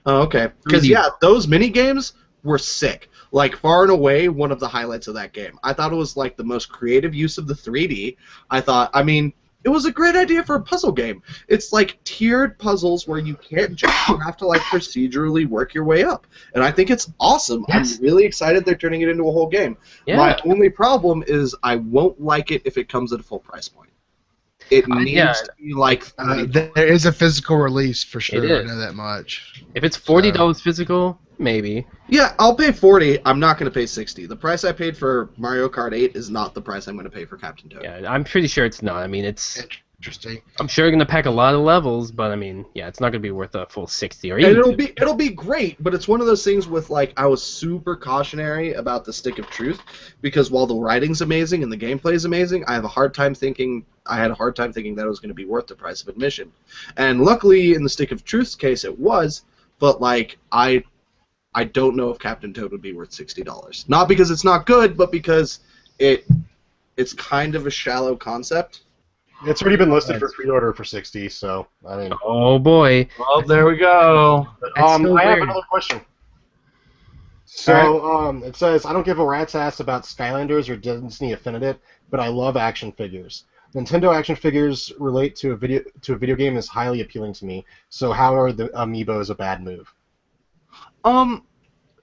Oh, okay. Because 3D. yeah, those mini games were sick. Like far and away, one of the highlights of that game. I thought it was like the most creative use of the 3D. I mean, it was a great idea for a puzzle game. It's like tiered puzzles where you can't jump. You have to like procedurally work your way up. And I think it's awesome. Yes. I'm really excited they're turning it into a whole game. Yeah. My only problem is I won't like it if it comes at a full price point. It needs yeah. to be like There is a physical release for sure. It I is. know that much. If it's $40 physical, maybe. yeah, I'll pay $40. I'm not going to pay $60. The price I paid for Mario Kart 8 is not the price I'm going to pay for Captain Toad. Yeah, I'm pretty sure it's not. I mean, it's. Interesting. I'm sure going to pack a lot of levels, but I mean, yeah, it's not going to be worth a full 60 or And even. it'll be great, but it's one of those things with like I was super cautionary about the Stick of Truth because while the writing's amazing and the gameplay is amazing, I had a hard time thinking that it was going to be worth the price of admission. And luckily in the Stick of Truth's case it was, but like I don't know if Captain Toad would be worth $60. Not because it's not good, but because it's kind of a shallow concept. It's already been listed for pre-order for 60, so I mean. Oh boy. Well, there we go. so I have weird. another question. So it says, I don't give a rat's ass about Skylanders or Disney Affinitive, but I love action figures. Nintendo action figures relate to a video game is highly appealing to me. So how are the amiibos a bad move?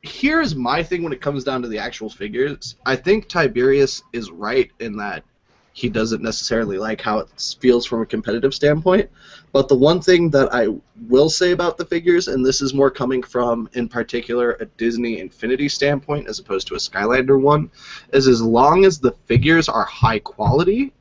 Here's my thing when it comes down to the actual figures. I think Tiberius is right in that he doesn't necessarily like how it feels from a competitive standpoint. But the one thing that I will say about the figures, and this is more coming from, in particular, a Disney Infinity standpoint as opposed to a Skylander one, is as long as the figures are high quality,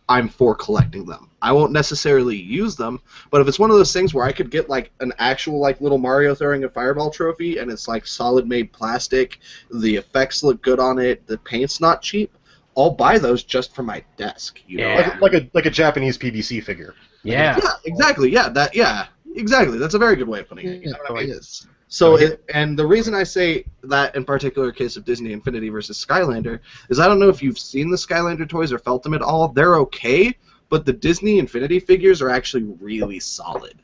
I'm for collecting them. I won't necessarily use them, but if it's one of those things where I could get like an actual like little Mario throwing a fireball trophy and it's like solid made plastic, the effects look good on it, the paint's not cheap, I'll buy those just for my desk. You know? Yeah. Like a Japanese PVC figure. Yeah. Yeah, exactly. Yeah, exactly. That's a very good way of putting it. You know what I mean? Yes. So, and the reason I say that in particular case of Disney Infinity versus Skylander is I don't know if you've seen the Skylander toys or felt them at all. They're okay, but the Disney Infinity figures are actually really solid.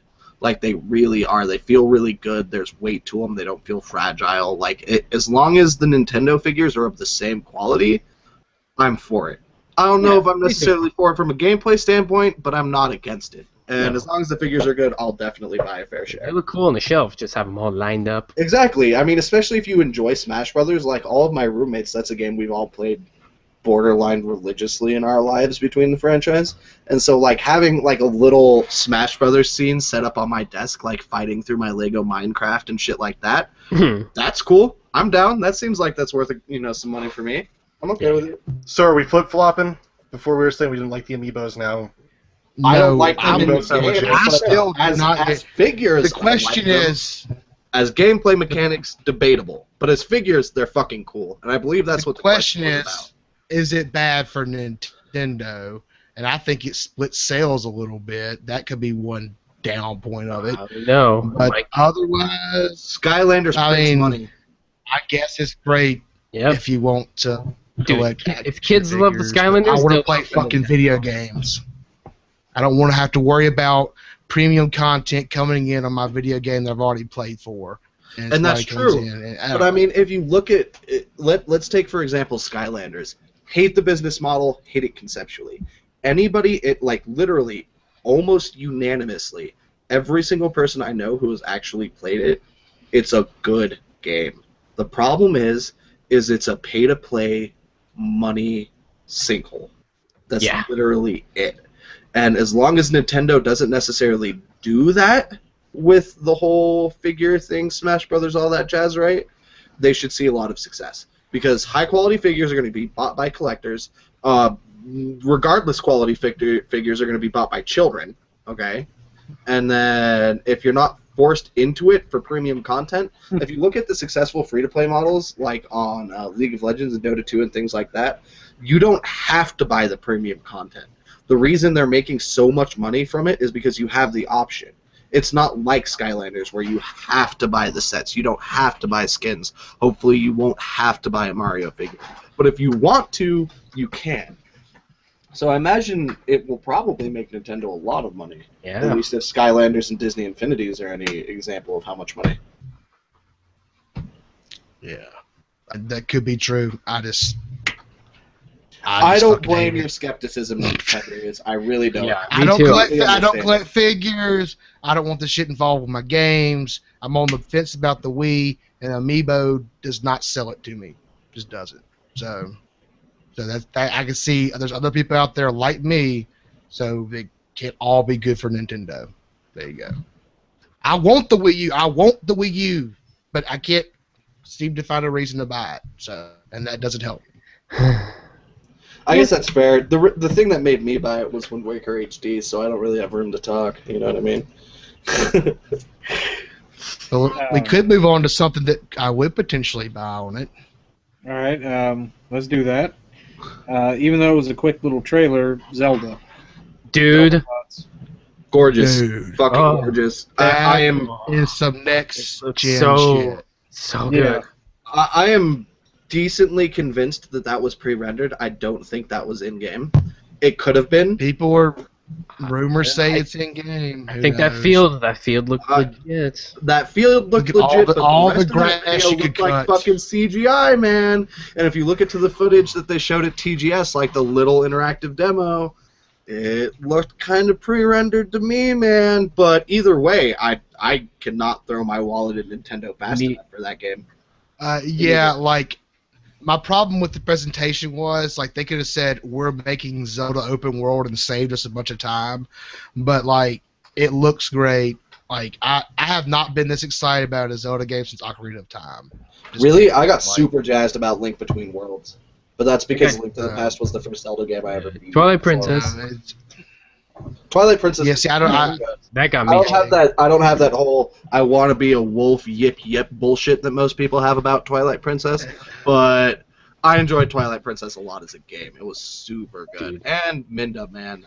Like, they really are. They feel really good. There's weight to them. They don't feel fragile. Like, as long as the Nintendo figures are of the same quality, I'm for it. I don't know if I'm necessarily for it from a gameplay standpoint, but I'm not against it. And as long as the figures are good, I'll definitely buy a fair They share. look cool on the shelf. Just have them all lined up. Exactly. I mean, especially if you enjoy Smash Brothers, like all of my roommates, that's a game we've all played borderline religiously in our lives between the franchise. And so, like, having, like, a little Smash Brothers scene set up on my desk, like, fighting through my Lego Minecraft and shit like that, that's cool. I'm down. That seems like that's worth, some money for me. I'm okay with it. So are we flip-flopping? Before we were saying we didn't like the amiibos now. No, I don't like I'm- them in so much game. I still do as not. figures. The question I like them. is, as gameplay mechanics, debatable. But as figures, they're fucking cool. And I believe that's what the question is, was is it bad for Nintendo? And I think it splits sales a little bit. That could be one down point of it. No. But Mike. otherwise, Skylanders I prints mean, money. I guess it's great Yep. if you want to Dude, collect if action kids love the figures, but Skylanders, I want they'll to play love them. fucking video games. I don't want to have to worry about premium content coming in on my video game that I've already played for. And that's true. But I mean, if you look at it, let's take for example Skylanders. Hate the business model, hate it conceptually. Anybody, literally, almost unanimously, every single person I know who has actually played it, it's a good game. The problem is it's a pay-to-play money sinkhole. That's literally it. And as long as Nintendo doesn't necessarily do that with the whole figure thing, Smash Brothers, all that jazz, right? They should see a lot of success. Because high-quality figures are going to be bought by collectors. Regardless, quality figures are going to be bought by children, okay? And then if you're not forced into it for premium content, if you look at the successful free-to-play models, like on League of Legends and Dota 2 and things like that, you don't have to buy the premium content. The reason they're making so much money from it is because you have the option. It's not like Skylanders where you have to buy the sets. You don't have to buy skins. Hopefully you won't have to buy a Mario figure. But if you want to, you can. So I imagine it will probably make Nintendo a lot of money. Yeah. At least if Skylanders and Disney Infinities are any example of how much money. Yeah. That could be true. I don't blame your skepticism, Nintendo. I really don't. Yeah, I don't collect figures. I don't want the shit involved with my games. I'm on the fence about the Wii, and Amiibo does not sell it to me. Just doesn't. So that I can see there's other people out there like me, so they can't all be good for Nintendo. There you go. I want the Wii U, but I can't seem to find a reason to buy it. So, and that doesn't help. I guess that's fair. The thing that made me buy it was Wind Waker HD, so I don't really have room to talk. You know what I mean? Well, we could move on to something that I would potentially buy on it. All right, let's do that. Even though it was a quick little trailer, Zelda. Dude. Gorgeous. Dude. Fucking gorgeous. I am is some next gen shit. So good. I am decently convinced that was pre-rendered. I don't think that was in-game. It could have been. People were rumors say it's in-game. I think that field looked legit. That field looked legit, but all the rest grass of the video you looked could like cut. fucking CGI, man. And if you look into the footage that they showed at TGS, like the little interactive demo, it looked kind of pre-rendered to me, man. But either way, I cannot throw my wallet at Nintendo fast enough for that game. My problem with the presentation was, they could have said, we're making Zelda open world and saved us a bunch of time. But, it looks great. I have not been this excited about a Zelda game since Ocarina of Time. Really? I got super jazzed about Link Between Worlds. But that's because Link to the Past was the first Zelda game I ever beat. Twilight Princess. Twilight Princess. Yeah, see, that got me. I don't have that whole I want to be a wolf yip bullshit that most people have about Twilight Princess, but I enjoyed Twilight Princess a lot as a game. It was super good. Dude. And Minda, man,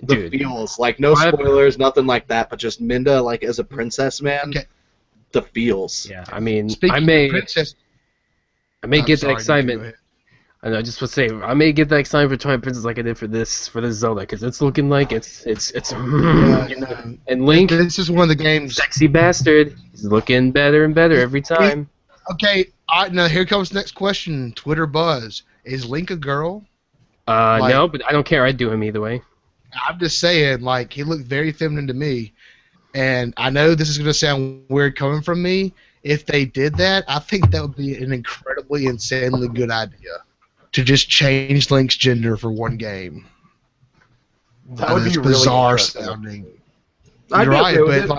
the feels no spoilers, nothing like that, but just Minda as a princess, man. Okay. The feels. Yeah, I mean, I may get that excitement. I know, just to say, I may get that excitement for Twilight Princess like I did for this Zelda, because it's looking like it's and Link. This is one of the games. Sexy bastard. He's looking better and better every time. Okay, now here comes the next question. Twitter buzz: is Link a girl? No, but I don't care. I'd do him either way. I'm just saying, he looked very feminine to me, and I know this is gonna sound weird coming from me. If they did that, I think that would be an incredibly, insanely good idea. To just change Link's gender for one game. That would be really bizarre sounding. You're right, but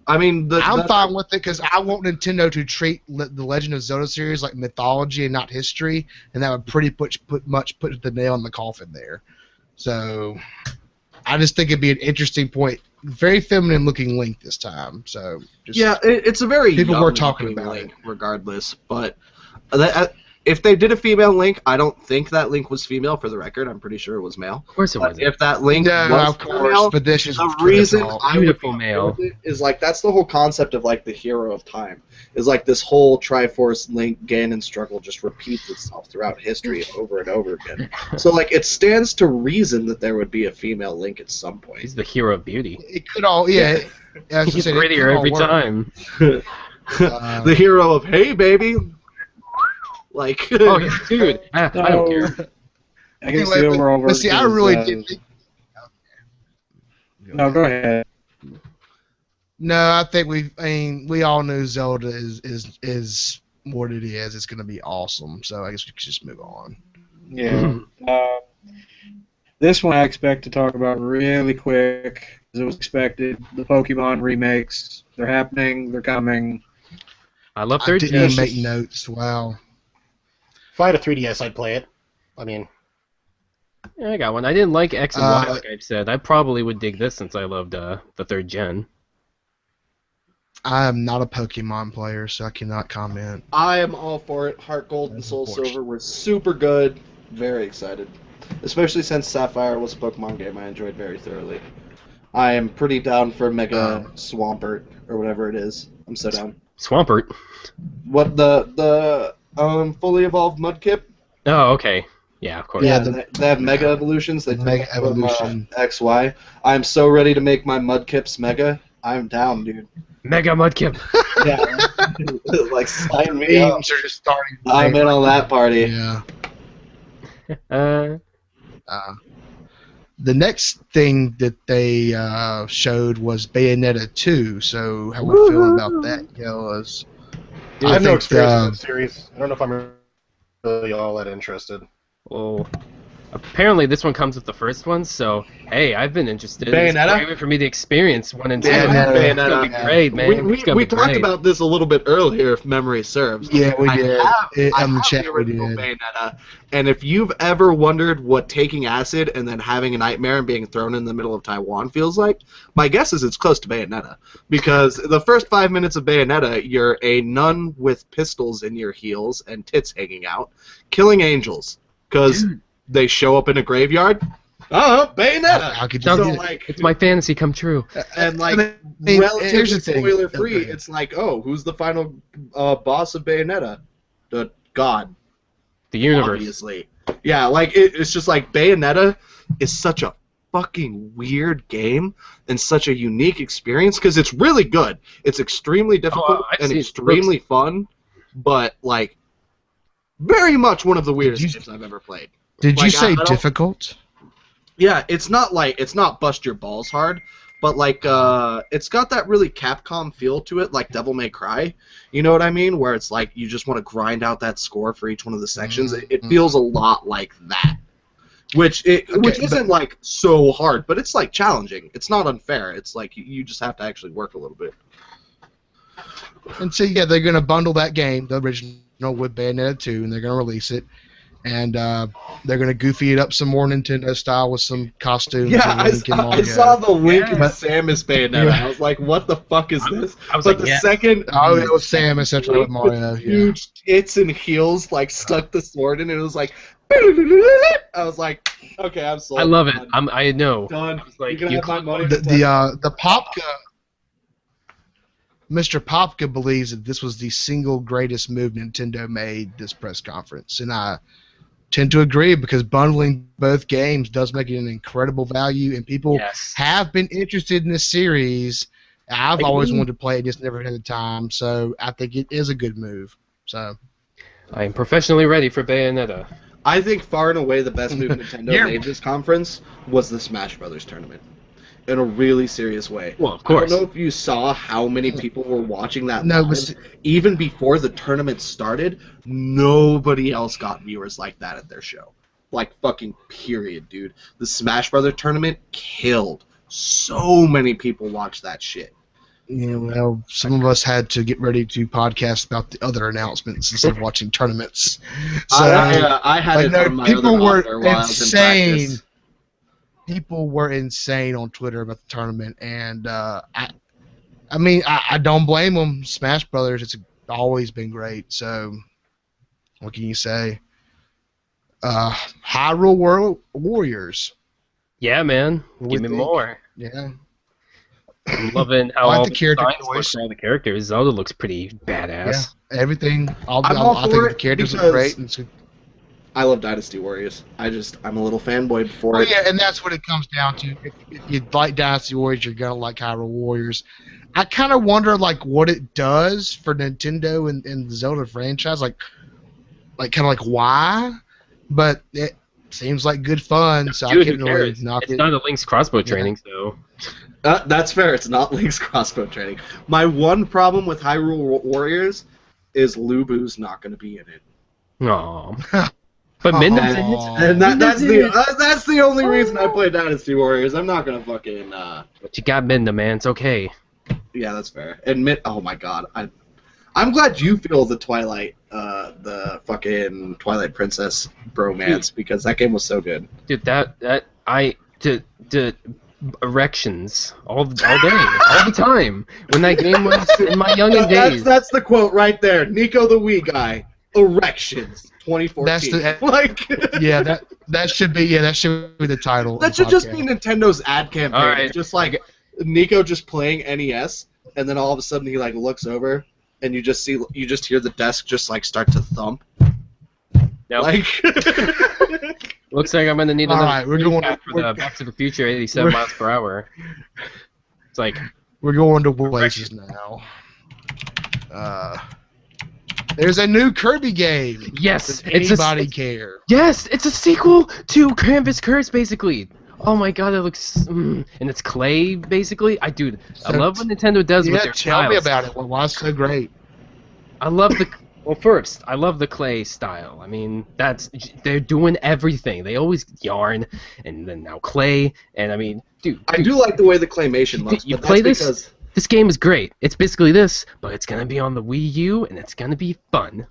I'm fine with it because I want Nintendo to treat the Legend of Zelda series like mythology and not history, and that would pretty much put the nail in the coffin there. So I just think it'd be an interesting point. Very feminine looking Link this time. So it's a very people young were talking about Link, regardless, but. If they did a female Link, I don't think that Link was female. For the record, I'm pretty sure it was male. Of course it was. If that Link was female, but this is the reason I would beautiful male is that's the whole concept of the hero of time. Is this whole Triforce Link Ganon struggle just repeats itself throughout history over and over again. So it stands to reason that there would be a female Link at some point. He's the hero of beauty. It could all He's prettier every time. The hero of "Hey, baby." Like, Oh, yeah, dude, I don't care. I guess the overall version. See, I really did think. No, go ahead. No, I think we all knew Zelda is what it is. It's gonna be awesome. So I guess we could just move on. Yeah. This one I expect to talk about really quick, as it was expected. The Pokemon remakes. They're happening. They're coming. I love I third didn't gen. even make notes. Wow. If I had a 3DS, I'd play it. I mean, Yeah, I got one. I didn't like X and Y, like I've said. I probably would dig this since I loved the third gen. I am not a Pokemon player, so I cannot comment. I am all for it. Heart Gold and Soul Silver were super good. Very excited. Especially since Sapphire was a Pokemon game I enjoyed very thoroughly. I am pretty down for Mega Swampert, or whatever it is. I'm so down. Swampert. What, the fully evolved Mudkip? Oh, okay. Yeah, of course. Yeah, they have Mega Evolutions. They Mega took from, Evolution. XY. I'm so ready to make my Mudkips Mega. I'm down, dude. Mega Mudkip. Yeah. Like, sign me up. Memes are just starting. I'm in on that party. Yeah. Uh, The next thing that they showed was Bayonetta 2. So how we feeling about that, fellas? I have no think, experience in that series. I don't know if I'm really all that interested. well, apparently this one comes with the first one, so hey, I've been interested. Bayonetta? It's great for me to experience 1 and 2. Bayonetta. It's gonna be great, man. We talked about this a little bit earlier, if memory serves. Yeah, we did. I In the have chat, the we original did. Bayonetta, and if you've ever wondered what taking acid and then having a nightmare and being thrown in the middle of Taiwan feels like, my guess is it's close to Bayonetta. Because the first 5 minutes of Bayonetta, you're a nun with pistols in your heels and tits hanging out, killing angels. Because they show up in a graveyard. Oh, Bayonetta! How could you So, get it? like, It's my fantasy come true. and like, I mean, relatively here's the thing. spoiler free, Okay. it's like, oh, who's the final boss of Bayonetta? The God, The universe. obviously. Yeah, like it's just like Bayonetta is such a fucking weird game and such a unique experience because it's really good. It's extremely difficult I've and seen extremely fun, but like very much one of the weirdest games I've ever played. Did you Like, say I don't- difficult? Yeah, it's not bust your balls hard, but like it's got that really Capcom feel to it, like Devil May Cry. You know what I mean? Where it's like you just want to grind out that score for each one of the sections. It feels a lot like that. Which isn't like so hard, but it's like challenging. It's not unfair. It's like you just have to actually work a little bit. And so yeah, they're gonna bundle that game, the original, with Bayonetta 2, and they're gonna release it. And they're gonna goofy it up some more Nintendo style with some costumes. Yeah, and I Link and saw Mario. the Link Yeah. and Samus Bayonetta. Yeah. I was like, what the fuck is this? I was But like, the yeah. second Oh, it was Samus actually with Mario. Yeah. huge tits and heels, like stuck the sword in, and it was like, I was like, okay, I'm sold. I love it. Done. I know. Done. It's like, you can you have my click money. on The Popka, Mr. Popka believes that this was the single greatest move Nintendo made this press conference, and I tend to agree because bundling both games does make it an incredible value, and people Yes. have been interested in this series. I've always wanted to play it, just never had the time, so I think it is a good move. So I am professionally ready for Bayonetta. I think far and away the best move Nintendo Yeah. made this conference was the Smash Brothers tournament. In a really serious way. Well, of I course. don't know if you saw how many people were watching that No, live. but Even before the tournament started, nobody else got viewers like that at their show. Like, fucking period, dude. The Smash Brothers tournament killed. So many people watched that shit. yeah, well, some of us had to get ready to podcast about the other announcements instead of watching tournaments. So I had it no, on my people other were monitor while I was in insane. practice. People were insane on Twitter about the tournament, and I mean, I don't blame them. Smash Brothers, it's always been great. So, what can you say? Hyrule Warriors. Yeah, man. What Give do me you think? more. Yeah. I'm loving how I like all the character designs work choice. for all the characters. Zelda looks pretty badass. Yeah. Everything. I'm all I for think it the characters because- are great. And it's, I love Dynasty Warriors. I'm a little fanboy before oh it. yeah, and that's what it comes down to. If you like Dynasty Warriors, you're gonna like Hyrule Warriors. I kind of wonder like what it does for Nintendo and the Zelda franchise, like kind of like why, but it seems like good fun, so Dude, I who couldn't really cares? knock It's it. not a Link's crossbow training, so. That's fair. It's not Link's crossbow training. My one problem with Hyrule Warriors is Lubu's not going to be in it. Aww. But Midna's in it. And that's the only reason I play Dynasty Warriors. I'm not gonna fucking. But you got Midna, man. It's okay. Yeah, that's fair. Admit. Oh my god. I'm glad you feel the the fucking Twilight Princess bromance because that game was so good. Dude, the erections all day, all the time. When that game was in my youngin' days. That's the quote right there. Nico the Wii guy. Erections. 2014. That's the like. Yeah, that should be the title. That should just be Nintendo's ad campaign. All right. It's just like Nico just playing NES, and then all of a sudden he like looks over, and you just hear the desk just like start to thump. Nope. Like. Looks like I'm gonna need All another right, we're going for the Back to the Future 87 miles per hour. It's like We're going to places now. There's a new Kirby game. yes, Does it's anybody care? Yes, it's a sequel to Canvas Curse, basically. Oh my god, it looks and it's clay, basically. I love what Nintendo does with their tell me styles. about it. Why it's so great? I love I love the clay style. I mean, they're doing everything. They always yarn, and then now clay, and I mean, dude. I do like the way the claymation looks. You but play that's this? because This game is great. It's basically this, but it's gonna be on the Wii U, and it's gonna be fun.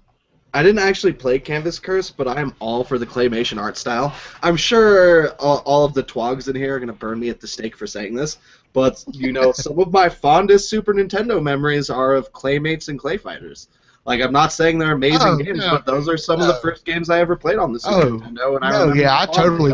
I didn't actually play Canvas Curse, but I am all for the claymation art style. I'm sure all of the twogs in here are gonna burn me at the stake for saying this, but some of my fondest Super Nintendo memories are of Claymates and Clay Fighters. Like, I'm not saying they're amazing games, but those are some of the first games I ever played on the Super Nintendo. And I totally.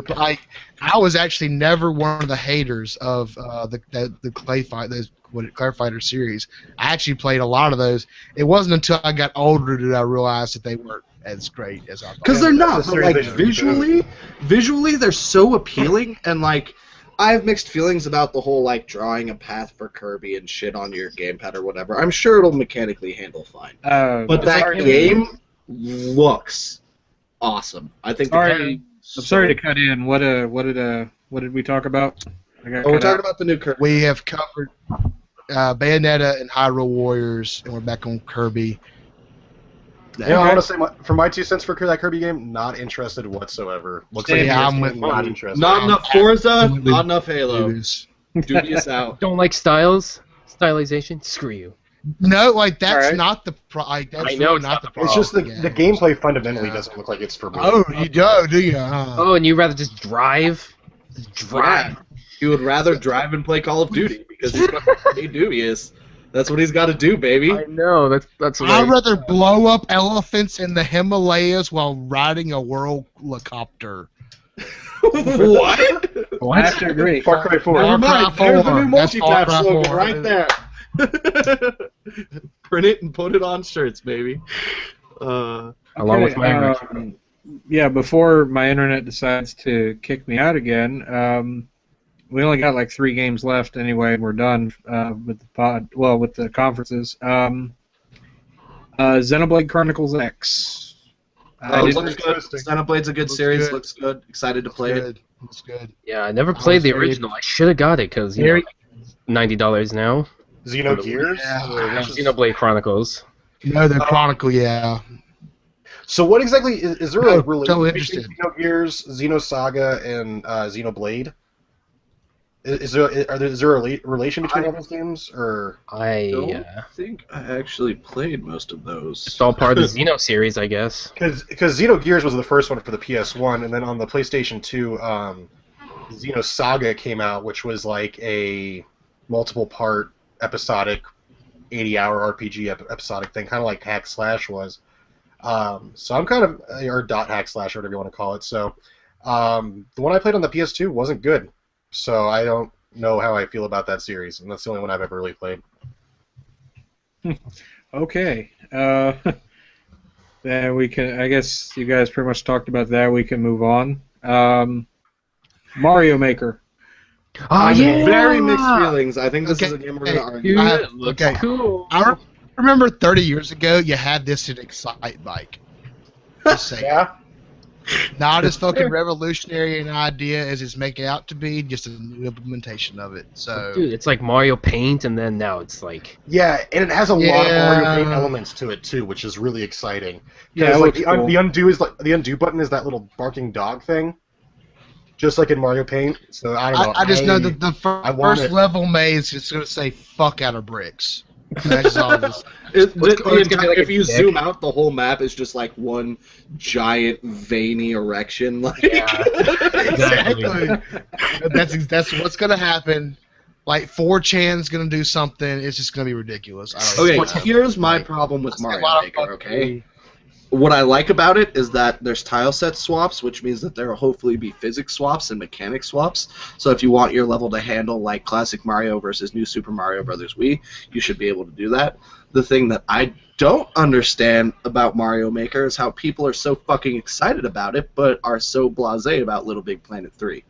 I was actually never one of the haters of the Clay Fighter series. I actually played a lot of those. It wasn't until I got older that I realized that they weren't as great as I thought. Because they're not, That's the but like series they should visually they're so appealing, and like I have mixed feelings about the whole like drawing a path for Kirby and shit on your gamepad or whatever. I'm sure it'll mechanically handle fine. But that game looks awesome. I think. I'm sorry to cut in. What did we talk about? We're talking about the new Kirby. We have covered Bayonetta and Hyrule Warriors, and we're back on Kirby. Yeah, I want to say, for my 2 cents for that Kirby game, not interested whatsoever. Looks like I'm with not interested. Not enough Forza, not enough Halo. Dubious out. Don't like stylization? Screw you. No, like that's Right. not the that's I know really it's not the It's problem. just the gameplay fundamentally doesn't look like it's for me. Oh, you do you? Oh, and you rather just drive? Yeah. He would rather drive and play Call of Duty because he's fucking dubious. That's what he's got to do, baby. I know, that's what I'd rather blow up elephants in the Himalayas while riding a whirlcopter. What? I have to agree. Far Cry 4. Never mind. Far Cry There's the 4. new That's Far multi-tap Cry slogan 4. right there. Print it and put it on shirts, baby. Along with my yeah, before my internet decides to kick me out again, we only got like 3 games left anyway, and we're done with the conferences. Xenoblade Chronicles X. Looks good. Xenoblade's a good series. Good. Looks good. Excited to play it. It's good. Yeah, I never played the original. I should have got it because $90 now. Xenogears? Yeah. Xenoblade Chronicles. No, the Chronicle, yeah. So what exactly is there a relation totally between interested. Xenogears, Xenosaga, and Xenoblade? Is there a relation between all those games, or I think I actually played most of those. It's all part of the Xeno series, I guess. because Xenogears was the first one for the PS1, and then on the PlayStation 2, Xenosaga came out, which was like a multiple-part episodic 80-hour RPG episodic thing, kind of like Hack Slash was. So I'm kind of or dot hack slash or whatever you want to call it. So the one I played on the PS2 wasn't good. So I don't know how I feel about that series, and that's the only one I've ever really played. Okay. Then we can. I guess you guys pretty much talked about that. We can move on. Mario Maker. Oh yeah. Very mixed feelings. I think this is a game we're gonna argue. Dude, it looks okay. cool. I remember 30 years ago, you had this in Excite Bike. Just saying. Yeah. Not as fucking revolutionary an idea as it's making out to be, just a new implementation of it. So, Dude, it's like Mario Paint, and then now it's like. Yeah, and it has a lot of Mario Paint elements to it too, which is really exciting. Yeah, Like cool. the undo button is that little barking dog thing, just like in Mario Paint. So I don't know. I just know that the want first it. level maze is going to say "fuck out of bricks." That's all. If you zoom out, the whole map is just like one giant veiny erection. Like, Exactly. That's what's going to happen. Like 4chan's going to do something. It's just going to be ridiculous. Okay, here's my problem with Mario Maker. Okay. What I like about it is that there's tile set swaps, which means that there will hopefully be physics swaps and mechanic swaps. So if you want your level to handle like Classic Mario versus New Super Mario Bros. Wii, you should be able to do that. The thing that I don't understand about Mario Maker is how people are so fucking excited about it, but are so blasé about Little Big Planet 3.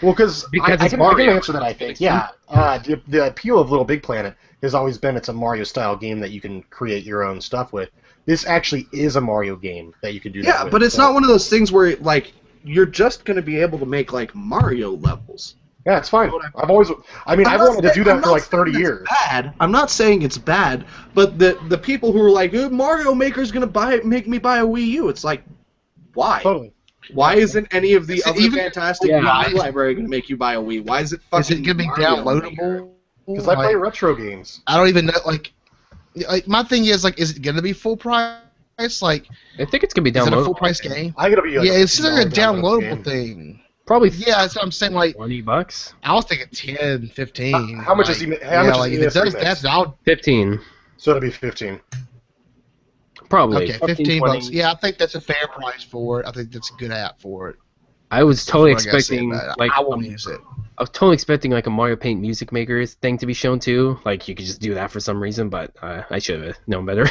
Well, because I it's can Mario. answer that, I think. Yeah, the appeal of Little Big Planet has always been it's a Mario-style game that you can create your own stuff with. This actually is a Mario game that you can do that with. Yeah, but it's not one of those things where, like, you're just going to be able to make, like, Mario levels. Yeah, it's fine. I've wanted to do that for like 30 years. Bad. I'm not saying it's bad, but the people who are like, Mario Maker's going to make me buy a Wii U, it's like, why? Totally. Why isn't any of the other even- fantastic Wii library going to make you buy a Wii? Why is it fucking Is it going to be Mario Maker? downloadable? Because I play retro games. I don't even know. Like my thing is like, is it going to be full price? Like, I think it's gonna be is it a downloadable. full price game? I'm gonna be like, Yeah, it's just like a downloadable game. thing. Probably Yeah, that's what I'm saying. Like, $20. I was thinking 10, 15. How much like, is he? How yeah, much like is if he it does that, I'll 15. So it'll be 15. Probably. okay, 15 20. bucks. Yeah, I think that's a fair price for it. I think that's a good app for it. I was totally That's what I gotta say expecting about it. like I won't use it. I was totally expecting like a Mario Paint Music Maker thing to be shown too. Like you could just do that for some reason, but I should have known better.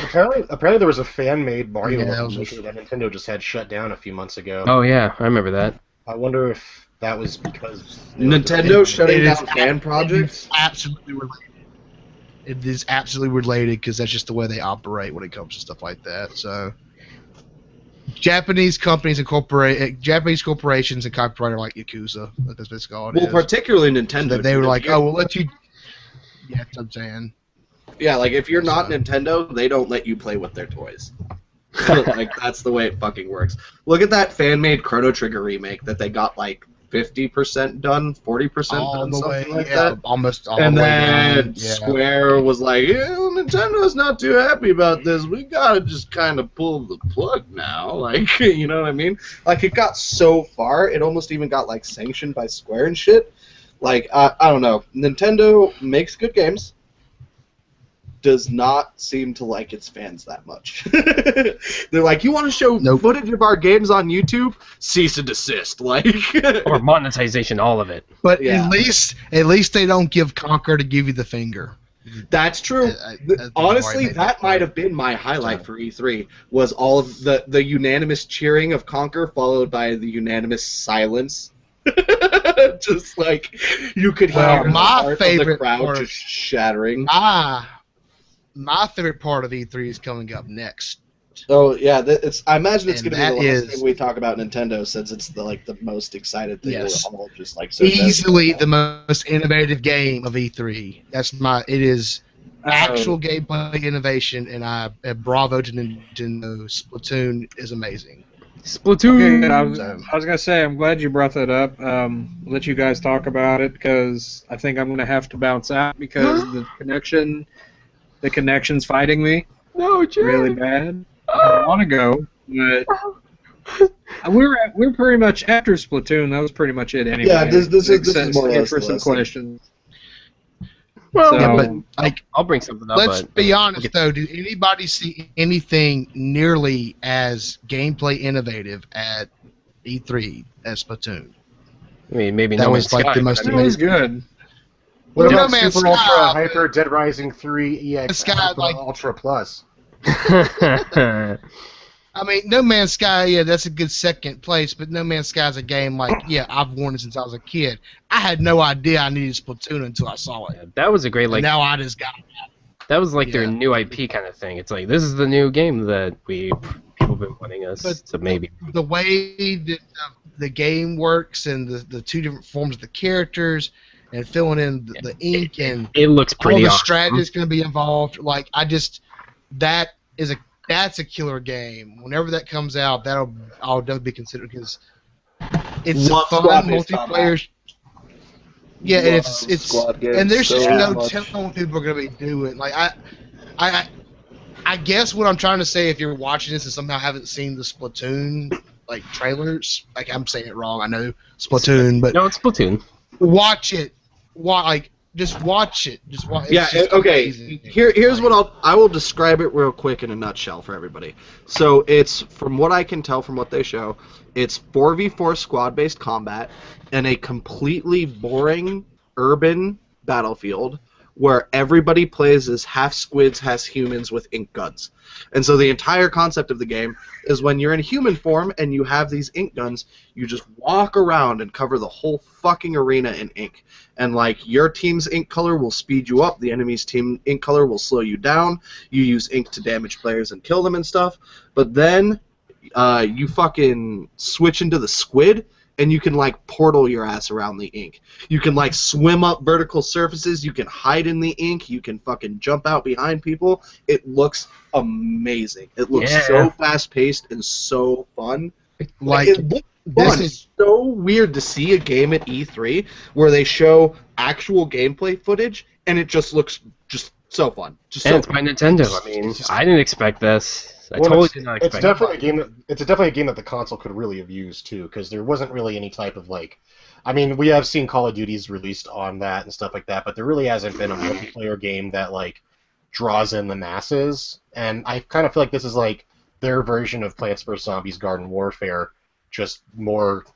Apparently there was a fan-made Mario Yeah, that was maker that Nintendo just had shut down a few months ago. Oh yeah, I remember that. I wonder if that was because Nintendo shutting It is down fan projects? Absolutely related. It is absolutely related because that's just the way they operate when it comes to stuff like that. So, Japanese corporations and copyright are like Yakuza. That's basically all it Well, is. particularly Nintendo. So they were too. like, oh, we'll let you. Yeah, that's what I'm saying. Yeah, like if you're not So- Nintendo, they don't let you play with their toys. Like that's the way it fucking works. Look at that fan-made Chrono Trigger remake that they got like 50% done, 40% All done, the something way, like yeah, that. almost all And the way then down. Yeah. Square was like, Nintendo's not too happy about this. We gotta just kind of pull the plug now. Like, you know what I mean? Like, it got so far, it almost even got, like, sanctioned by Square and shit. Like, I don't know. Nintendo makes good games. Does not seem to like its fans that much. They're like, you want to show footage of our games on YouTube? Cease and desist. Like, Or monetization, all of it. But Yeah. at least they don't give Conker to give you the finger. that's true. Honestly, that might have been my highlight for E3, was all of the unanimous cheering of Conker followed by the unanimous silence. Just like, you could hear my the heart of the favorite crowd part- just shattering. My favorite part of E3 is coming up next. Oh yeah, I imagine it's And going to be the that last is- thing we talk about Nintendo, since it's the most excited thing. Yes. We're all just like so Easily the most innovative game of E3. It is actual gameplay innovation, and bravo to Nintendo. Splatoon is amazing. Splatoon. Okay, I was gonna say I'm glad you brought that up. Let you guys talk about it because I think I'm gonna have to bounce out because the connection's fighting me No, Jay. really bad. I want to go, but we're pretty much after Splatoon. That was pretty much it anyway. Yeah, this is Except more or less for the some last thing. questions. Well, So- Yeah, but like, I'll bring something up. let's but, be honest though. Did anybody see anything nearly as gameplay innovative at E3 as Splatoon? I mean, maybe That No was Man's like Sky, the most but- That was good. What No about Man's Super Ultra Sky. Hyper Dead Rising 3 EX Sky, Ultra, like- Ultra Plus? I mean, No Man's Sky, yeah, that's a good second place, but No Man's Sky is a game like, yeah, I've worn it since I was a kid. I had no idea I needed Splatoon until I saw it. Yeah, that was a great And now I just got it. that was like their Yeah. new IP kind of thing. It's like this is the new game that people have been wanting us But to maybe. The way that the game works and the two different forms of the characters and filling in the ink and It looks all pretty the awesome. strategy is going to be involved. Like that's a killer game. Whenever that comes out, I'll definitely be considered because it's Love a fun squad-based multiplayer. combat. Yeah, and Love it's squad games and there's so just no much. telling what people are going to be doing. Like I guess what I'm trying to say, if you're watching this and somehow haven't seen the Splatoon like trailers, like I'm saying it wrong, I know Splatoon, but No, it's Splatoon. watch it. Just watch it. Just watch. Yeah. It's just Okay. amazing. Here's what I will describe it real quick in a nutshell for everybody. So it's, from what I can tell from what they show, it's 4v4 squad-based combat in a completely boring urban battlefield where everybody plays as half squids, half humans with ink guns. And so the entire concept of the game is when you're in human form and you have these ink guns, you just walk around and cover the whole fucking arena in ink. And like your team's ink color will speed you up, the enemy's team ink color will slow you down. You use ink to damage players and kill them and stuff. But then you fucking switch into the squid, and you can like portal your ass around the ink. You can like swim up vertical surfaces, you can hide in the ink, you can fucking jump out behind people. It looks amazing. It looks so fast paced and so fun. Like it looks fun. It's so weird to see a game at E3 where they show actual gameplay footage and it just looks just so fun. Just And so it's by Nintendo. I mean, I didn't expect this. I totally did not expect It's definitely a game. It's definitely a game that the console could really have used too, because there wasn't really any type of like. I mean, we have seen Call of Duties released on that and stuff like that, but there really hasn't been a multiplayer game that like draws in the masses. And I kind of feel like this is like their version of Plants vs Zombies: Garden Warfare, just more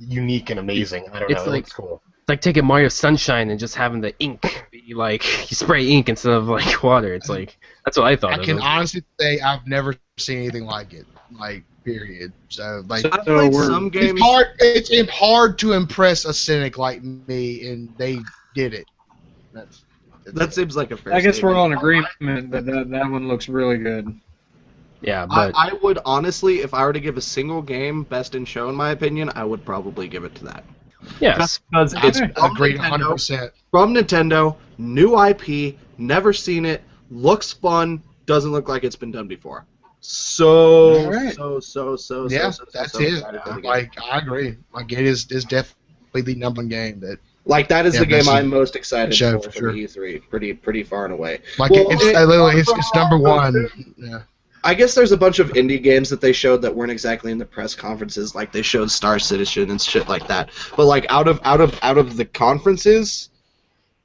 unique and amazing. I don't know. It's It like- looks cool. It's like taking Mario Sunshine and just having the ink be like you spray ink instead of like water. It's like that's what I thought. I can honestly say I've never seen anything like it. Like period. So like I've played some games. it's hard to impress a cynic like me, and they did it. That seems like a fair I guess we're statement. all in agreement that that one looks really good. Yeah, but I would honestly, if I were to give a single game best in show, in my opinion, I would probably give it to that. yes, Just because it's I from agree Nintendo, 100%. from Nintendo, new IP, never seen it, looks fun, doesn't look like it's been done before. So, Alright. so, Yeah, so that's so it. excited for the game. Like I agree. Like it is definitely the number one game that. Like that is Yeah, the game best in I'm most excited show, for for sure. the E3. Pretty far and away. Like Well, it's number one. Yeah. I guess there's a bunch of indie games that they showed that weren't exactly in the press conferences, like they showed Star Citizen and shit like that. But like out of the conferences,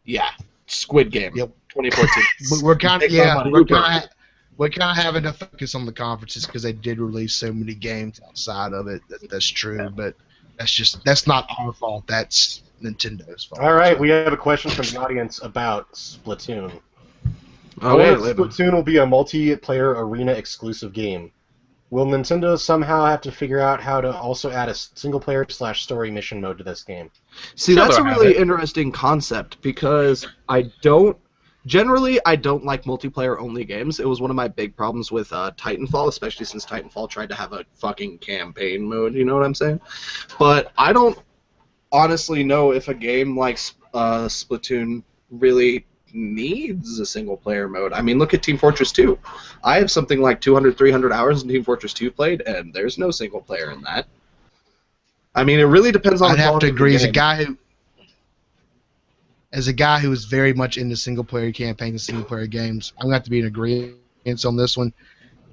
yeah, Squid Game, Yep. 2014. But we're kind of Big Mama Looper. we're kind of having to focus on the conferences because they did release so many games outside of it. That's true, but that's not our fault. That's Nintendo's fault. All right, we have a question from the audience about Splatoon. Oh, What wait, if Splatoon will be a multiplayer arena exclusive game? Will Nintendo somehow have to figure out how to also add a single-player / story mission mode to this game? See, Sure, that's a they'll have really it. interesting concept because I don't like multiplayer only games. It was one of my big problems with Titanfall, especially since Titanfall tried to have a fucking campaign mode, you know what I'm saying? But I don't honestly know if a game like Splatoon really needs a single player mode. I mean, look at Team Fortress 2. I have something like 200, 300 hours in Team Fortress 2 played, and there's no single player in that. I mean, it really depends on I'd the have to quality of the agree. game. As a guy who is very much into single player campaigns and single player games, I'm going to have to be in agreement on this one.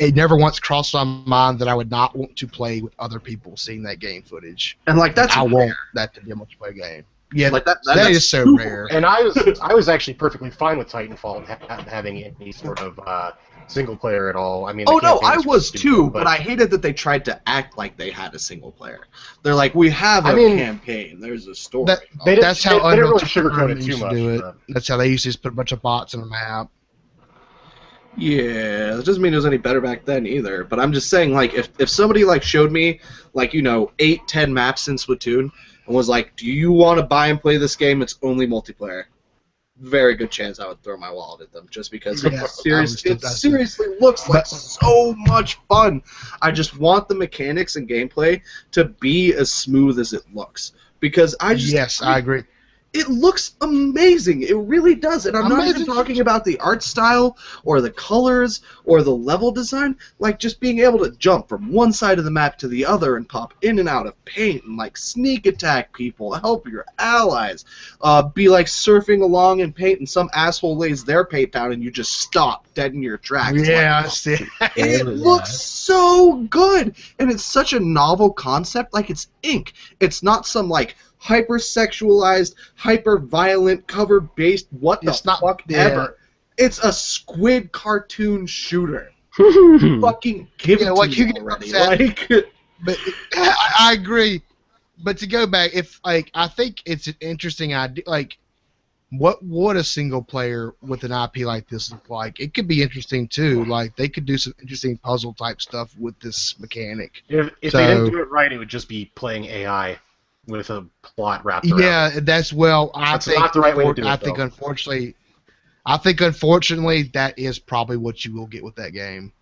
It never once crossed my mind that I would not want to play with other people seeing that game footage. And like that's I rare. want that to be a multiplayer game. Yeah, Like that that that's is so super rare. And I was actually perfectly fine with Titanfall and having any sort of single player at all. I mean, Oh the no, I campaigns were was stupid, too, but I hated that they tried to act like they had a single player. They're like, we have a campaign. There's a story. That's how they didn't really Unreal sugarcoat it Tournament too used to much. do it. but- That's how they used to just put a bunch of bots on the map. Yeah, that doesn't mean it was any better back then either. But I'm just saying, like, if somebody like showed me, like, 8, 10 maps in Splatoon and was like, "Do you want to buy and play this game? It's only multiplayer." Very good chance I would throw my wallet at them, just because it seriously looks like so much fun. I just want the mechanics and gameplay to be as smooth as it looks, because I agree. It looks amazing. It really does. And I'm not even talking about the art style or the colors or the level design. Like, just being able to jump from one side of the map to the other and pop in and out of paint and, like, sneak attack people, help your allies, be, like, surfing along in paint and some asshole lays their paint down and you just stop dead in your tracks. Yeah, like, I see. It looks so good. And it's such a novel concept. Like, it's ink. It's not some, like, hyper-sexualized, hyper-violent, cover-based, fuck ever. It's a squid cartoon shooter. Fucking give it to me already. But I agree. But to go back, I think it's an interesting idea. Like, what would a single player with an IP like this look like? It could be interesting too. Like, they could do some interesting puzzle type stuff with this mechanic. If they didn't do it right, it would just be playing AI with a plot wrapped around. Yeah, that's That's not the right way to do it. I think unfortunately that is probably what you will get with that game.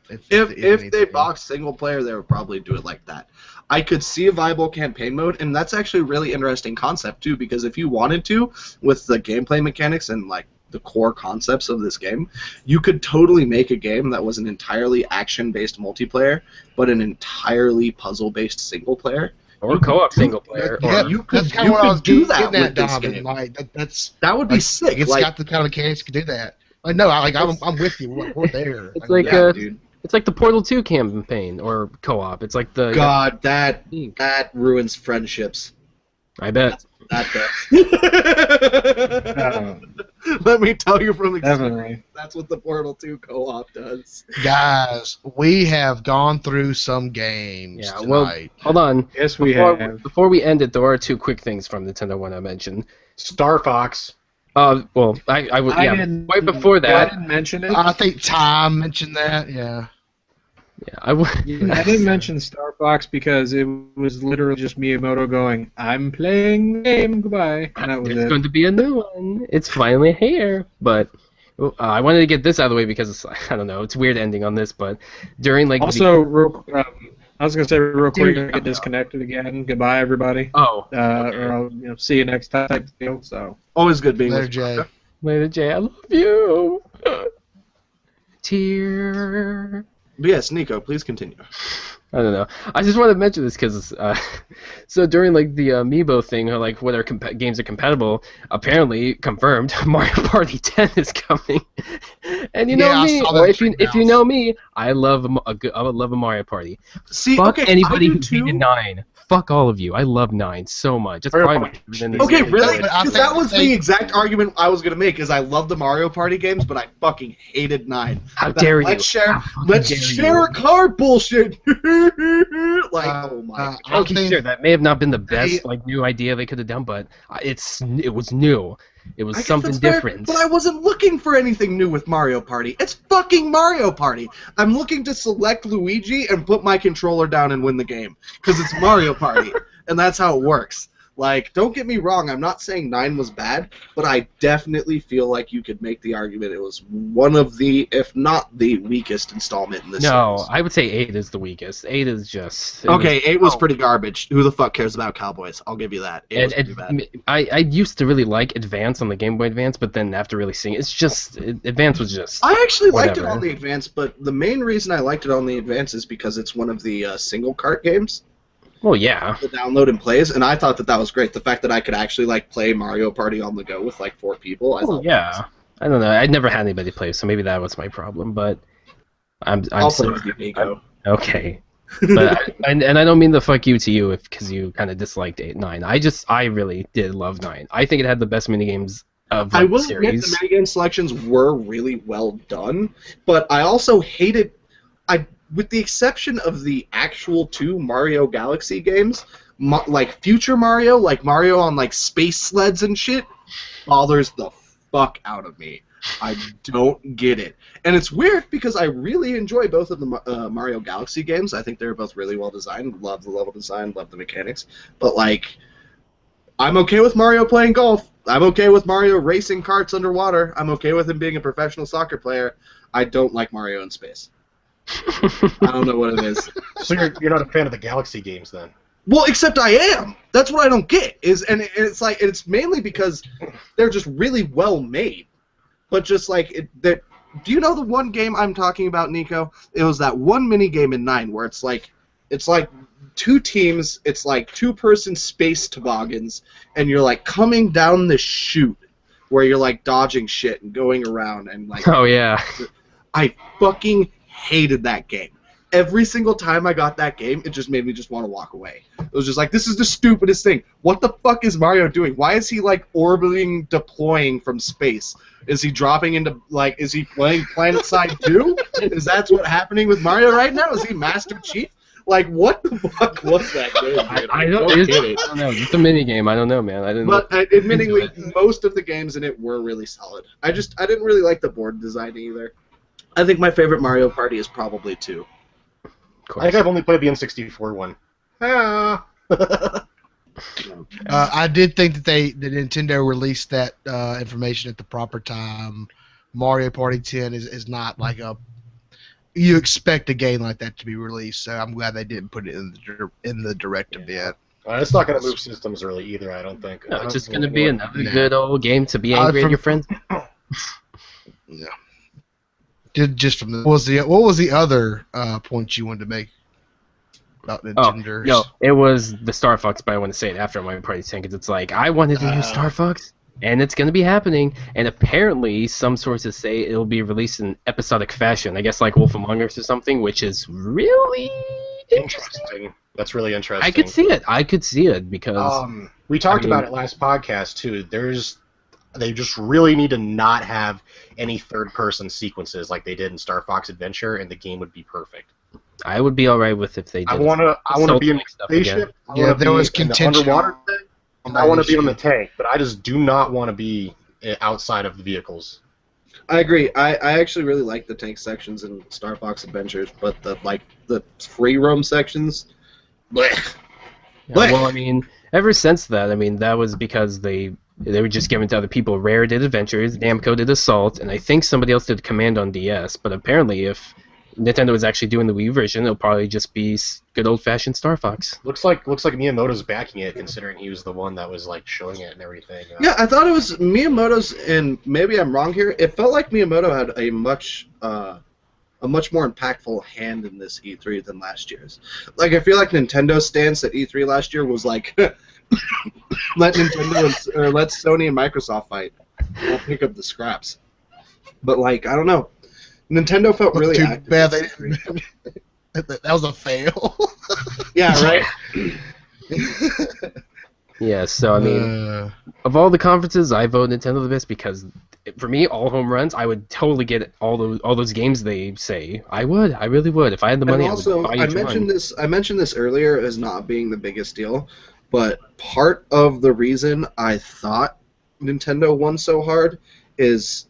If they box single player, they would probably do it like that. I could see a viable campaign mode, and that's actually a really interesting concept too, because if you wanted to, with the gameplay mechanics and like the core concepts of this game, you could totally make a game that was an entirely action-based multiplayer, but an entirely puzzle-based single player. Or co-op single player. Yeah, that's kind of what I was do that with this game. game. Like, that would be sick. It's got the kind of mechanics to do that. Like, no, I'm with you. We're there. It's like dude. It's like the Portal 2 campaign or co-op. It's like the God that ruins friendships. I bet. That does. Let me tell you from experience. That's what the Portal 2 co-op does. Guys, we have gone through some games tonight. Well, hold on. Yes, we have. Before we end it, there are two quick things from Nintendo want to mention. Star Fox. Well, I would. Right before that, I didn't mention it. I think Tom mentioned that. Yeah. Yeah, I would. I didn't mention Star Fox because it was literally just Miyamoto going, "I'm playing the game, goodbye," and that was There's going to be a new one. It's finally here, but I wanted to get this out of the way because it's, I don't know, it's weird ending on this, but during like also, I was gonna say real quick, I get disconnected again. Goodbye, everybody. Oh. Or I'll see you next time type deal. So always good being Later, with Jay. Later, Jay. I love you. Tear. But yes, Nico, please continue. I don't know. I just wanted to mention this because so during like the Amiibo thing, or like whether games are compatible, apparently confirmed Mario Party 10 is coming. And you know me, or if you know me, I would love a Mario Party. See, fuck okay, anybody I do who too. hated 9. Fuck all of you. I love 9 so much. It's probably my favorite. Okay, really? But I Because think that was the exact argument I was gonna make. Is I love the Mario Party games, but I fucking hated 9. How dare you? Let's share you. a car bullshit. Oh my! Okay, sure. That may have not been the best like new idea they could have done, but it was new. It was something different. But I wasn't looking for anything new with Mario Party. It's fucking Mario Party. I'm looking to select Luigi and put my controller down and win the game. Because it's Mario Party. And that's how it works. Like, don't get me wrong, I'm not saying 9 was bad, but I definitely feel like you could make the argument it was one of the, if not the weakest installment in this series. I would say 8 is the weakest. 8 is just... Okay, 8 was pretty garbage. Who the fuck cares about Cowboys? I'll give you that. It was pretty bad. I used to really like Advance on the Game Boy Advance, but then after really seeing it, it's just... Advance was just... I actually liked it whatever. on the Advance, but the main reason I liked it on the Advance is because it's one of the single cart games. Well, yeah. The download and plays, and I thought that was great. The fact that I could actually like play Mario Party on the go with like 4 people. I thought yeah. I don't know. I'd never had anybody play, so maybe that was my problem. But I'll play with you, Nico. Okay. But and I don't mean to fuck you to you because you kind of disliked 8, 9. I really did love 9. I think it had the best minigames of I will the series. admit the minigame selections were really well done, but I also hated. With the exception of the actual 2 Mario Galaxy games, like Future Mario, like Mario on like space sleds and shit, bothers the fuck out of me. I don't get it. And it's weird because I really enjoy both of the Mario Galaxy games. I think they're both really well designed. Love the level design, love the mechanics. But, like, I'm okay with Mario playing golf. I'm okay with Mario racing karts underwater. I'm okay with him being a professional soccer player. I don't like Mario in space. I don't know what it is. So you're not a fan of the Galaxy games then? Well, except I am. That's what I don't get. It's mainly because they're just really well made. But just like do you know the one game I'm talking about, Nico? It was that one mini game in 9 where it's like two teams. It's like 2-person space toboggans, and you're like coming down the chute where you're like dodging shit and going around and like. Oh yeah. I fucking hated that game. Every single time I got that game, it just made me just want to walk away. It was just like, this is the stupidest thing. What the fuck is Mario doing? Why is he, like, orbiting, deploying from space? Is he dropping into, like, is he playing Planet Side 2? Is that what's happening with Mario right now? Is he Master Chief? Like, what the fuck was that game? I don't know. Just a mini game. I don't know, man. I didn't. But admittingly, most of the games in it were really solid. I didn't really like the board design either. I think my favorite Mario Party is probably 2. I think I've only played the N64 one. I did think that the Nintendo released that information at the proper time. Mario Party 10 is not like you expect a game like that to be released, so I'm glad they didn't put it in the direct event. It's not going to move systems really either, I don't think. No, it's just going to be another good old game to be angry at your friends. Yeah. What was the other point you wanted to make about Nintendo? Oh, no, it was the Star Fox, but I want to say it after Mario Party 10 because it's like, I wanted to use Star Fox, and it's going to be happening, and apparently some sources say it'll be released in episodic fashion, I guess like Wolf Among Us or something, which is really interesting. That's really interesting. I could see it because... we talked about it last podcast, too. They just really need to not have any third-person sequences like they did in Star Fox Adventure, and the game would be perfect. I would be alright with if they did. I want to be in the spaceship. Yeah, there was contention underwater thing. I want to be on the tank, but I just do not want to be outside of the vehicles. I agree. I actually really like the tank sections in Star Fox Adventures, but the free roam sections, blech. Yeah, well, I mean, ever since that, I mean, that was because they were just given to other people. Rare did Adventures, Namco did Assault, and I think somebody else did Command on DS. But apparently, if Nintendo is actually doing the Wii version, it'll probably just be good old-fashioned Star Fox. Looks like Miyamoto's backing it, considering he was the one that was like showing it and everything. Yeah, I thought it was Miyamoto's, and maybe I'm wrong here. It felt like Miyamoto had a much more impactful hand in this E3 than last year's. Like, I feel like Nintendo's stance at E3 last year was like, let Sony and Microsoft fight. We'll pick up the scraps. But like, I don't know. Nintendo felt really too active. bad they didn't. That was a fail. Yeah, right. Yeah, so I mean, of all the conferences, I vote Nintendo the best because, for me, all home runs, I would totally get all those games they say. I really would. If I had the money, and also, I would buy each one. I mentioned this earlier as not being the biggest deal, but part of the reason I thought Nintendo won so hard is,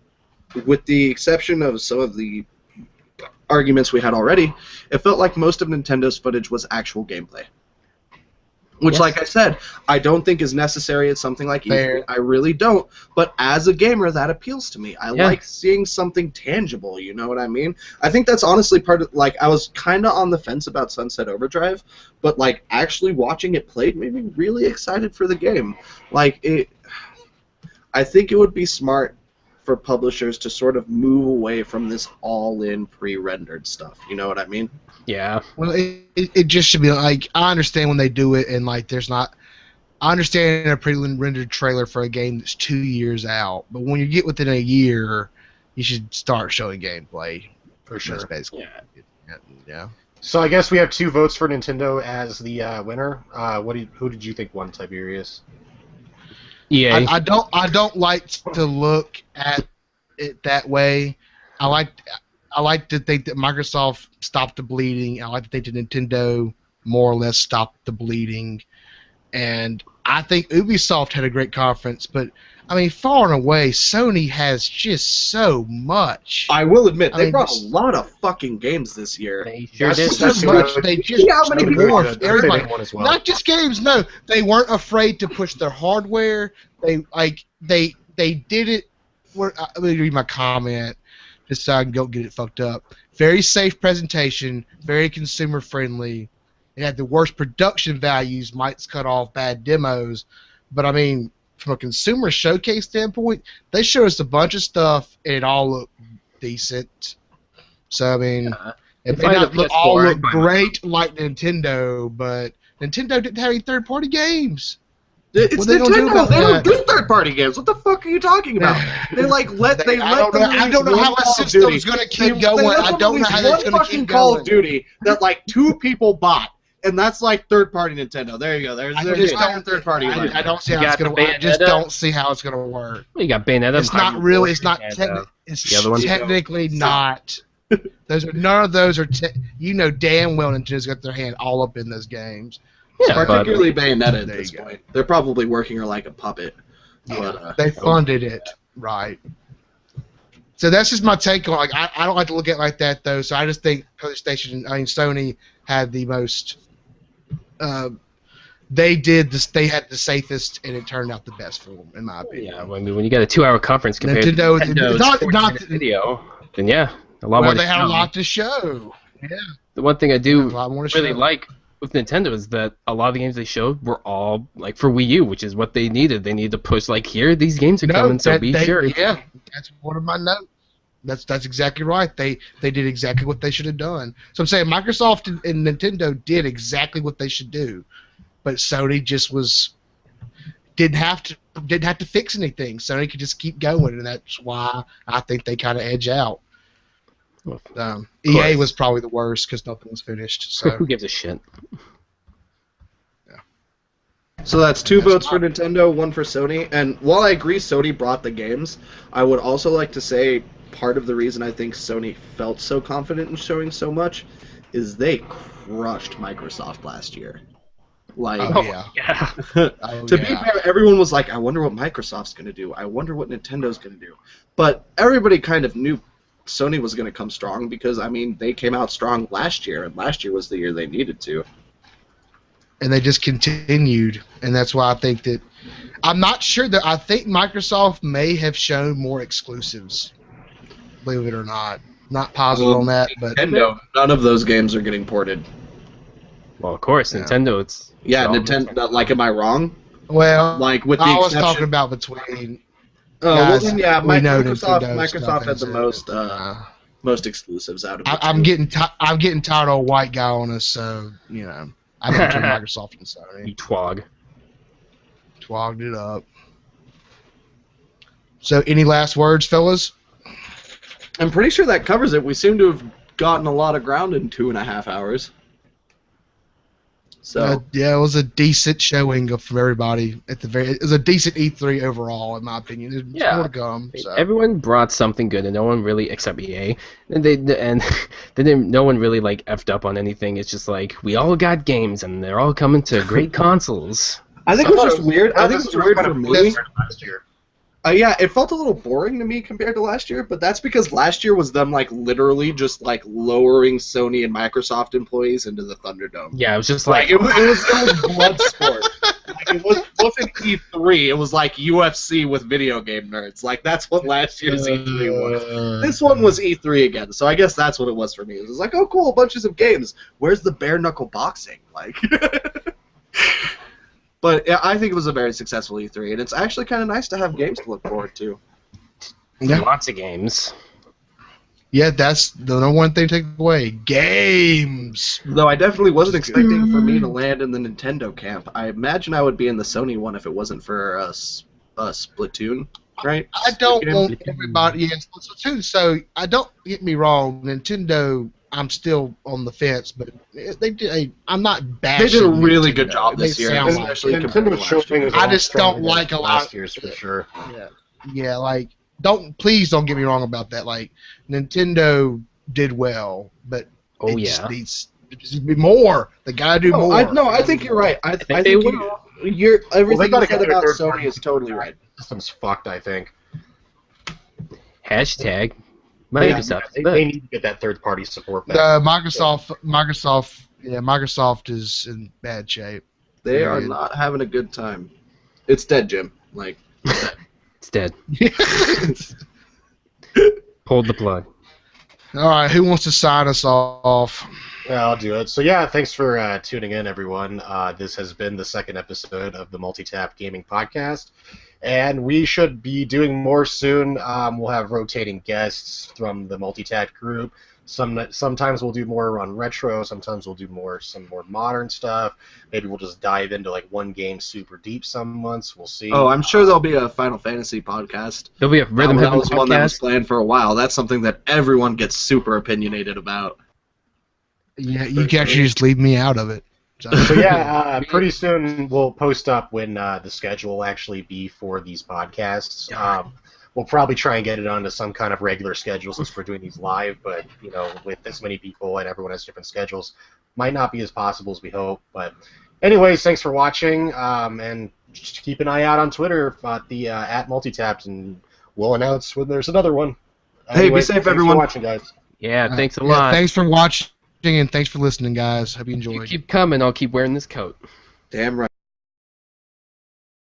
with the exception of some of the arguments we had already, it felt like most of Nintendo's footage was actual gameplay. Which, like I said, I don't think is necessary at something like E3. I really don't. But as a gamer, that appeals to me. I like seeing something tangible, you know what I mean? I think that's honestly part of, like, I was kind of on the fence about Sunset Overdrive, but, like, actually watching it played made me really excited for the game. Like, I think it would be smart for publishers to sort of move away from this all-in pre-rendered stuff. You know what I mean? Yeah. Well, it just should be like, I understand when they do it and like there's not. I understand a pre-rendered trailer for a game that's 2 years out, but when you get within a year, you should start showing gameplay. For sure. That's basically. Yeah. So I guess we have 2 votes for Nintendo as the winner. Who did you think won, Tiberius? Yeah. I don't like to look at it that way. I like to think that Microsoft stopped the bleeding. I like to think that Nintendo more or less stopped the bleeding. And I think Ubisoft had a great conference, but I mean, far and away, Sony has just so much. I will admit, they mean, brought a lot of fucking games this year. They sure That's did. just- So that's much, good. they just Yeah, how many Sony more. did. They Everybody, did one as well. not just games. No, they weren't afraid to push their hardware. They did it. Let me read my comment just so I can go get it fucked up. Very safe presentation, very consumer friendly. It had the worst production values, might cut off bad demos, but I mean, from a consumer showcase standpoint, they showed us a bunch of stuff and it all looked decent. So I mean, it may not all look great like Nintendo, but Nintendo didn't have any third-party games. It's What are they gonna do Nintendo. about They don't that? do third-party games. What the fuck are you talking about? They like let I don't know how the system's going to keep going. I don't know how it's going to keep Call of going. Duty that like 2 people bought, and that's like third-party Nintendo. There you go. There's third-party. I don't see You how it's got going the to. I just Bayonetta? don't see how it's going to work. Well, you got Bayonetta. It's not really. It's not. and, It's the other one? technically not. Those are none of those are. You know damn well Nintendo's got their hand all up in those games. Yeah, but Particularly Bayonetta at There this you go. point. They're probably working her like a puppet. But, They funded it right. So that's just my take on. Like, I don't like to look at it like that though. So I just think PlayStation. I mean, Sony had the most. They did this. They had the safest, and it turned out the best for them, in my opinion. yeah, well, I mean, when you got a 2-hour conference compared Nintendo- to Nintendo's not- 40-minute video, then yeah, a lot more. Well, to they had a show. lot to show. Yeah, The one thing I do a lot more to really show. like with Nintendo is that a lot of the games they showed were all like for Wii U, which is what they needed. They needed to push like here these games are coming, so be sure. Yeah, that's one of my notes. That's exactly right. They did exactly what they should have done. So I'm saying Microsoft and Nintendo did exactly what they should do, but Sony just didn't have to fix anything. Sony could just keep going, and that's why I think they kind of edge out. Well, EA was probably the worst because nothing was finished. So Who gives a shit? So that's 2 That's votes for Nintendo, 1 for Sony. And while I agree Sony brought the games, I would also like to say part of the reason I think Sony felt so confident in showing so much is they crushed Microsoft last year. Like, oh yeah, Yeah. to be fair, everyone was like, I wonder what Microsoft's going to do. I wonder what Nintendo's going to do. But everybody kind of knew Sony was going to come strong because, I mean, they came out strong last year, and last year was the year they needed to. and they just continued, and that's why I think that I'm not sure that I think Microsoft may have shown more exclusives. Believe it or not, not positive on that, but Nintendo, none of those games are getting ported. Well, of course, Yeah. Nintendo. It's Yeah, all- Nintendo. Like, am I wrong? well, Like, with the I was exception. talking about between. Oh, well, guys, then, yeah, we know Microsoft Nintendo's stuff had the is it. most exclusives out of the I'm two. getting tired of a white guy on us, so you know I'm between Microsoft and Sony. you twog. Twogged it up. So, any last words, fellas? I'm pretty sure that covers it. We seem to have gotten a lot of ground in 2.5 hours. So Yeah, it was a decent showing from everybody. It was a decent E3 overall, in my opinion. There's Yeah. more to come. So. Everyone brought something good, and no one really, except EA, no one really like effed up on anything. It's just like we all got games, and they're all coming to great consoles. I think it was just weird. I think it was weird kind for of me. last year. Yeah, it felt a little boring to me compared to last year, but that's because last year was them like literally just like lowering Sony and Microsoft employees into the Thunderdome. Yeah, it was just Like like, it was blood sport. Like, it wasn't E3. It was like UFC with video game nerds. Like that's what last year's E3 was. This one was E3 again, so I guess that's what it was for me. It was like, oh cool, bunches of games. Where's the bare knuckle boxing? Like. But yeah, I think it was a very successful E3, and it's actually kind of nice to have games to look forward to. Yeah. lots of games. Yeah, that's the number one thing to take away. Games. Though I definitely wasn't expecting for me to land in the Nintendo camp. I imagine I would be in the Sony one if it wasn't for Splatoon, right? I don't Game? want everybody. Yes, Splatoon. So I don't get me wrong. Nintendo. I'm still on the fence, but they did. I'm not bashing. They did a really good Nintendo. job this They year, sound like especially it. compared to Nintendo's last showing year. is I all just stronger don't than like a lot- last year's for sure. Yeah, like please don't get me wrong about that. Like Nintendo did well, but Oh it yeah. just needs to be more. They gotta do more. I think you're right. I think they everything they you gotta said get about their Sony is totally right. system's fucked, I think. Hashtag Yeah, Microsoft. they need to get that third-party support back. Microsoft is in bad shape. They are Period. not having a good time. It's dead, Jim. Like, It's dead. Pulled the plug. All right, who wants to sign us off? Yeah, I'll do it. So yeah, thanks for tuning in, everyone. This has been the second episode of the Multitapped Gaming Podcast, and we should be doing more soon. We'll have rotating guests from the Multitapped group. Sometimes we'll do more on retro. Sometimes we'll do some more modern stuff. Maybe we'll just dive into like one game super deep some months. We'll see. oh, I'm sure there'll be a Final Fantasy podcast. There'll be a Rhythm that Heaven was one that was podcast. planned for a while. That's something that everyone gets super opinionated about. Yeah, you can actually just leave me out of it. So yeah, pretty soon we'll post up when the schedule will actually be for these podcasts. We'll probably try and get it onto some kind of regular schedule since we're doing these live, but with this many people and everyone has different schedules, might not be as possible as we hope. But anyways, thanks for watching, and just keep an eye out on Twitter at the at Multitapped, and we'll announce when there's another one. Hey, be safe, thanks everyone. for watching, guys. Yeah, thanks a lot. Thanks for watching and thanks for listening, guys. Hope you enjoyed. You keep coming, I'll keep wearing this coat. Damn right.